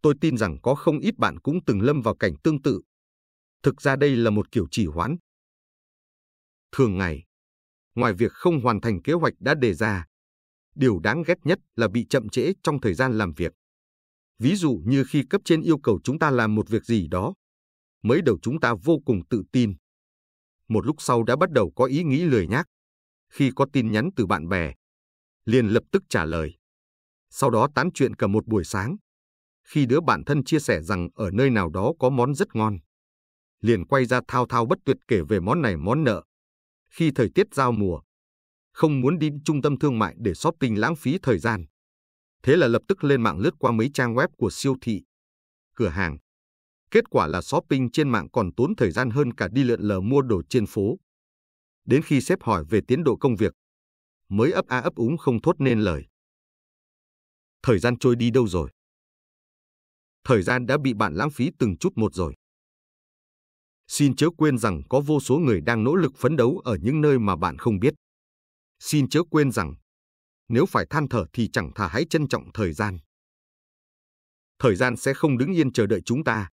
[SPEAKER 1] Tôi tin rằng có không ít bạn cũng từng lâm vào cảnh tương tự. Thực ra đây là một kiểu trì hoãn. Thường ngày, ngoài việc không hoàn thành kế hoạch đã đề ra, điều đáng ghét nhất là bị chậm trễ trong thời gian làm việc. Ví dụ như khi cấp trên yêu cầu chúng ta làm một việc gì đó, mới đầu chúng ta vô cùng tự tin. Một lúc sau đã bắt đầu có ý nghĩ lười nhác. Khi có tin nhắn từ bạn bè, liền lập tức trả lời. Sau đó tán chuyện cả một buổi sáng. Khi đứa bạn thân chia sẻ rằng ở nơi nào đó có món rất ngon, liền quay ra thao thao bất tuyệt kể về món này món nọ. Khi thời tiết giao mùa, không muốn đi trung tâm thương mại để shopping lãng phí thời gian. Thế là lập tức lên mạng lướt qua mấy trang web của siêu thị, cửa hàng. Kết quả là shopping trên mạng còn tốn thời gian hơn cả đi lượn lờ mua đồ trên phố. Đến khi sếp hỏi về tiến độ công việc, mới ấp a ấp úng không thốt nên lời. Thời gian trôi đi đâu rồi? Thời gian đã bị bạn lãng phí từng chút một rồi. Xin chớ quên rằng có vô số người đang nỗ lực phấn đấu ở những nơi mà bạn không biết. Xin chớ quên rằng, nếu phải than thở thì chẳng thà hãy trân trọng thời gian. Thời gian sẽ không đứng yên chờ đợi chúng ta.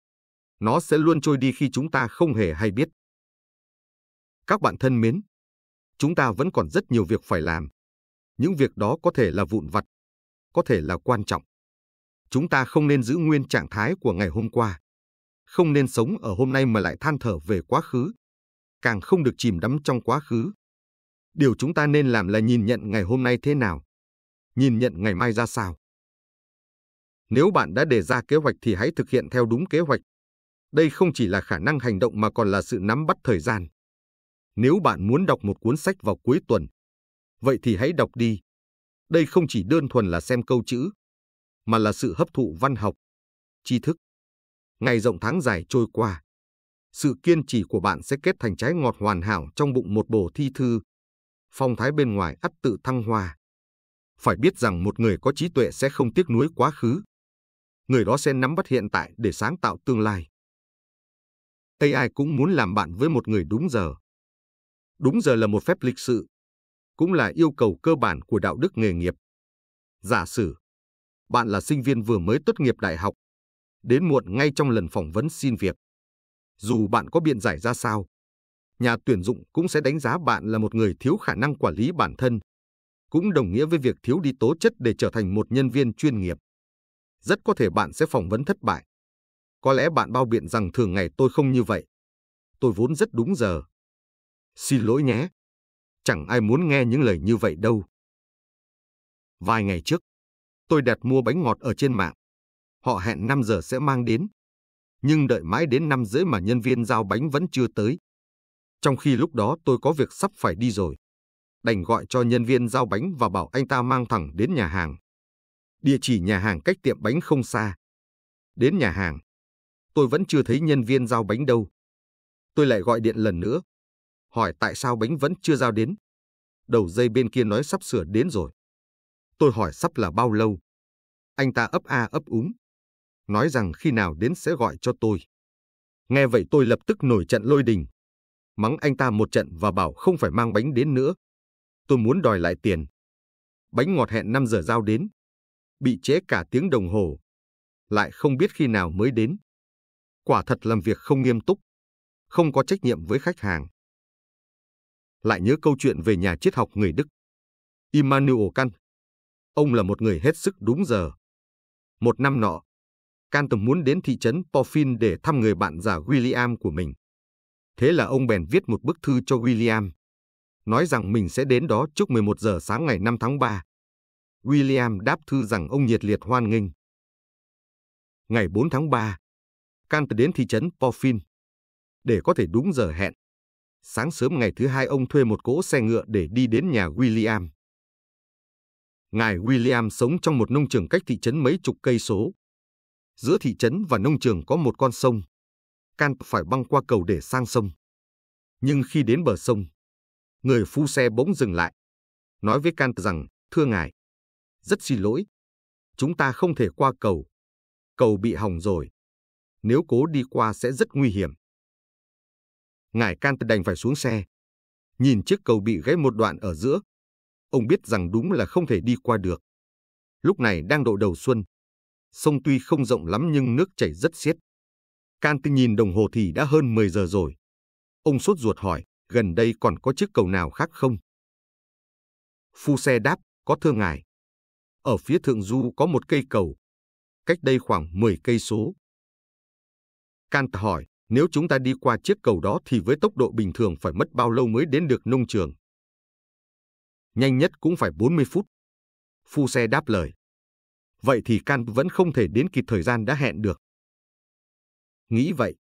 [SPEAKER 1] Nó sẽ luôn trôi đi khi chúng ta không hề hay biết. Các bạn thân mến, chúng ta vẫn còn rất nhiều việc phải làm. Những việc đó có thể là vụn vặt, có thể là quan trọng. Chúng ta không nên giữ nguyên trạng thái của ngày hôm qua. Không nên sống ở hôm nay mà lại than thở về quá khứ. Càng không được chìm đắm trong quá khứ. Điều chúng ta nên làm là nhìn nhận ngày hôm nay thế nào, nhìn nhận ngày mai ra sao. Nếu bạn đã đề ra kế hoạch thì hãy thực hiện theo đúng kế hoạch. Đây không chỉ là khả năng hành động mà còn là sự nắm bắt thời gian. Nếu bạn muốn đọc một cuốn sách vào cuối tuần, vậy thì hãy đọc đi. Đây không chỉ đơn thuần là xem câu chữ, mà là sự hấp thụ văn học, tri thức. Ngày rộng tháng dài trôi qua, sự kiên trì của bạn sẽ kết thành trái ngọt hoàn hảo trong bụng một bồ thi thư. Phong thái bên ngoài ắt tự thăng hoa. Phải biết rằng một người có trí tuệ sẽ không tiếc nuối quá khứ. Người đó sẽ nắm bắt hiện tại để sáng tạo tương lai. AI cũng muốn làm bạn với một người đúng giờ. Đúng giờ là một phép lịch sự, cũng là yêu cầu cơ bản của đạo đức nghề nghiệp. Giả sử, bạn là sinh viên vừa mới tốt nghiệp đại học, đến muộn ngay trong lần phỏng vấn xin việc. Dù bạn có biện giải ra sao, nhà tuyển dụng cũng sẽ đánh giá bạn là một người thiếu khả năng quản lý bản thân, cũng đồng nghĩa với việc thiếu đi tố chất để trở thành một nhân viên chuyên nghiệp. Rất có thể bạn sẽ phỏng vấn thất bại. Có lẽ bạn bao biện rằng thường ngày tôi không như vậy. Tôi vốn rất đúng giờ. Xin lỗi nhé. Chẳng ai muốn nghe những lời như vậy đâu. Vài ngày trước, tôi đặt mua bánh ngọt ở trên mạng. Họ hẹn 5 giờ sẽ mang đến. Nhưng đợi mãi đến 5:30 mà nhân viên giao bánh vẫn chưa tới. Trong khi lúc đó tôi có việc sắp phải đi rồi. Đành gọi cho nhân viên giao bánh và bảo anh ta mang thẳng đến nhà hàng. Địa chỉ nhà hàng cách tiệm bánh không xa. Đến nhà hàng, tôi vẫn chưa thấy nhân viên giao bánh đâu. Tôi lại gọi điện lần nữa, hỏi tại sao bánh vẫn chưa giao đến. Đầu dây bên kia nói sắp sửa đến rồi. Tôi hỏi sắp là bao lâu. Anh ta ấp a ấp úng, nói rằng khi nào đến sẽ gọi cho tôi. Nghe vậy tôi lập tức nổi trận lôi đình, mắng anh ta một trận và bảo không phải mang bánh đến nữa. Tôi muốn đòi lại tiền. Bánh ngọt hẹn 5 giờ giao đến, bị trễ cả tiếng đồng hồ, lại không biết khi nào mới đến. Quả thật làm việc không nghiêm túc, không có trách nhiệm với khách hàng. Lại nhớ câu chuyện về nhà triết học người Đức, Immanuel Kant. Ông là một người hết sức đúng giờ. Một năm nọ, Kant muốn đến thị trấn Porphin để thăm người bạn già William của mình. Thế là ông bèn viết một bức thư cho William, nói rằng mình sẽ đến đó trước 11 giờ sáng ngày 5 tháng 3. William đáp thư rằng ông nhiệt liệt hoan nghênh. Ngày 4 tháng 3, Kant đến thị trấn Porphin để có thể đúng giờ hẹn. Sáng sớm ngày thứ hai ông thuê một cỗ xe ngựa để đi đến nhà William. Ngài William sống trong một nông trường cách thị trấn mấy chục cây số. Giữa thị trấn và nông trường có một con sông. Kant phải băng qua cầu để sang sông. Nhưng khi đến bờ sông, người phu xe bỗng dừng lại, nói với Kant rằng, thưa ngài, rất xin lỗi, Chúng ta không thể qua cầu. Cầu bị hỏng rồi. Nếu cố đi qua sẽ rất nguy hiểm. Ngài Kant đành phải xuống xe. Nhìn chiếc cầu bị gãy một đoạn ở giữa. Ông biết rằng đúng là không thể đi qua được. Lúc này đang độ đầu xuân. Sông tuy không rộng lắm nhưng nước chảy rất xiết. Kant nhìn đồng hồ thì đã hơn 10 giờ rồi. Ông sốt ruột hỏi, gần đây còn có chiếc cầu nào khác không? Phu xe đáp, có thưa ngài. Ở phía thượng du có một cây cầu, cách đây khoảng 10 cây số. Kant hỏi, nếu chúng ta đi qua chiếc cầu đó thì với tốc độ bình thường phải mất bao lâu mới đến được nông trường? Nhanh nhất cũng phải 40 phút. Phu xe đáp lời. Vậy thì Kant vẫn không thể đến kịp thời gian đã hẹn được. Nghĩ vậy,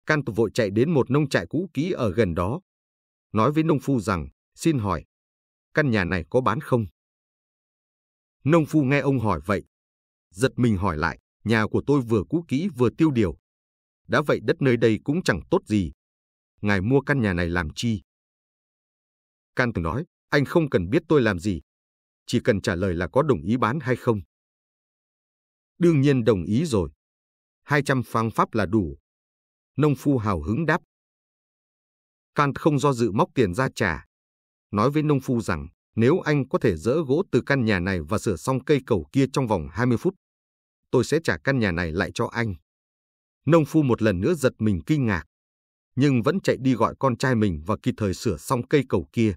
[SPEAKER 1] Kant vội chạy đến một nông trại cũ kỹ ở gần đó. Nói với nông phu rằng, xin hỏi, căn nhà này có bán không? Nông phu nghe ông hỏi vậy, giật mình hỏi lại, nhà của tôi vừa cũ kỹ vừa tiêu điều. Đã vậy đất nơi đây cũng chẳng tốt gì. Ngài mua căn nhà này làm chi? Kant nói, anh không cần biết tôi làm gì. Chỉ cần trả lời là có đồng ý bán hay không. Đương nhiên đồng ý rồi. 200 franc Pháp là đủ. Nông phu hào hứng đáp. Kant không do dự móc tiền ra trả. Nói với nông phu rằng, nếu anh có thể dỡ gỗ từ căn nhà này và sửa xong cây cầu kia trong vòng 20 phút, tôi sẽ trả căn nhà này lại cho anh. Nông phu một lần nữa giật mình kinh ngạc, nhưng vẫn chạy đi gọi con trai mình và kịp thời sửa xong cây cầu kia.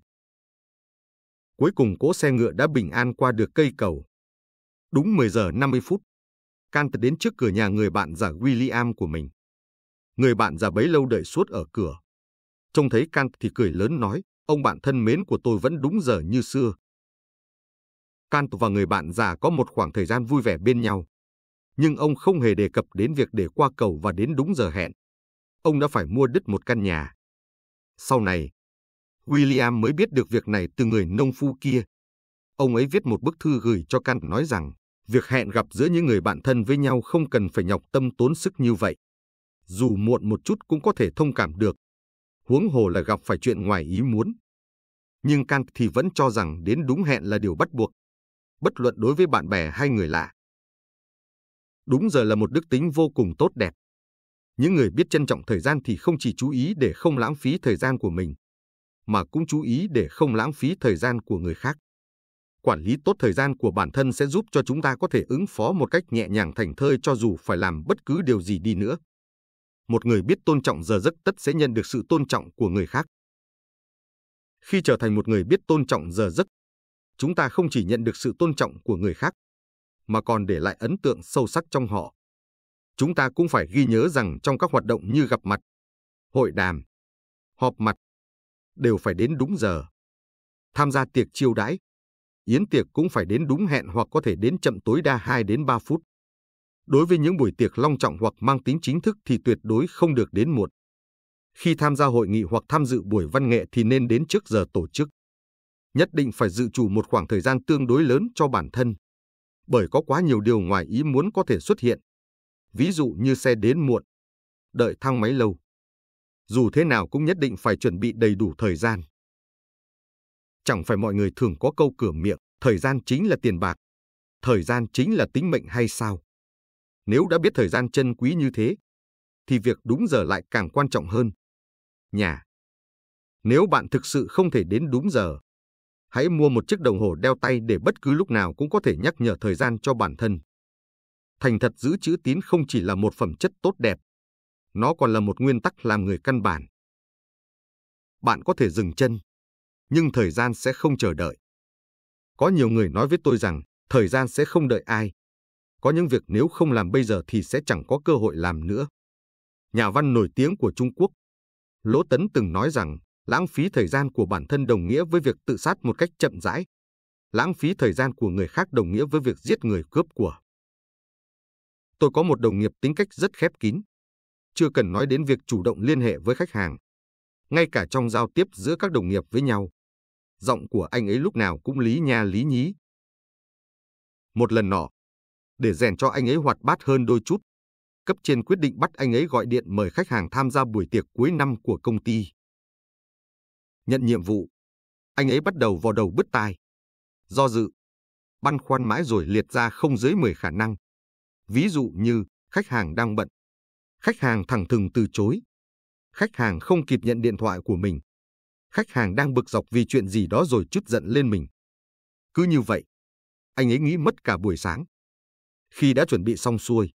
[SPEAKER 1] Cuối cùng cỗ xe ngựa đã bình an qua được cây cầu. Đúng 10 giờ 50 phút, Kant đến trước cửa nhà người bạn già William của mình. Người bạn già bấy lâu đợi suốt ở cửa. Trông thấy Kant thì cười lớn nói, ông bạn thân mến của tôi vẫn đúng giờ như xưa. Kant và người bạn già có một khoảng thời gian vui vẻ bên nhau. Nhưng ông không hề đề cập đến việc để qua cầu và đến đúng giờ hẹn. Ông đã phải mua đứt một căn nhà. Sau này, William mới biết được việc này từ người nông phu kia. Ông ấy viết một bức thư gửi cho Kant nói rằng, việc hẹn gặp giữa những người bạn thân với nhau không cần phải nhọc tâm tốn sức như vậy. Dù muộn một chút cũng có thể thông cảm được. Huống hồ là gặp phải chuyện ngoài ý muốn. Nhưng Kant thì vẫn cho rằng đến đúng hẹn là điều bắt buộc, bất luận đối với bạn bè hay người lạ. Đúng giờ là một đức tính vô cùng tốt đẹp. Những người biết trân trọng thời gian thì không chỉ chú ý để không lãng phí thời gian của mình, mà cũng chú ý để không lãng phí thời gian của người khác. Quản lý tốt thời gian của bản thân sẽ giúp cho chúng ta có thể ứng phó một cách nhẹ nhàng thảnh thơi cho dù phải làm bất cứ điều gì đi nữa. Một người biết tôn trọng giờ giấc tất sẽ nhận được sự tôn trọng của người khác. Khi trở thành một người biết tôn trọng giờ giấc, chúng ta không chỉ nhận được sự tôn trọng của người khác, mà còn để lại ấn tượng sâu sắc trong họ. Chúng ta cũng phải ghi nhớ rằng trong các hoạt động như gặp mặt, hội đàm, họp mặt, đều phải đến đúng giờ. Tham gia tiệc chiêu đãi, yến tiệc cũng phải đến đúng hẹn hoặc có thể đến chậm tối đa 2 đến 3 phút. Đối với những buổi tiệc long trọng hoặc mang tính chính thức thì tuyệt đối không được đến muộn. Khi tham gia hội nghị hoặc tham dự buổi văn nghệ thì nên đến trước giờ tổ chức. Nhất định phải dự trù một khoảng thời gian tương đối lớn cho bản thân, bởi có quá nhiều điều ngoài ý muốn có thể xuất hiện. Ví dụ như xe đến muộn, đợi thang máy lâu. Dù thế nào cũng nhất định phải chuẩn bị đầy đủ thời gian. Chẳng phải mọi người thường có câu cửa miệng, thời gian chính là tiền bạc, thời gian chính là tính mệnh hay sao? Nếu đã biết thời gian trân quý như thế, thì việc đúng giờ lại càng quan trọng hơn. Nếu bạn thực sự không thể đến đúng giờ, hãy mua một chiếc đồng hồ đeo tay để bất cứ lúc nào cũng có thể nhắc nhở thời gian cho bản thân. Thành thật giữ chữ tín không chỉ là một phẩm chất tốt đẹp, nó còn là một nguyên tắc làm người căn bản. Bạn có thể dừng chân, nhưng thời gian sẽ không chờ đợi. Có nhiều người nói với tôi rằng, thời gian sẽ không đợi ai. Có những việc nếu không làm bây giờ thì sẽ chẳng có cơ hội làm nữa. Nhà văn nổi tiếng của Trung Quốc, Lỗ Tấn từng nói rằng, lãng phí thời gian của bản thân đồng nghĩa với việc tự sát một cách chậm rãi. Lãng phí thời gian của người khác đồng nghĩa với việc giết người cướp của. Tôi có một đồng nghiệp tính cách rất khép kín. Chưa cần nói đến việc chủ động liên hệ với khách hàng. Ngay cả trong giao tiếp giữa các đồng nghiệp với nhau, giọng của anh ấy lúc nào cũng lý nha lý nhí. Một lần nọ, để rèn cho anh ấy hoạt bát hơn đôi chút, cấp trên quyết định bắt anh ấy gọi điện mời khách hàng tham gia buổi tiệc cuối năm của công ty. Nhận nhiệm vụ, anh ấy bắt đầu vò đầu bứt tai, do dự, băn khoăn mãi rồi liệt ra không dưới 10 khả năng. Ví dụ như khách hàng đang bận, khách hàng thẳng thừng từ chối, khách hàng không kịp nhận điện thoại của mình, khách hàng đang bực dọc vì chuyện gì đó rồi trút giận lên mình. Cứ như vậy, anh ấy nghĩ mất cả buổi sáng. Khi đã chuẩn bị xong xuôi,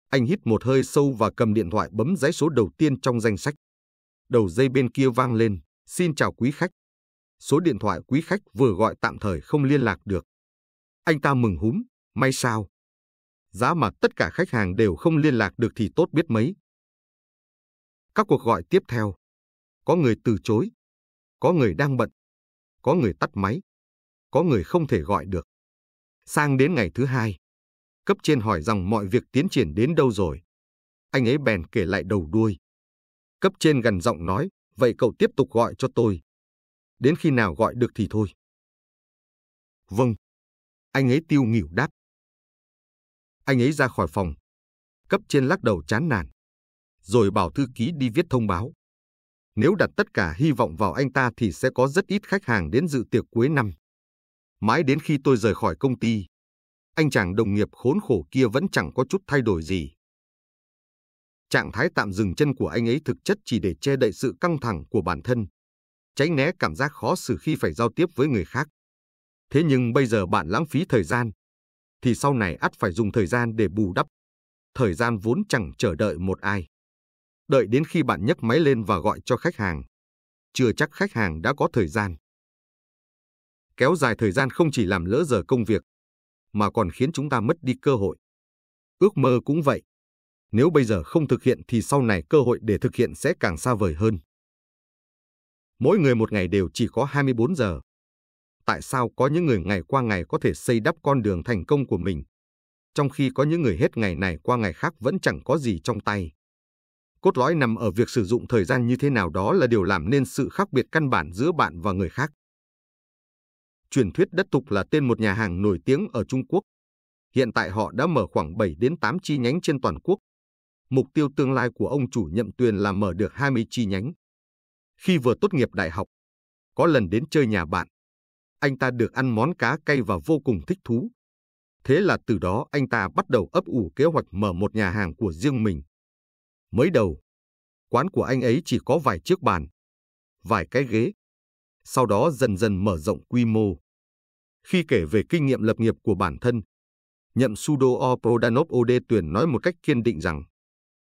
[SPEAKER 1] anh hít một hơi sâu và cầm điện thoại bấm dãy số đầu tiên trong danh sách. Đầu dây bên kia vang lên, "Xin chào quý khách. Số điện thoại quý khách vừa gọi tạm thời không liên lạc được." Anh ta mừng húm, may sao. Giá mà tất cả khách hàng đều không liên lạc được thì tốt biết mấy. Các cuộc gọi tiếp theo, có người từ chối, có người đang bận, có người tắt máy, có người không thể gọi được. Sang đến ngày thứ hai, cấp trên hỏi rằng mọi việc tiến triển đến đâu rồi. Anh ấy bèn kể lại đầu đuôi. Cấp trên gằn giọng nói, "Vậy cậu tiếp tục gọi cho tôi. Đến khi nào gọi được thì thôi." "Vâng." Anh ấy tiêu nghỉu đáp. Anh ấy ra khỏi phòng. Cấp trên lắc đầu chán nản, rồi bảo thư ký đi viết thông báo. Nếu đặt tất cả hy vọng vào anh ta thì sẽ có rất ít khách hàng đến dự tiệc cuối năm. Mãi đến khi tôi rời khỏi công ty, anh chàng đồng nghiệp khốn khổ kia vẫn chẳng có chút thay đổi gì. Trạng thái tạm dừng chân của anh ấy thực chất chỉ để che đậy sự căng thẳng của bản thân, tránh né cảm giác khó xử khi phải giao tiếp với người khác. Thế nhưng bây giờ bạn lãng phí thời gian, thì sau này ắt phải dùng thời gian để bù đắp. Thời gian vốn chẳng chờ đợi một ai. Đợi đến khi bạn nhấc máy lên và gọi cho khách hàng, chưa chắc khách hàng đã có thời gian. Kéo dài thời gian không chỉ làm lỡ giờ công việc, mà còn khiến chúng ta mất đi cơ hội. Ước mơ cũng vậy. Nếu bây giờ không thực hiện thì sau này cơ hội để thực hiện sẽ càng xa vời hơn. Mỗi người một ngày đều chỉ có 24 giờ. Tại sao có những người ngày qua ngày có thể xây đắp con đường thành công của mình, trong khi có những người hết ngày này qua ngày khác vẫn chẳng có gì trong tay? Cốt lõi nằm ở việc sử dụng thời gian như thế nào, đó là điều làm nên sự khác biệt căn bản giữa bạn và người khác. Truyền thuyết đất tục là tên một nhà hàng nổi tiếng ở Trung Quốc. Hiện tại họ đã mở khoảng 7 đến 8 chi nhánh trên toàn quốc. Mục tiêu tương lai của ông chủ Nhậm Tuyền là mở được 20 chi nhánh. Khi vừa tốt nghiệp đại học, có lần đến chơi nhà bạn, anh ta được ăn món cá cay và vô cùng thích thú. Thế là từ đó anh ta bắt đầu ấp ủ kế hoạch mở một nhà hàng của riêng mình. Mới đầu, quán của anh ấy chỉ có vài chiếc bàn, vài cái ghế. Sau đó dần dần mở rộng quy mô. Khi kể về kinh nghiệm lập nghiệp của bản thân, Nhậm Sudo Prodanov Ode Tuyền nói một cách kiên định rằng,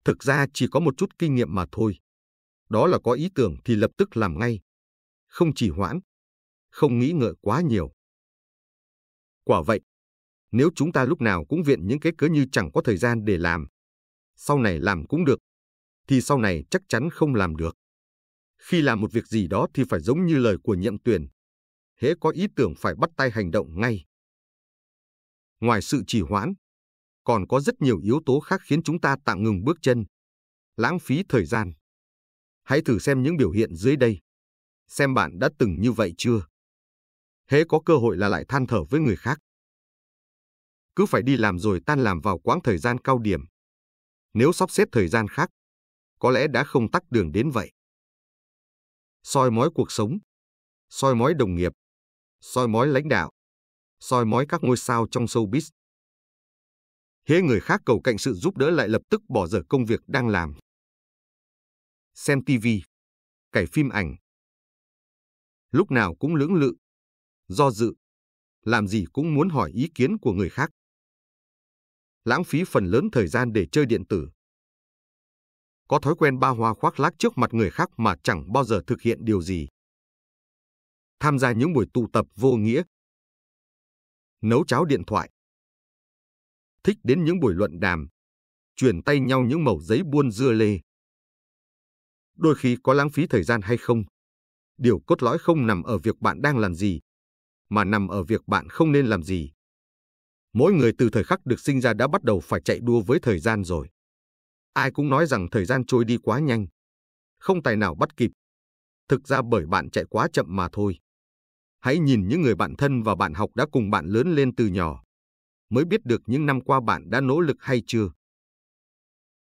[SPEAKER 1] thực ra chỉ có một chút kinh nghiệm mà thôi. Đó là có ý tưởng thì lập tức làm ngay. Không trì hoãn, không nghĩ ngợi quá nhiều. Quả vậy, nếu chúng ta lúc nào cũng viện những cái cớ như chẳng có thời gian để làm, sau này làm cũng được, thì sau này chắc chắn không làm được. Khi làm một việc gì đó thì phải giống như lời của Nhậm Tuyền. Hễ có ý tưởng phải bắt tay hành động ngay. Ngoài sự trì hoãn, còn có rất nhiều yếu tố khác khiến chúng ta tạm ngừng bước chân, lãng phí thời gian. Hãy thử xem những biểu hiện dưới đây. Xem bạn đã từng như vậy chưa? Hễ có cơ hội là lại than thở với người khác. Cứ phải đi làm rồi tan làm vào quãng thời gian cao điểm. Nếu sắp xếp thời gian khác, có lẽ đã không tắc đường đến vậy. Soi mói cuộc sống, soi mói đồng nghiệp, soi mói lãnh đạo, soi mói các ngôi sao trong showbiz. Hễ người khác cầu cạnh sự giúp đỡ lại lập tức bỏ dở công việc đang làm. Xem TV, cày phim ảnh. Lúc nào cũng lưỡng lự, do dự, làm gì cũng muốn hỏi ý kiến của người khác. Lãng phí phần lớn thời gian để chơi điện tử. Có thói quen ba hoa khoác lác trước mặt người khác mà chẳng bao giờ thực hiện điều gì. Tham gia những buổi tụ tập vô nghĩa. Nấu cháo điện thoại. Thích đến những buổi luận đàm, truyền tay nhau những mẩu giấy buôn dưa lê. Đôi khi có lãng phí thời gian hay không, điều cốt lõi không nằm ở việc bạn đang làm gì, mà nằm ở việc bạn không nên làm gì. Mỗi người từ thời khắc được sinh ra đã bắt đầu phải chạy đua với thời gian rồi. Ai cũng nói rằng thời gian trôi đi quá nhanh, không tài nào bắt kịp. Thực ra bởi bạn chạy quá chậm mà thôi. Hãy nhìn những người bạn thân và bạn học đã cùng bạn lớn lên từ nhỏ, mới biết được những năm qua bạn đã nỗ lực hay chưa.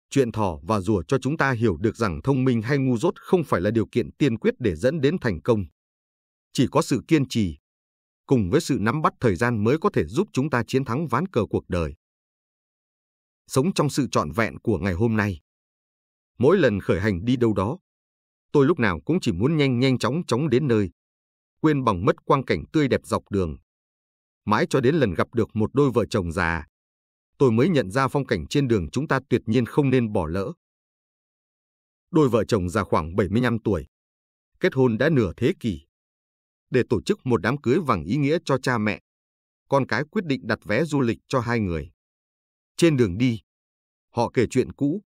[SPEAKER 1] Chuyện thỏ và rùa cho chúng ta hiểu được rằng thông minh hay ngu dốt không phải là điều kiện tiên quyết để dẫn đến thành công. Chỉ có sự kiên trì, cùng với sự nắm bắt thời gian mới có thể giúp chúng ta chiến thắng ván cờ cuộc đời. Sống trong sự trọn vẹn của ngày hôm nay. Mỗi lần khởi hành đi đâu đó, tôi lúc nào cũng chỉ muốn nhanh chóng đến nơi, quên bằng mất quang cảnh tươi đẹp dọc đường. Mãi cho đến lần gặp được một đôi vợ chồng già, tôi mới nhận ra phong cảnh trên đường chúng ta tuyệt nhiên không nên bỏ lỡ. Đôi vợ chồng già khoảng 75 tuổi, kết hôn đã nửa thế kỷ. Để tổ chức một đám cưới vàng ý nghĩa cho cha mẹ, con cái quyết định đặt vé du lịch cho hai người. Trên đường đi, họ kể chuyện cũ.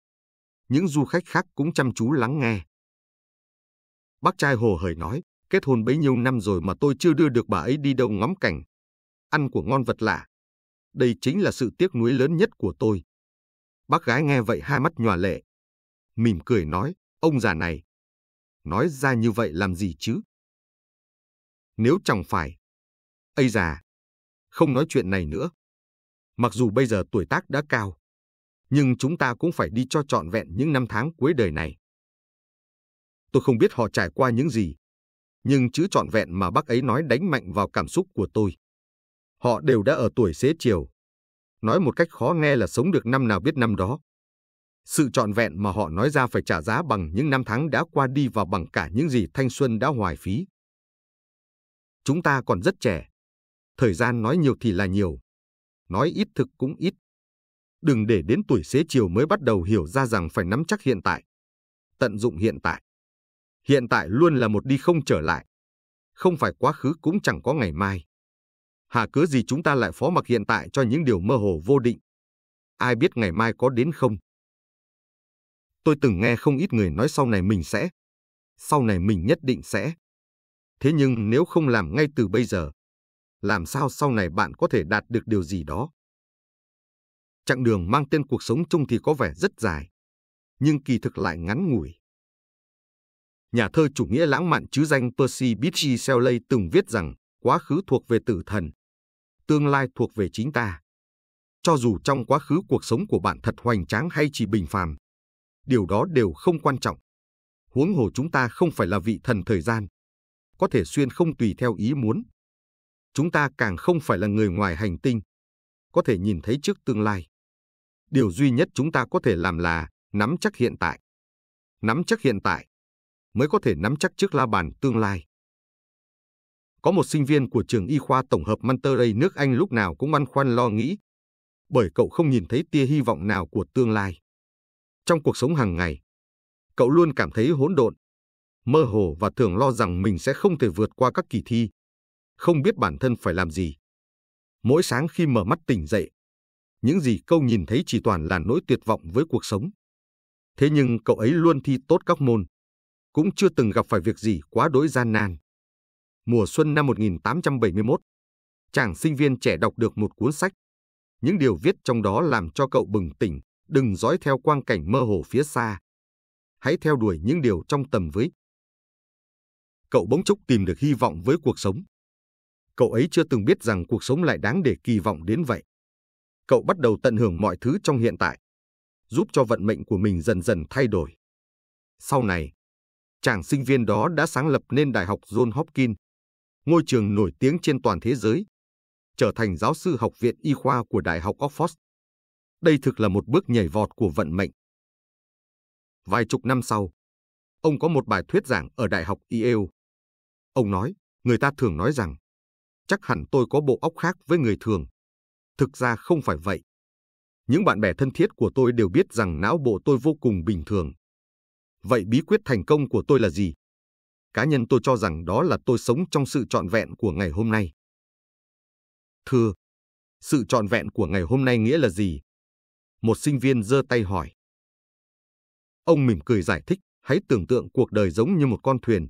[SPEAKER 1] Những du khách khác cũng chăm chú lắng nghe. Bác trai hồ hởi nói, kết hôn bấy nhiêu năm rồi mà tôi chưa đưa được bà ấy đi đâu ngắm cảnh, ăn của ngon vật lạ. Đây chính là sự tiếc nuối lớn nhất của tôi. Bác gái nghe vậy hai mắt nhòa lệ. Mỉm cười nói, ông già này, nói ra như vậy làm gì chứ? Nếu chẳng phải. Ây già, không nói chuyện này nữa. Mặc dù bây giờ tuổi tác đã cao, nhưng chúng ta cũng phải đi cho trọn vẹn những năm tháng cuối đời này. Tôi không biết họ trải qua những gì, nhưng chữ trọn vẹn mà bác ấy nói đánh mạnh vào cảm xúc của tôi. Họ đều đã ở tuổi xế chiều. Nói một cách khó nghe là sống được năm nào biết năm đó. Sự trọn vẹn mà họ nói ra phải trả giá bằng những năm tháng đã qua đi và bằng cả những gì thanh xuân đã hoài phí. Chúng ta còn rất trẻ. Thời gian nói nhiều thì là nhiều. Nói ít thực cũng ít. Đừng để đến tuổi xế chiều mới bắt đầu hiểu ra rằng phải nắm chắc hiện tại. Tận dụng hiện tại. Hiện tại luôn là một đi không trở lại. Không phải quá khứ cũng chẳng có ngày mai. Hà cớ gì chúng ta lại phó mặc hiện tại cho những điều mơ hồ vô định. Ai biết ngày mai có đến không? Tôi từng nghe không ít người nói sau này mình sẽ. Sau này mình nhất định sẽ. Thế nhưng nếu không làm ngay từ bây giờ, làm sao sau này bạn có thể đạt được điều gì đó? Chặng đường mang tên cuộc sống chung thì có vẻ rất dài, nhưng kỳ thực lại ngắn ngủi. Nhà thơ chủ nghĩa lãng mạn trứ danh Percy Bysshe Shelley từng viết rằng quá khứ thuộc về tử thần, tương lai thuộc về chính ta. Cho dù trong quá khứ cuộc sống của bạn thật hoành tráng hay chỉ bình phàm, điều đó đều không quan trọng. Huống hồ chúng ta không phải là vị thần thời gian, có thể xuyên không tùy theo ý muốn. Chúng ta càng không phải là người ngoài hành tinh, có thể nhìn thấy trước tương lai. Điều duy nhất chúng ta có thể làm là nắm chắc hiện tại. Nắm chắc hiện tại mới có thể nắm chắc trước la bàn tương lai. Có một sinh viên của trường y khoa tổng hợp Monterey nước Anh lúc nào cũng băn khoăn lo nghĩ, bởi cậu không nhìn thấy tia hy vọng nào của tương lai. Trong cuộc sống hàng ngày, cậu luôn cảm thấy hỗn độn, mơ hồ và thường lo rằng mình sẽ không thể vượt qua các kỳ thi, không biết bản thân phải làm gì. Mỗi sáng khi mở mắt tỉnh dậy, những gì cậu nhìn thấy chỉ toàn là nỗi tuyệt vọng với cuộc sống. Thế nhưng cậu ấy luôn thi tốt các môn, cũng chưa từng gặp phải việc gì quá đỗi gian nan. Mùa xuân năm 1871, chàng sinh viên trẻ đọc được một cuốn sách. Những điều viết trong đó làm cho cậu bừng tỉnh, đừng dõi theo quang cảnh mơ hồ phía xa. Hãy theo đuổi những điều trong tầm với. Cậu bỗng chốc tìm được hy vọng với cuộc sống. Cậu ấy chưa từng biết rằng cuộc sống lại đáng để kỳ vọng đến vậy. Cậu bắt đầu tận hưởng mọi thứ trong hiện tại, giúp cho vận mệnh của mình dần dần thay đổi. Sau này, chàng sinh viên đó đã sáng lập nên Đại học Johns Hopkins, ngôi trường nổi tiếng trên toàn thế giới, trở thành giáo sư học viện y khoa của Đại học Oxford. Đây thực là một bước nhảy vọt của vận mệnh. Vài chục năm sau, ông có một bài thuyết giảng ở Đại học Yale. Ông nói, người ta thường nói rằng, chắc hẳn tôi có bộ óc khác với người thường. Thực ra không phải vậy. Những bạn bè thân thiết của tôi đều biết rằng não bộ tôi vô cùng bình thường. Vậy bí quyết thành công của tôi là gì? Cá nhân tôi cho rằng đó là tôi sống trong sự trọn vẹn của ngày hôm nay. Thưa, sự trọn vẹn của ngày hôm nay nghĩa là gì? Một sinh viên giơ tay hỏi. Ông mỉm cười giải thích, hãy tưởng tượng cuộc đời giống như một con thuyền.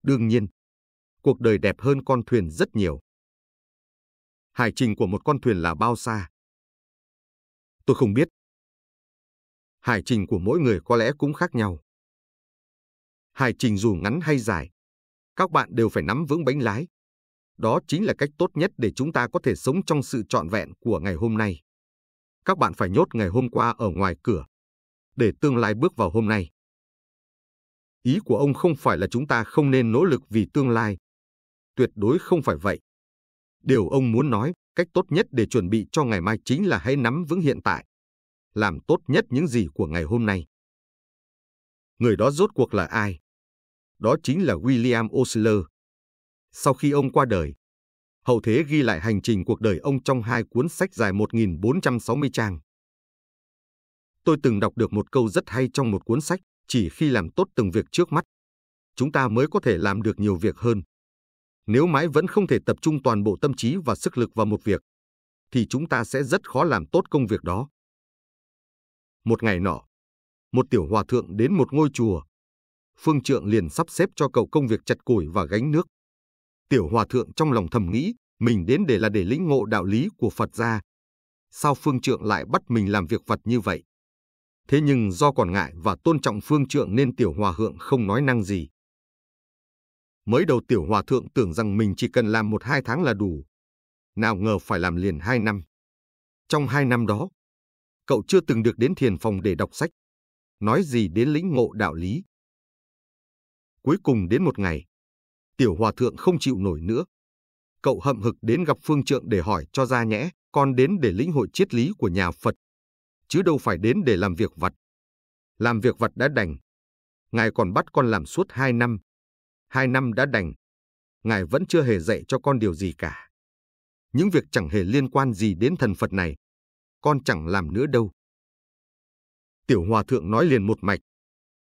[SPEAKER 1] Đương nhiên, cuộc đời đẹp hơn con thuyền rất nhiều. Hải trình của một con thuyền là bao xa? Tôi không biết. Hải trình của mỗi người có lẽ cũng khác nhau. Hải trình dù ngắn hay dài, các bạn đều phải nắm vững bánh lái. Đó chính là cách tốt nhất để chúng ta có thể sống trong sự trọn vẹn của ngày hôm nay. Các bạn phải nhốt ngày hôm qua ở ngoài cửa, để tương lai bước vào hôm nay. Ý của ông không phải là chúng ta không nên nỗ lực vì tương lai. Tuyệt đối không phải vậy. Điều ông muốn nói, cách tốt nhất để chuẩn bị cho ngày mai chính là hãy nắm vững hiện tại. Làm tốt nhất những gì của ngày hôm nay. Người đó rốt cuộc là ai? Đó chính là William Osler. Sau khi ông qua đời, hậu thế ghi lại hành trình cuộc đời ông trong 2 cuốn sách dài 1460 trang. Tôi từng đọc được một câu rất hay trong một cuốn sách, chỉ khi làm tốt từng việc trước mắt, chúng ta mới có thể làm được nhiều việc hơn. Nếu mãi vẫn không thể tập trung toàn bộ tâm trí và sức lực vào một việc, thì chúng ta sẽ rất khó làm tốt công việc đó. Một ngày nọ, một tiểu hòa thượng đến một ngôi chùa. Phương trượng liền sắp xếp cho cậu công việc chặt củi và gánh nước. Tiểu hòa thượng trong lòng thầm nghĩ, mình đến để lĩnh ngộ đạo lý của Phật gia. Sao phương trượng lại bắt mình làm việc vặt như vậy? Thế nhưng do còn ngại và tôn trọng phương trượng nên tiểu hòa thượng không nói năng gì. Mới đầu tiểu hòa thượng tưởng rằng mình chỉ cần làm 1-2 tháng là đủ. Nào ngờ phải làm liền 2 năm. Trong 2 năm đó, cậu chưa từng được đến thiền phòng để đọc sách. Nói gì đến lĩnh ngộ đạo lý. Cuối cùng đến một ngày, tiểu hòa thượng không chịu nổi nữa. Cậu hậm hực đến gặp phương trượng để hỏi cho ra nhẽ, con đến để lĩnh hội triết lý của nhà Phật, chứ đâu phải đến để làm việc vặt. Làm việc vặt đã đành, ngài còn bắt con làm suốt 2 năm. 2 năm đã đành, ngài vẫn chưa hề dạy cho con điều gì cả. Những việc chẳng hề liên quan gì đến thần Phật này, con chẳng làm nữa đâu. Tiểu hòa thượng nói liền một mạch,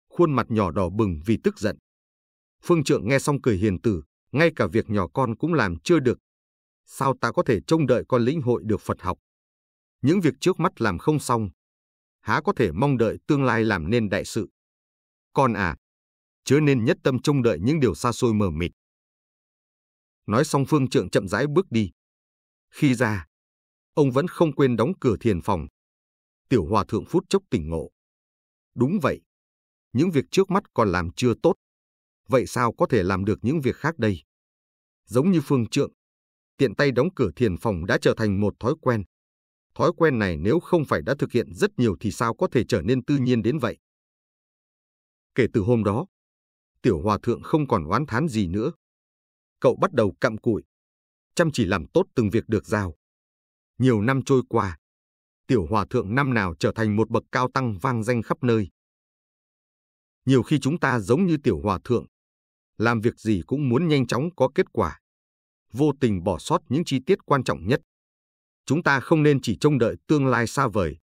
[SPEAKER 1] khuôn mặt nhỏ đỏ bừng vì tức giận. Phương trượng nghe xong cười hiền từ, ngay cả việc nhỏ con cũng làm chưa được. Sao ta có thể trông đợi con lĩnh hội được Phật học? Những việc trước mắt làm không xong, há có thể mong đợi tương lai làm nên đại sự. Con à, chớ nên nhất tâm trông đợi những điều xa xôi mờ mịt. Nói xong phương trượng chậm rãi bước đi. Khi ra, ông vẫn không quên đóng cửa thiền phòng. Tiểu hòa thượng phút chốc tỉnh ngộ. Đúng vậy, những việc trước mắt còn làm chưa tốt. Vậy sao có thể làm được những việc khác đây? Giống như phương trượng, tiện tay đóng cửa thiền phòng đã trở thành một thói quen. Thói quen này nếu không phải đã thực hiện rất nhiều thì sao có thể trở nên tự nhiên đến vậy? Kể từ hôm đó, tiểu hòa thượng không còn oán thán gì nữa. Cậu bắt đầu cặm cụi, chăm chỉ làm tốt từng việc được giao. Nhiều năm trôi qua, tiểu hòa thượng năm nào trở thành một bậc cao tăng vang danh khắp nơi. Nhiều khi chúng ta giống như tiểu hòa thượng, làm việc gì cũng muốn nhanh chóng có kết quả, vô tình bỏ sót những chi tiết quan trọng nhất. Chúng ta không nên chỉ trông đợi tương lai xa vời.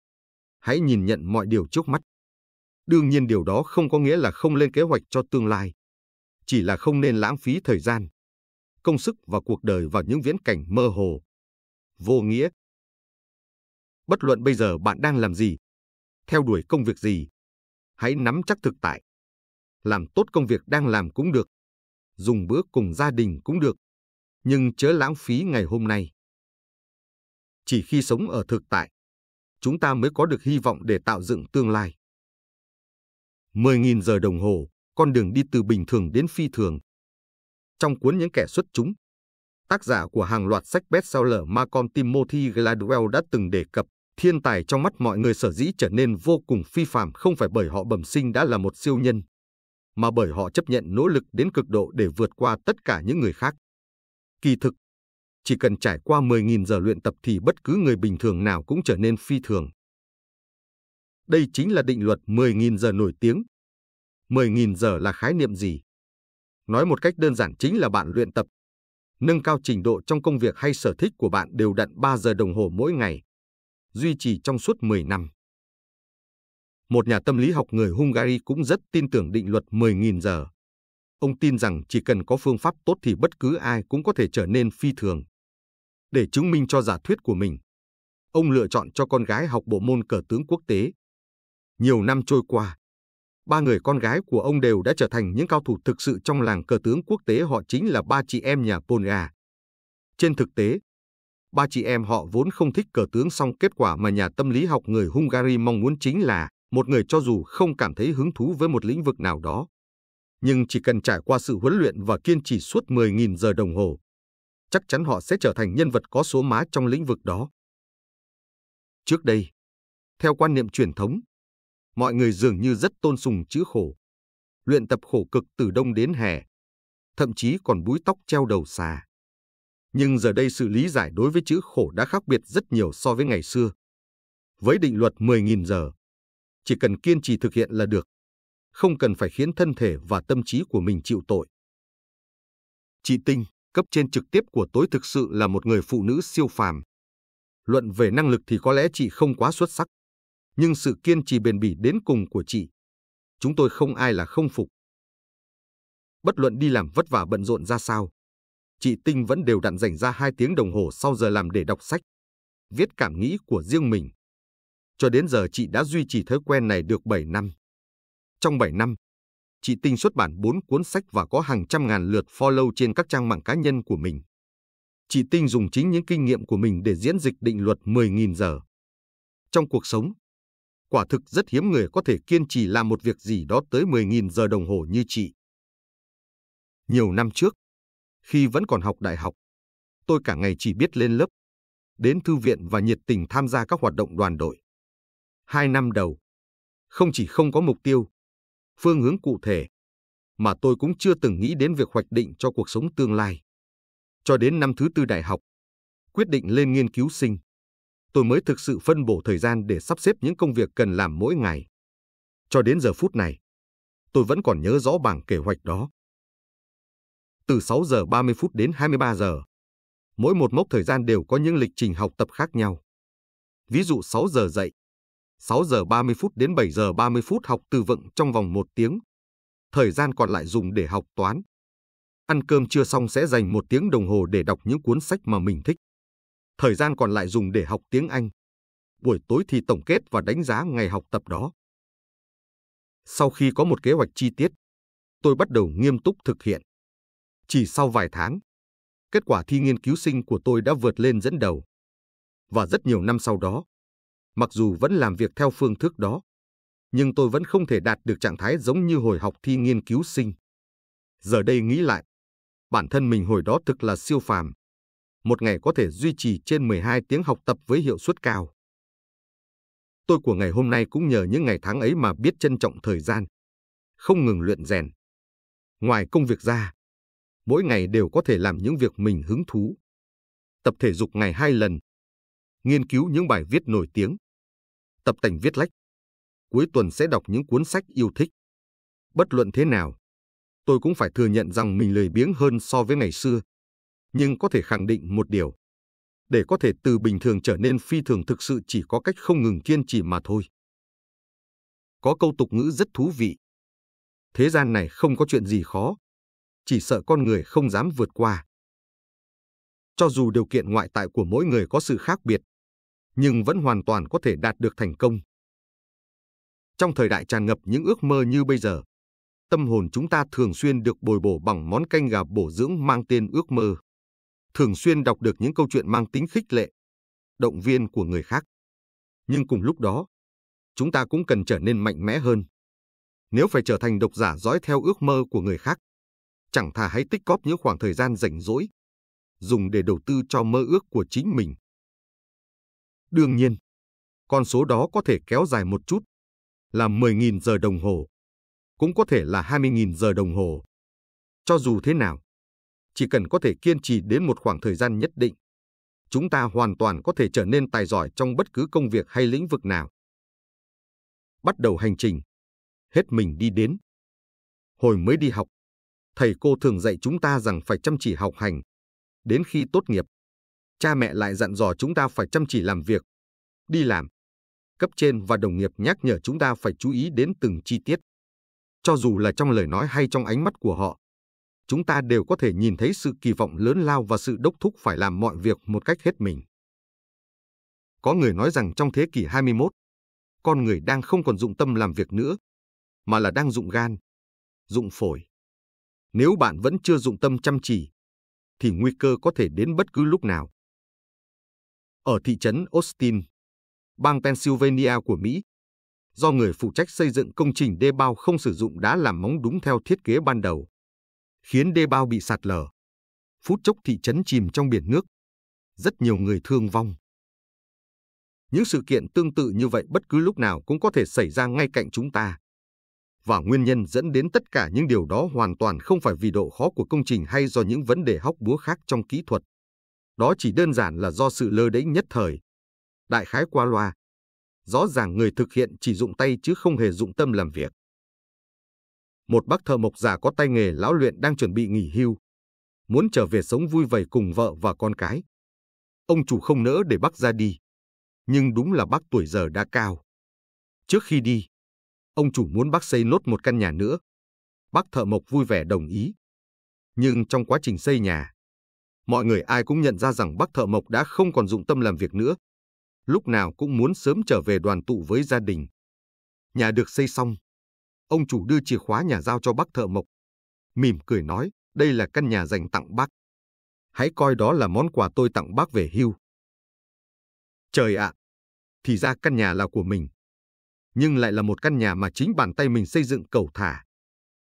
[SPEAKER 1] Hãy nhìn nhận mọi điều trước mắt. Đương nhiên điều đó không có nghĩa là không lên kế hoạch cho tương lai. Chỉ là không nên lãng phí thời gian, công sức và cuộc đời vào những viễn cảnh mơ hồ, vô nghĩa. Bất luận bây giờ bạn đang làm gì, theo đuổi công việc gì, hãy nắm chắc thực tại. Làm tốt công việc đang làm cũng được, dùng bữa cùng gia đình cũng được, nhưng chớ lãng phí ngày hôm nay. Chỉ khi sống ở thực tại, chúng ta mới có được hy vọng để tạo dựng tương lai. 10.000 giờ đồng hồ, con đường đi từ bình thường đến phi thường. Trong cuốn Những kẻ xuất chúng, tác giả của hàng loạt sách bestseller Malcolm Timothy Gladwell đã từng đề cập, thiên tài trong mắt mọi người sở dĩ trở nên vô cùng phi phàm không phải bởi họ bẩm sinh đã là một siêu nhân, mà bởi họ chấp nhận nỗ lực đến cực độ để vượt qua tất cả những người khác. Kỳ thực, chỉ cần trải qua 10.000 giờ luyện tập thì bất cứ người bình thường nào cũng trở nên phi thường. Đây chính là định luật 10.000 giờ nổi tiếng. 10.000 giờ là khái niệm gì? Nói một cách đơn giản chính là bạn luyện tập, nâng cao trình độ trong công việc hay sở thích của bạn đều đặn 3 giờ đồng hồ mỗi ngày, duy trì trong suốt 10 năm. Một nhà tâm lý học người Hungary cũng rất tin tưởng định luật 10.000 giờ. Ông tin rằng chỉ cần có phương pháp tốt thì bất cứ ai cũng có thể trở nên phi thường. Để chứng minh cho giả thuyết của mình, ông lựa chọn cho con gái học bộ môn cờ tướng quốc tế. Nhiều năm trôi qua, 3 người con gái của ông đều đã trở thành những cao thủ thực sự trong làng cờ tướng quốc tế. Họ chính là 3 chị em nhà Polga. Trên thực tế, 3 chị em họ vốn không thích cờ tướng, song kết quả mà nhà tâm lý học người Hungary mong muốn chính là một người cho dù không cảm thấy hứng thú với một lĩnh vực nào đó, nhưng chỉ cần trải qua sự huấn luyện và kiên trì suốt 10.000 giờ đồng hồ, chắc chắn họ sẽ trở thành nhân vật có số má trong lĩnh vực đó. Trước đây, theo quan niệm truyền thống, mọi người dường như rất tôn sùng chữ khổ, luyện tập khổ cực từ đông đến hè, thậm chí còn búi tóc treo đầu xà. Nhưng giờ đây sự lý giải đối với chữ khổ đã khác biệt rất nhiều so với ngày xưa. Với định luật 10.000 giờ, chỉ cần kiên trì thực hiện là được, không cần phải khiến thân thể và tâm trí của mình chịu tội. Chị Tinh, cấp trên trực tiếp của tôi, thực sự là một người phụ nữ siêu phàm. Luận về năng lực thì có lẽ chị không quá xuất sắc, nhưng sự kiên trì bền bỉ đến cùng của chị, chúng tôi không ai là không phục. Bất luận đi làm vất vả bận rộn ra sao, chị Tinh vẫn đều đặn dành ra 2 tiếng đồng hồ sau giờ làm để đọc sách, viết cảm nghĩ của riêng mình. Cho đến giờ chị đã duy trì thói quen này được 7 năm. Trong 7 năm, chị Tinh xuất bản 4 cuốn sách và có hàng trăm ngàn lượt follow trên các trang mạng cá nhân của mình. Chị Tinh dùng chính những kinh nghiệm của mình để diễn dịch định luật 10.000 giờ. Trong cuộc sống, quả thực rất hiếm người có thể kiên trì làm một việc gì đó tới 10.000 giờ đồng hồ như chị. Nhiều năm trước, khi vẫn còn học đại học, tôi cả ngày chỉ biết lên lớp, đến thư viện và nhiệt tình tham gia các hoạt động đoàn đội. 2 năm đầu, không chỉ không có mục tiêu, phương hướng cụ thể, mà tôi cũng chưa từng nghĩ đến việc hoạch định cho cuộc sống tương lai. Cho đến năm thứ 4 đại học, quyết định lên nghiên cứu sinh, tôi mới thực sự phân bổ thời gian để sắp xếp những công việc cần làm mỗi ngày. Cho đến giờ phút này, tôi vẫn còn nhớ rõ bảng kế hoạch đó. Từ 6 giờ 30 phút đến 23 giờ, mỗi một mốc thời gian đều có những lịch trình học tập khác nhau. Ví dụ 6 giờ dậy, 6 giờ 30 phút đến 7 giờ 30 phút học từ vựng trong vòng 1 tiếng. Thời gian còn lại dùng để học toán. Ăn cơm trưa xong sẽ dành 1 tiếng đồng hồ để đọc những cuốn sách mà mình thích. Thời gian còn lại dùng để học tiếng Anh. Buổi tối thì tổng kết và đánh giá ngày học tập đó. Sau khi có một kế hoạch chi tiết, tôi bắt đầu nghiêm túc thực hiện. Chỉ sau vài tháng, kết quả thi nghiên cứu sinh của tôi đã vượt lên dẫn đầu. Và rất nhiều năm sau đó, mặc dù vẫn làm việc theo phương thức đó, nhưng tôi vẫn không thể đạt được trạng thái giống như hồi học thi nghiên cứu sinh. Giờ đây nghĩ lại, bản thân mình hồi đó thực là siêu phàm. Một ngày có thể duy trì trên 12 tiếng học tập với hiệu suất cao. Tôi của ngày hôm nay cũng nhờ những ngày tháng ấy mà biết trân trọng thời gian, không ngừng luyện rèn. Ngoài công việc ra, mỗi ngày đều có thể làm những việc mình hứng thú. Tập thể dục ngày 2 lần, nghiên cứu những bài viết nổi tiếng, tập tành viết lách. Cuối tuần sẽ đọc những cuốn sách yêu thích. Bất luận thế nào, tôi cũng phải thừa nhận rằng mình lười biếng hơn so với ngày xưa. Nhưng có thể khẳng định một điều. Để có thể từ bình thường trở nên phi thường thực sự chỉ có cách không ngừng kiên trì mà thôi. Có câu tục ngữ rất thú vị. Thế gian này không có chuyện gì khó, chỉ sợ con người không dám vượt qua. Cho dù điều kiện ngoại tại của mỗi người có sự khác biệt, nhưng vẫn hoàn toàn có thể đạt được thành công. Trong thời đại tràn ngập những ước mơ như bây giờ, tâm hồn chúng ta thường xuyên được bồi bổ bằng món canh gà bổ dưỡng mang tên ước mơ. Thường xuyên đọc được những câu chuyện mang tính khích lệ, động viên của người khác. Nhưng cùng lúc đó, chúng ta cũng cần trở nên mạnh mẽ hơn. Nếu phải trở thành độc giả dõi theo ước mơ của người khác, chẳng thà hãy tích cóp những khoảng thời gian rảnh rỗi, dùng để đầu tư cho mơ ước của chính mình. Đương nhiên, con số đó có thể kéo dài một chút, là 10.000 giờ đồng hồ, cũng có thể là 20.000 giờ đồng hồ. Cho dù thế nào, chỉ cần có thể kiên trì đến một khoảng thời gian nhất định, chúng ta hoàn toàn có thể trở nên tài giỏi trong bất cứ công việc hay lĩnh vực nào. Bắt đầu hành trình, hết mình đi đến. Hồi mới đi học, thầy cô thường dạy chúng ta rằng phải chăm chỉ học hành. Đến khi tốt nghiệp, cha mẹ lại dặn dò chúng ta phải chăm chỉ làm việc, đi làm. Cấp trên và đồng nghiệp nhắc nhở chúng ta phải chú ý đến từng chi tiết. Cho dù là trong lời nói hay trong ánh mắt của họ, chúng ta đều có thể nhìn thấy sự kỳ vọng lớn lao và sự đốc thúc phải làm mọi việc một cách hết mình. Có người nói rằng trong thế kỷ 21, con người đang không còn dụng tâm làm việc nữa, mà là đang dụng gan, dụng phổi. Nếu bạn vẫn chưa dụng tâm chăm chỉ, thì nguy cơ có thể đến bất cứ lúc nào. Ở thị trấn Austin, bang Pennsylvania của Mỹ, do người phụ trách xây dựng công trình đê bao không sử dụng đá làm móng đúng theo thiết kế ban đầu, khiến đê bao bị sạt lở. Phút chốc thị trấn chìm trong biển nước. Rất nhiều người thương vong. Những sự kiện tương tự như vậy bất cứ lúc nào cũng có thể xảy ra ngay cạnh chúng ta. Và nguyên nhân dẫn đến tất cả những điều đó hoàn toàn không phải vì độ khó của công trình hay do những vấn đề hóc búa khác trong kỹ thuật, Đó chỉ đơn giản là do sự lơ đễnh nhất thời, đại khái qua loa. Rõ ràng người thực hiện chỉ dụng tay chứ không hề dụng tâm làm việc. Một bác thợ mộc già có tay nghề lão luyện đang chuẩn bị nghỉ hưu, muốn trở về sống vui vầy cùng vợ và con cái. Ông chủ không nỡ để bác ra đi, nhưng đúng là bác tuổi giờ đã cao. Trước khi đi, ông chủ muốn bác xây nốt một căn nhà nữa. Bác thợ mộc vui vẻ đồng ý. Nhưng trong quá trình xây nhà, mọi người ai cũng nhận ra rằng bác thợ mộc đã không còn dụng tâm làm việc nữa. Lúc nào cũng muốn sớm trở về đoàn tụ với gia đình. Nhà được xây xong, ông chủ đưa chìa khóa nhà giao cho bác thợ mộc. Mỉm cười nói, đây là căn nhà dành tặng bác. Hãy coi đó là món quà tôi tặng bác về hưu. Trời ạ! Thì ra căn nhà là của mình. Nhưng lại là một căn nhà mà chính bàn tay mình xây dựng cẩu thả.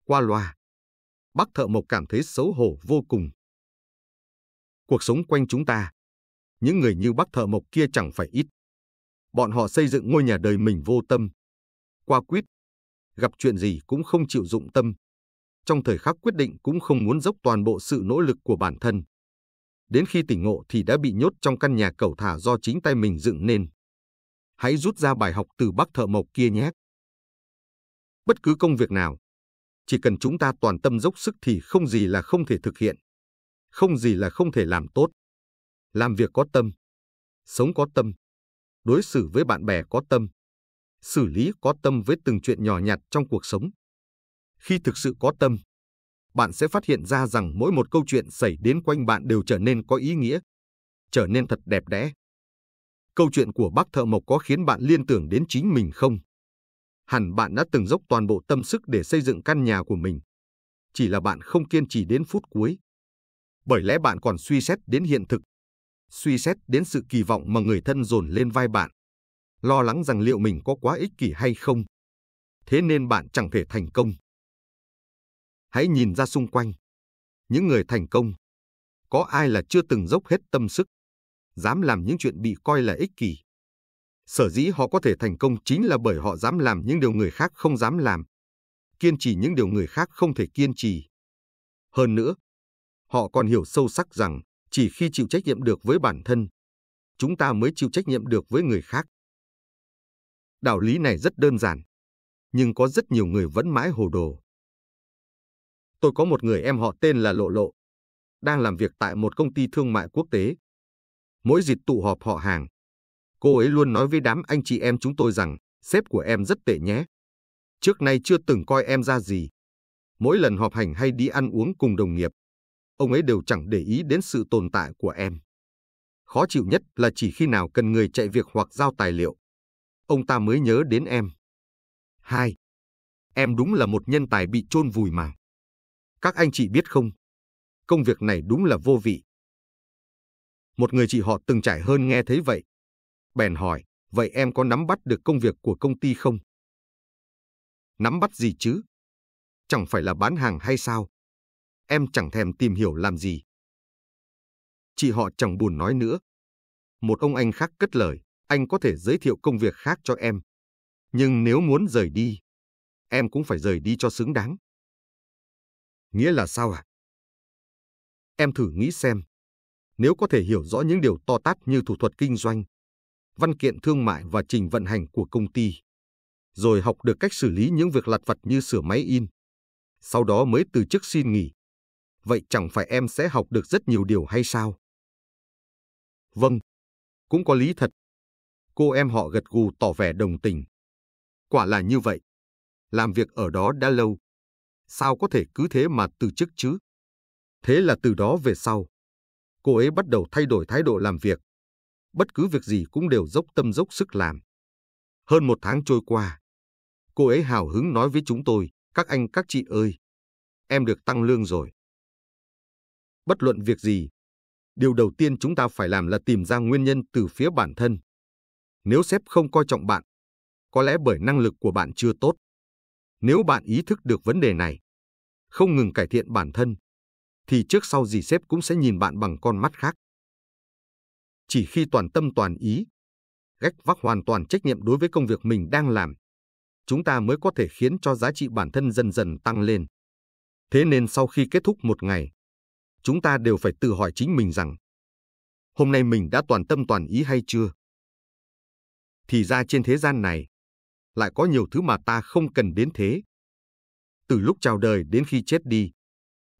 [SPEAKER 1] Qua loa. Bác thợ mộc cảm thấy xấu hổ vô cùng. Cuộc sống quanh chúng ta, những người như bác thợ mộc kia chẳng phải ít. Bọn họ xây dựng ngôi nhà đời mình vô tâm, qua quýt, gặp chuyện gì cũng không chịu dụng tâm. Trong thời khắc quyết định cũng không muốn dốc toàn bộ sự nỗ lực của bản thân. Đến khi tỉnh ngộ thì đã bị nhốt trong căn nhà cẩu thả do chính tay mình dựng nên. Hãy rút ra bài học từ bác thợ mộc kia nhé. Bất cứ công việc nào, chỉ cần chúng ta toàn tâm dốc sức thì không gì là không thể thực hiện. Không gì là không thể làm tốt. Làm việc có tâm, sống có tâm, đối xử với bạn bè có tâm, xử lý có tâm với từng chuyện nhỏ nhặt trong cuộc sống. Khi thực sự có tâm, bạn sẽ phát hiện ra rằng mỗi một câu chuyện xảy đến quanh bạn đều trở nên có ý nghĩa, trở nên thật đẹp đẽ. Câu chuyện của bác thợ mộc có khiến bạn liên tưởng đến chính mình không? Hẳn bạn đã từng dốc toàn bộ tâm sức để xây dựng căn nhà của mình. Chỉ là bạn không kiên trì đến phút cuối. Bởi lẽ bạn còn suy xét đến hiện thực, suy xét đến sự kỳ vọng mà người thân dồn lên vai bạn, lo lắng rằng liệu mình có quá ích kỷ hay không. Thế nên bạn chẳng thể thành công. Hãy nhìn ra xung quanh. Những người thành công, có ai là chưa từng dốc hết tâm sức, dám làm những chuyện bị coi là ích kỷ. Sở dĩ họ có thể thành công chính là bởi họ dám làm những điều người khác không dám làm, kiên trì những điều người khác không thể kiên trì. Hơn nữa, họ còn hiểu sâu sắc rằng chỉ khi chịu trách nhiệm được với bản thân, chúng ta mới chịu trách nhiệm được với người khác. Đạo lý này rất đơn giản, nhưng có rất nhiều người vẫn mãi hồ đồ. Tôi có một người em họ tên là Lộ Lộ, đang làm việc tại một công ty thương mại quốc tế. Mỗi dịp tụ họp họ hàng, cô ấy luôn nói với đám anh chị em chúng tôi rằng sếp của em rất tệ nhé. Trước nay chưa từng coi em ra gì. Mỗi lần họp hành hay đi ăn uống cùng đồng nghiệp, ông ấy đều chẳng để ý đến sự tồn tại của em. Khó chịu nhất là chỉ khi nào cần người chạy việc hoặc giao tài liệu, ông ta mới nhớ đến em. 2. Em đúng là một nhân tài bị chôn vùi mà. Các anh chị biết không, công việc này đúng là vô vị. Một người chị họ từng trải hơn nghe thấy vậy. Bèn hỏi, vậy em có nắm bắt được công việc của công ty không? Nắm bắt gì chứ? Chẳng phải là bán hàng hay sao? Em chẳng thèm tìm hiểu làm gì. Chị họ chẳng buồn nói nữa. Một ông anh khác cất lời, anh có thể giới thiệu công việc khác cho em. Nhưng nếu muốn rời đi, em cũng phải rời đi cho xứng đáng. Nghĩa là sao ạ? Em thử nghĩ xem. Nếu có thể hiểu rõ những điều to tát như thủ thuật kinh doanh, văn kiện thương mại và trình vận hành của công ty, rồi học được cách xử lý những việc lặt vặt như sửa máy in, sau đó mới từ chức xin nghỉ, vậy chẳng phải em sẽ học được rất nhiều điều hay sao? Vâng, cũng có lý thật. Cô em họ gật gù tỏ vẻ đồng tình. Quả là như vậy. Làm việc ở đó đã lâu, sao có thể cứ thế mà từ chức chứ? Thế là từ đó về sau, cô ấy bắt đầu thay đổi thái độ làm việc. Bất cứ việc gì cũng đều dốc tâm dốc sức làm. Hơn 1 tháng trôi qua, cô ấy hào hứng nói với chúng tôi, các anh các chị ơi, em được tăng lương rồi. Bất luận việc gì, điều đầu tiên chúng ta phải làm là tìm ra nguyên nhân từ phía bản thân. Nếu sếp không coi trọng bạn, có lẽ bởi năng lực của bạn chưa tốt. Nếu bạn ý thức được vấn đề này, không ngừng cải thiện bản thân, thì trước sau gì sếp cũng sẽ nhìn bạn bằng con mắt khác. Chỉ khi toàn tâm toàn ý, gánh vác hoàn toàn trách nhiệm đối với công việc mình đang làm, chúng ta mới có thể khiến cho giá trị bản thân dần dần tăng lên. Thế nên sau khi kết thúc một ngày, chúng ta đều phải tự hỏi chính mình rằng hôm nay mình đã toàn tâm toàn ý hay chưa? Thì ra trên thế gian này, lại có nhiều thứ mà ta không cần đến thế. Từ lúc chào đời đến khi chết đi,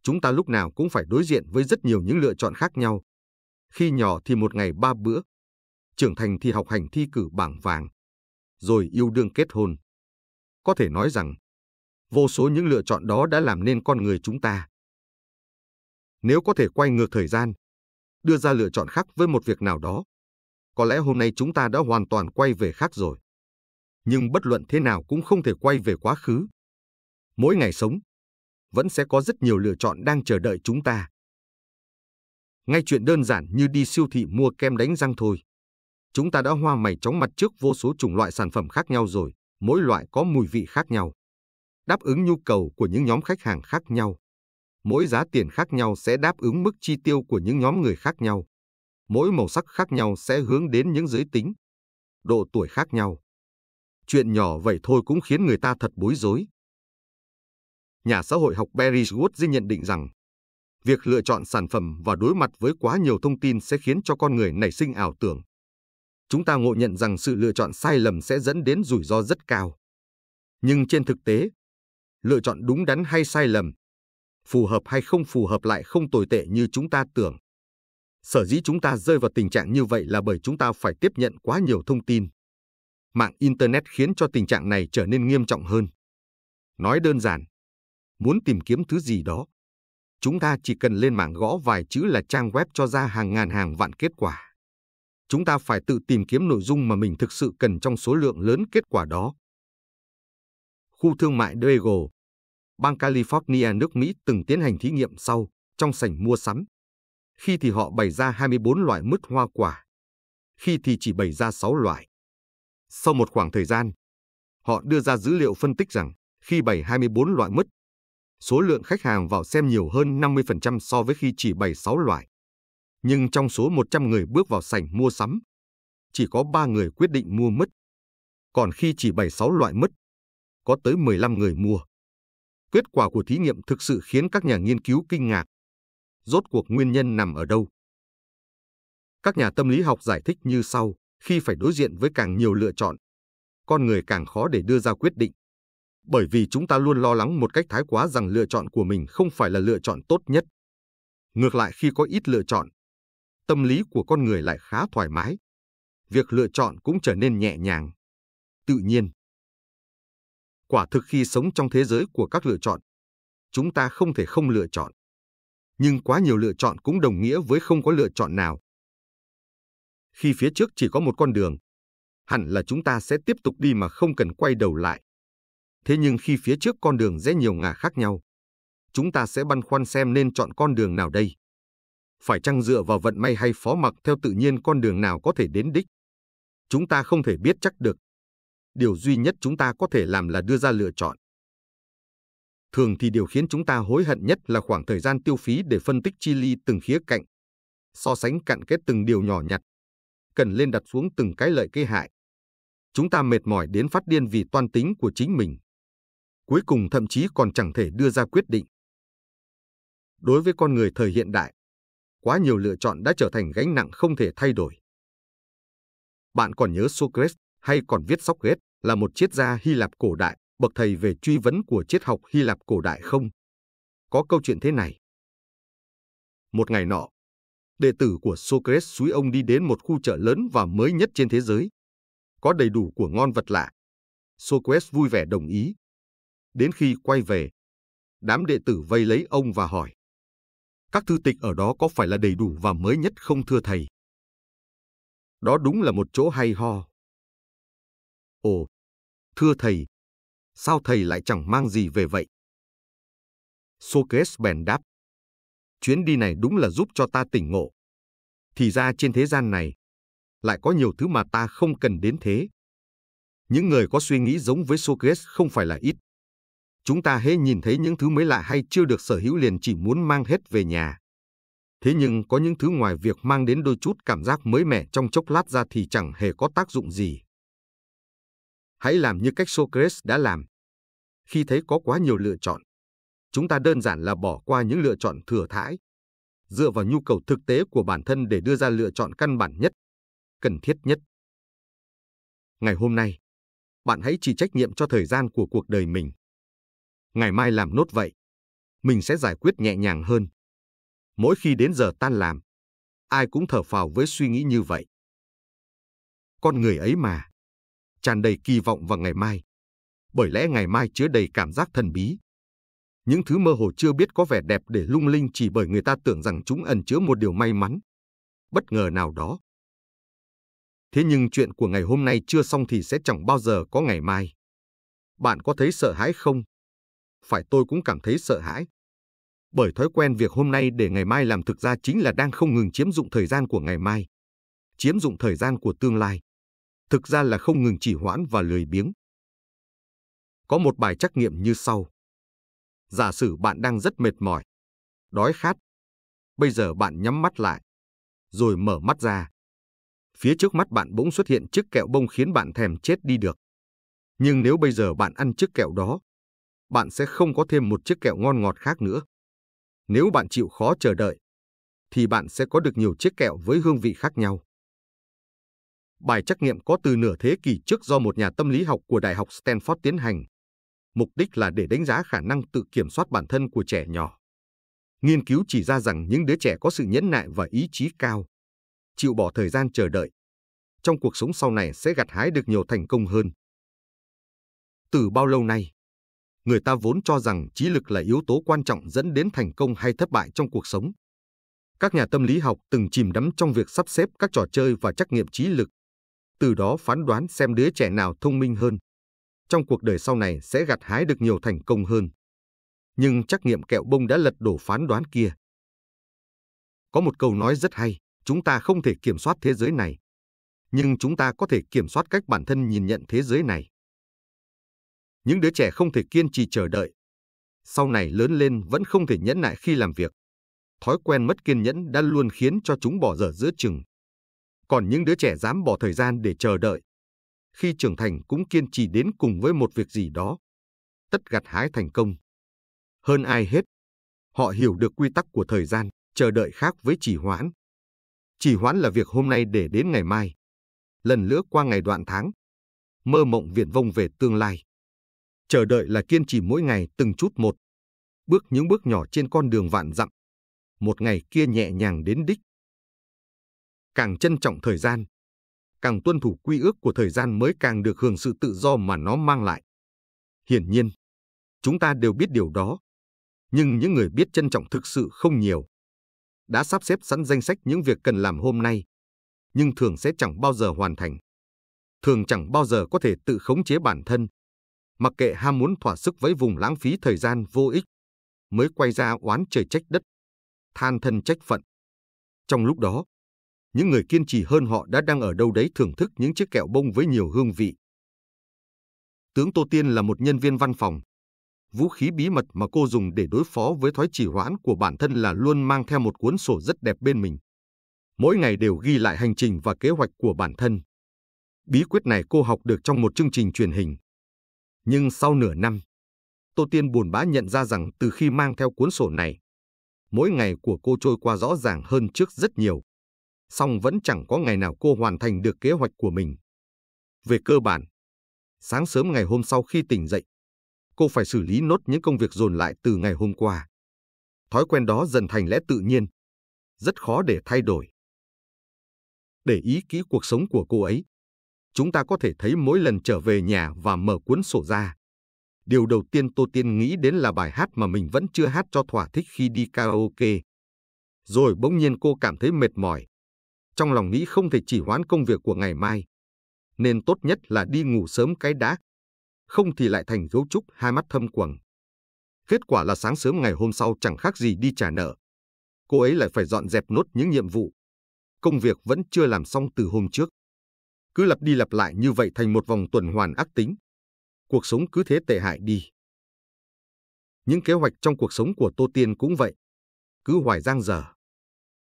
[SPEAKER 1] chúng ta lúc nào cũng phải đối diện với rất nhiều những lựa chọn khác nhau. Khi nhỏ thì một ngày 3 bữa, trưởng thành thì học hành thi cử bảng vàng, rồi yêu đương kết hôn. Có thể nói rằng, vô số những lựa chọn đó đã làm nên con người chúng ta. Nếu có thể quay ngược thời gian, đưa ra lựa chọn khác với một việc nào đó, có lẽ hôm nay chúng ta đã hoàn toàn quay về khác rồi. Nhưng bất luận thế nào cũng không thể quay về quá khứ. Mỗi ngày sống, vẫn sẽ có rất nhiều lựa chọn đang chờ đợi chúng ta. Ngay chuyện đơn giản như đi siêu thị mua kem đánh răng thôi. Chúng ta đã hoa mày chóng mặt trước vô số chủng loại sản phẩm khác nhau rồi, mỗi loại có mùi vị khác nhau. Đáp ứng nhu cầu của những nhóm khách hàng khác nhau. Mỗi giá tiền khác nhau sẽ đáp ứng mức chi tiêu của những nhóm người khác nhau. Mỗi màu sắc khác nhau sẽ hướng đến những giới tính, độ tuổi khác nhau. Chuyện nhỏ vậy thôi cũng khiến người ta thật bối rối. Nhà xã hội học Barry Wood nhận định rằng, việc lựa chọn sản phẩm và đối mặt với quá nhiều thông tin sẽ khiến cho con người nảy sinh ảo tưởng. Chúng ta ngộ nhận rằng sự lựa chọn sai lầm sẽ dẫn đến rủi ro rất cao. Nhưng trên thực tế, lựa chọn đúng đắn hay sai lầm, phù hợp hay không phù hợp lại không tồi tệ như chúng ta tưởng. Sở dĩ chúng ta rơi vào tình trạng như vậy là bởi chúng ta phải tiếp nhận quá nhiều thông tin. Mạng Internet khiến cho tình trạng này trở nên nghiêm trọng hơn. Nói đơn giản, muốn tìm kiếm thứ gì đó, chúng ta chỉ cần lên mạng gõ vài chữ là trang web cho ra hàng ngàn hàng vạn kết quả. Chúng ta phải tự tìm kiếm nội dung mà mình thực sự cần trong số lượng lớn kết quả đó. Khu thương mại Daegu, bang California, nước Mỹ từng tiến hành thí nghiệm sau, trong sảnh mua sắm. Khi thì họ bày ra 24 loại mứt hoa quả, khi thì chỉ bày ra 6 loại. Sau một khoảng thời gian, họ đưa ra dữ liệu phân tích rằng, khi bày 24 loại mứt, số lượng khách hàng vào xem nhiều hơn 50% so với khi chỉ bày 6 loại. Nhưng trong số 100 người bước vào sảnh mua sắm, chỉ có 3 người quyết định mua mứt. Còn khi chỉ bày 6 loại mứt, có tới 15 người mua. Kết quả của thí nghiệm thực sự khiến các nhà nghiên cứu kinh ngạc. Rốt cuộc nguyên nhân nằm ở đâu? Các nhà tâm lý học giải thích như sau, khi phải đối diện với càng nhiều lựa chọn, con người càng khó để đưa ra quyết định. Bởi vì chúng ta luôn lo lắng một cách thái quá rằng lựa chọn của mình không phải là lựa chọn tốt nhất. Ngược lại, khi có ít lựa chọn, tâm lý của con người lại khá thoải mái. Việc lựa chọn cũng trở nên nhẹ nhàng, tự nhiên. Quả thực khi sống trong thế giới của các lựa chọn, chúng ta không thể không lựa chọn. Nhưng quá nhiều lựa chọn cũng đồng nghĩa với không có lựa chọn nào. Khi phía trước chỉ có một con đường, hẳn là chúng ta sẽ tiếp tục đi mà không cần quay đầu lại. Thế nhưng khi phía trước con đường rẽ nhiều ngả khác nhau, chúng ta sẽ băn khoăn xem nên chọn con đường nào đây. Phải chăng dựa vào vận may hay phó mặc theo tự nhiên con đường nào có thể đến đích? Chúng ta không thể biết chắc được. Điều duy nhất chúng ta có thể làm là đưa ra lựa chọn. Thường thì điều khiến chúng ta hối hận nhất là khoảng thời gian tiêu phí để phân tích chi li từng khía cạnh, so sánh cặn kẽ từng điều nhỏ nhặt, cần lên đặt xuống từng cái lợi cái hại. Chúng ta mệt mỏi đến phát điên vì toan tính của chính mình. Cuối cùng thậm chí còn chẳng thể đưa ra quyết định. Đối với con người thời hiện đại, quá nhiều lựa chọn đã trở thành gánh nặng không thể thay đổi. Bạn còn nhớ Socrates, hay còn viết Socrates, là một triết gia Hy Lạp cổ đại, bậc thầy về truy vấn của triết học Hy Lạp cổ đại không? Có câu chuyện thế này. Một ngày nọ, đệ tử của Socrates xúi ông đi đến một khu chợ lớn và mới nhất trên thế giới. Có đầy đủ của ngon vật lạ. Socrates vui vẻ đồng ý. Đến khi quay về, đám đệ tử vây lấy ông và hỏi: các thư tịch ở đó có phải là đầy đủ và mới nhất không thưa thầy? Đó đúng là một chỗ hay ho. Ồ, thưa thầy, sao thầy lại chẳng mang gì về vậy? Socrates bèn đáp: chuyến đi này đúng là giúp cho ta tỉnh ngộ. Thì ra trên thế gian này, lại có nhiều thứ mà ta không cần đến thế. Những người có suy nghĩ giống với Socrates không phải là ít. Chúng ta hễ nhìn thấy những thứ mới lạ hay chưa được sở hữu liền chỉ muốn mang hết về nhà. Thế nhưng có những thứ ngoài việc mang đến đôi chút cảm giác mới mẻ trong chốc lát ra thì chẳng hề có tác dụng gì. Hãy làm như cách Socrates đã làm. Khi thấy có quá nhiều lựa chọn, chúng ta đơn giản là bỏ qua những lựa chọn thừa thãi. dựa vào nhu cầu thực tế của bản thân để đưa ra lựa chọn căn bản nhất, cần thiết nhất. Ngày hôm nay, bạn hãy chịu trách nhiệm cho thời gian của cuộc đời mình. Ngày mai làm nốt vậy, mình sẽ giải quyết nhẹ nhàng hơn. Mỗi khi đến giờ tan làm, ai cũng thở phào với suy nghĩ như vậy. Con người ấy mà, tràn đầy kỳ vọng vào ngày mai, bởi lẽ ngày mai chứa đầy cảm giác thần bí. Những thứ mơ hồ chưa biết có vẻ đẹp để lung linh chỉ bởi người ta tưởng rằng chúng ẩn chứa một điều may mắn, bất ngờ nào đó. Thế nhưng chuyện của ngày hôm nay chưa xong thì sẽ chẳng bao giờ có ngày mai. Bạn có thấy sợ hãi không? Phải, tôi cũng cảm thấy sợ hãi. Bởi thói quen việc hôm nay để ngày mai làm thực ra chính là đang không ngừng chiếm dụng thời gian của ngày mai, chiếm dụng thời gian của tương lai. Thực ra là không ngừng trì hoãn và lười biếng. Có một bài trắc nghiệm như sau. Giả sử bạn đang rất mệt mỏi, đói khát. Bây giờ bạn nhắm mắt lại, rồi mở mắt ra. Phía trước mắt bạn bỗng xuất hiện chiếc kẹo bông khiến bạn thèm chết đi được. Nhưng nếu bây giờ bạn ăn chiếc kẹo đó, bạn sẽ không có thêm một chiếc kẹo ngon ngọt khác nữa. Nếu bạn chịu khó chờ đợi, thì bạn sẽ có được nhiều chiếc kẹo với hương vị khác nhau. Bài trắc nghiệm có từ nửa thế kỷ trước do một nhà tâm lý học của Đại học Stanford tiến hành. Mục đích là để đánh giá khả năng tự kiểm soát bản thân của trẻ nhỏ. Nghiên cứu chỉ ra rằng những đứa trẻ có sự nhẫn nại và ý chí cao, chịu bỏ thời gian chờ đợi, trong cuộc sống sau này sẽ gặt hái được nhiều thành công hơn. Từ bao lâu nay, người ta vốn cho rằng trí lực là yếu tố quan trọng dẫn đến thành công hay thất bại trong cuộc sống. Các nhà tâm lý học từng chìm đắm trong việc sắp xếp các trò chơi và trắc nghiệm trí lực, từ đó phán đoán xem đứa trẻ nào thông minh hơn, trong cuộc đời sau này sẽ gặt hái được nhiều thành công hơn. Nhưng trắc nghiệm kẹo bông đã lật đổ phán đoán kia. Có một câu nói rất hay, chúng ta không thể kiểm soát thế giới này, nhưng chúng ta có thể kiểm soát cách bản thân nhìn nhận thế giới này. Những đứa trẻ không thể kiên trì chờ đợi, sau này lớn lên vẫn không thể nhẫn nại khi làm việc. Thói quen mất kiên nhẫn đã luôn khiến cho chúng bỏ dở giữa chừng. Còn những đứa trẻ dám bỏ thời gian để chờ đợi, khi trưởng thành cũng kiên trì đến cùng với một việc gì đó, tất gặt hái thành công. Hơn ai hết, họ hiểu được quy tắc của thời gian, chờ đợi khác với trì hoãn. Trì hoãn là việc hôm nay để đến ngày mai, lần lữa qua ngày đoạn tháng, mơ mộng viển vông về tương lai. Chờ đợi là kiên trì mỗi ngày từng chút một, bước những bước nhỏ trên con đường vạn dặm, một ngày kia nhẹ nhàng đến đích. Càng trân trọng thời gian, càng tuân thủ quy ước của thời gian mới càng được hưởng sự tự do mà nó mang lại. Hiển nhiên, chúng ta đều biết điều đó, nhưng những người biết trân trọng thực sự không nhiều. Đã sắp xếp sẵn danh sách những việc cần làm hôm nay, nhưng thường sẽ chẳng bao giờ hoàn thành. Thường chẳng bao giờ có thể tự khống chế bản thân, mặc kệ ham muốn thỏa sức với vùng lãng phí thời gian vô ích, mới quay ra oán trời trách đất, than thân trách phận. Trong lúc đó, những người kiên trì hơn họ đã đang ở đâu đấy thưởng thức những chiếc kẹo bông với nhiều hương vị. Tướng Tô Tiên là một nhân viên văn phòng. Vũ khí bí mật mà cô dùng để đối phó với thói trì hoãn của bản thân là luôn mang theo một cuốn sổ rất đẹp bên mình. Mỗi ngày đều ghi lại hành trình và kế hoạch của bản thân. Bí quyết này cô học được trong một chương trình truyền hình. Nhưng sau nửa năm, Tô Tiên buồn bã nhận ra rằng từ khi mang theo cuốn sổ này, mỗi ngày của cô trôi qua rõ ràng hơn trước rất nhiều. Song vẫn chẳng có ngày nào cô hoàn thành được kế hoạch của mình. Về cơ bản, sáng sớm ngày hôm sau khi tỉnh dậy, cô phải xử lý nốt những công việc dồn lại từ ngày hôm qua. Thói quen đó dần thành lẽ tự nhiên, rất khó để thay đổi. Để ý kỹ cuộc sống của cô ấy, chúng ta có thể thấy mỗi lần trở về nhà và mở cuốn sổ ra, điều đầu tiên Tô Tiên nghĩ đến là bài hát mà mình vẫn chưa hát cho thỏa thích khi đi karaoke. Rồi bỗng nhiên cô cảm thấy mệt mỏi. Trong lòng nghĩ không thể trì hoãn công việc của ngày mai, nên tốt nhất là đi ngủ sớm cái đã, không thì lại thành gấu trúc hai mắt thâm quầng. Kết quả là sáng sớm ngày hôm sau chẳng khác gì đi trả nợ. Cô ấy lại phải dọn dẹp nốt những nhiệm vụ, công việc vẫn chưa làm xong từ hôm trước. Cứ lặp đi lặp lại như vậy thành một vòng tuần hoàn ác tính. Cuộc sống cứ thế tệ hại đi. Những kế hoạch trong cuộc sống của Tô Tiên cũng vậy, cứ hoài dang dở.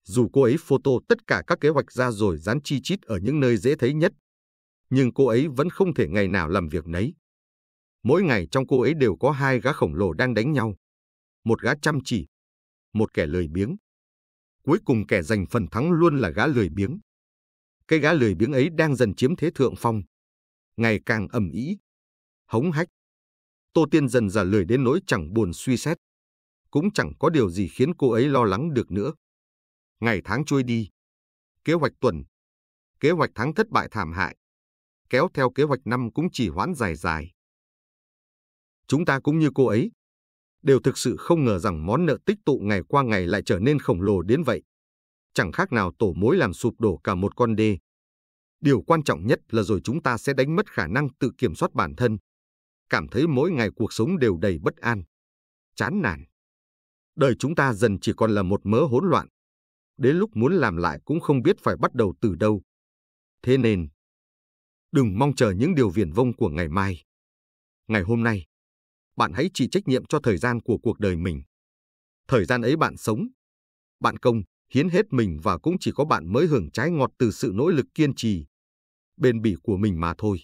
[SPEAKER 1] Dù cô ấy photo tất cả các kế hoạch ra rồi dán chi chít ở những nơi dễ thấy nhất, nhưng cô ấy vẫn không thể ngày nào làm việc nấy. Mỗi ngày trong cô ấy đều có hai gã khổng lồ đang đánh nhau. Một gã chăm chỉ, một kẻ lười biếng. Cuối cùng kẻ giành phần thắng luôn là gã lười biếng. Cái gã lười biếng ấy đang dần chiếm thế thượng phong, ngày càng ầm ĩ, hống hách. Tô Tiên dần dà lười đến nỗi chẳng buồn suy xét, cũng chẳng có điều gì khiến cô ấy lo lắng được nữa. Ngày tháng trôi đi, kế hoạch tuần, kế hoạch tháng thất bại thảm hại, kéo theo kế hoạch năm cũng chỉ hoãn dài dài. Chúng ta cũng như cô ấy, đều thực sự không ngờ rằng món nợ tích tụ ngày qua ngày lại trở nên khổng lồ đến vậy. Chẳng khác nào tổ mối làm sụp đổ cả một con đê. Điều quan trọng nhất là rồi chúng ta sẽ đánh mất khả năng tự kiểm soát bản thân, cảm thấy mỗi ngày cuộc sống đều đầy bất an, chán nản. Đời chúng ta dần chỉ còn là một mớ hỗn loạn. Đến lúc muốn làm lại cũng không biết phải bắt đầu từ đâu. Thế nên, đừng mong chờ những điều viển vông của ngày mai. Ngày hôm nay, bạn hãy chịu trách nhiệm cho thời gian của cuộc đời mình. Thời gian ấy bạn sống, bạn công, hiến hết mình và cũng chỉ có bạn mới hưởng trái ngọt từ sự nỗ lực kiên trì, bền bỉ của mình mà thôi.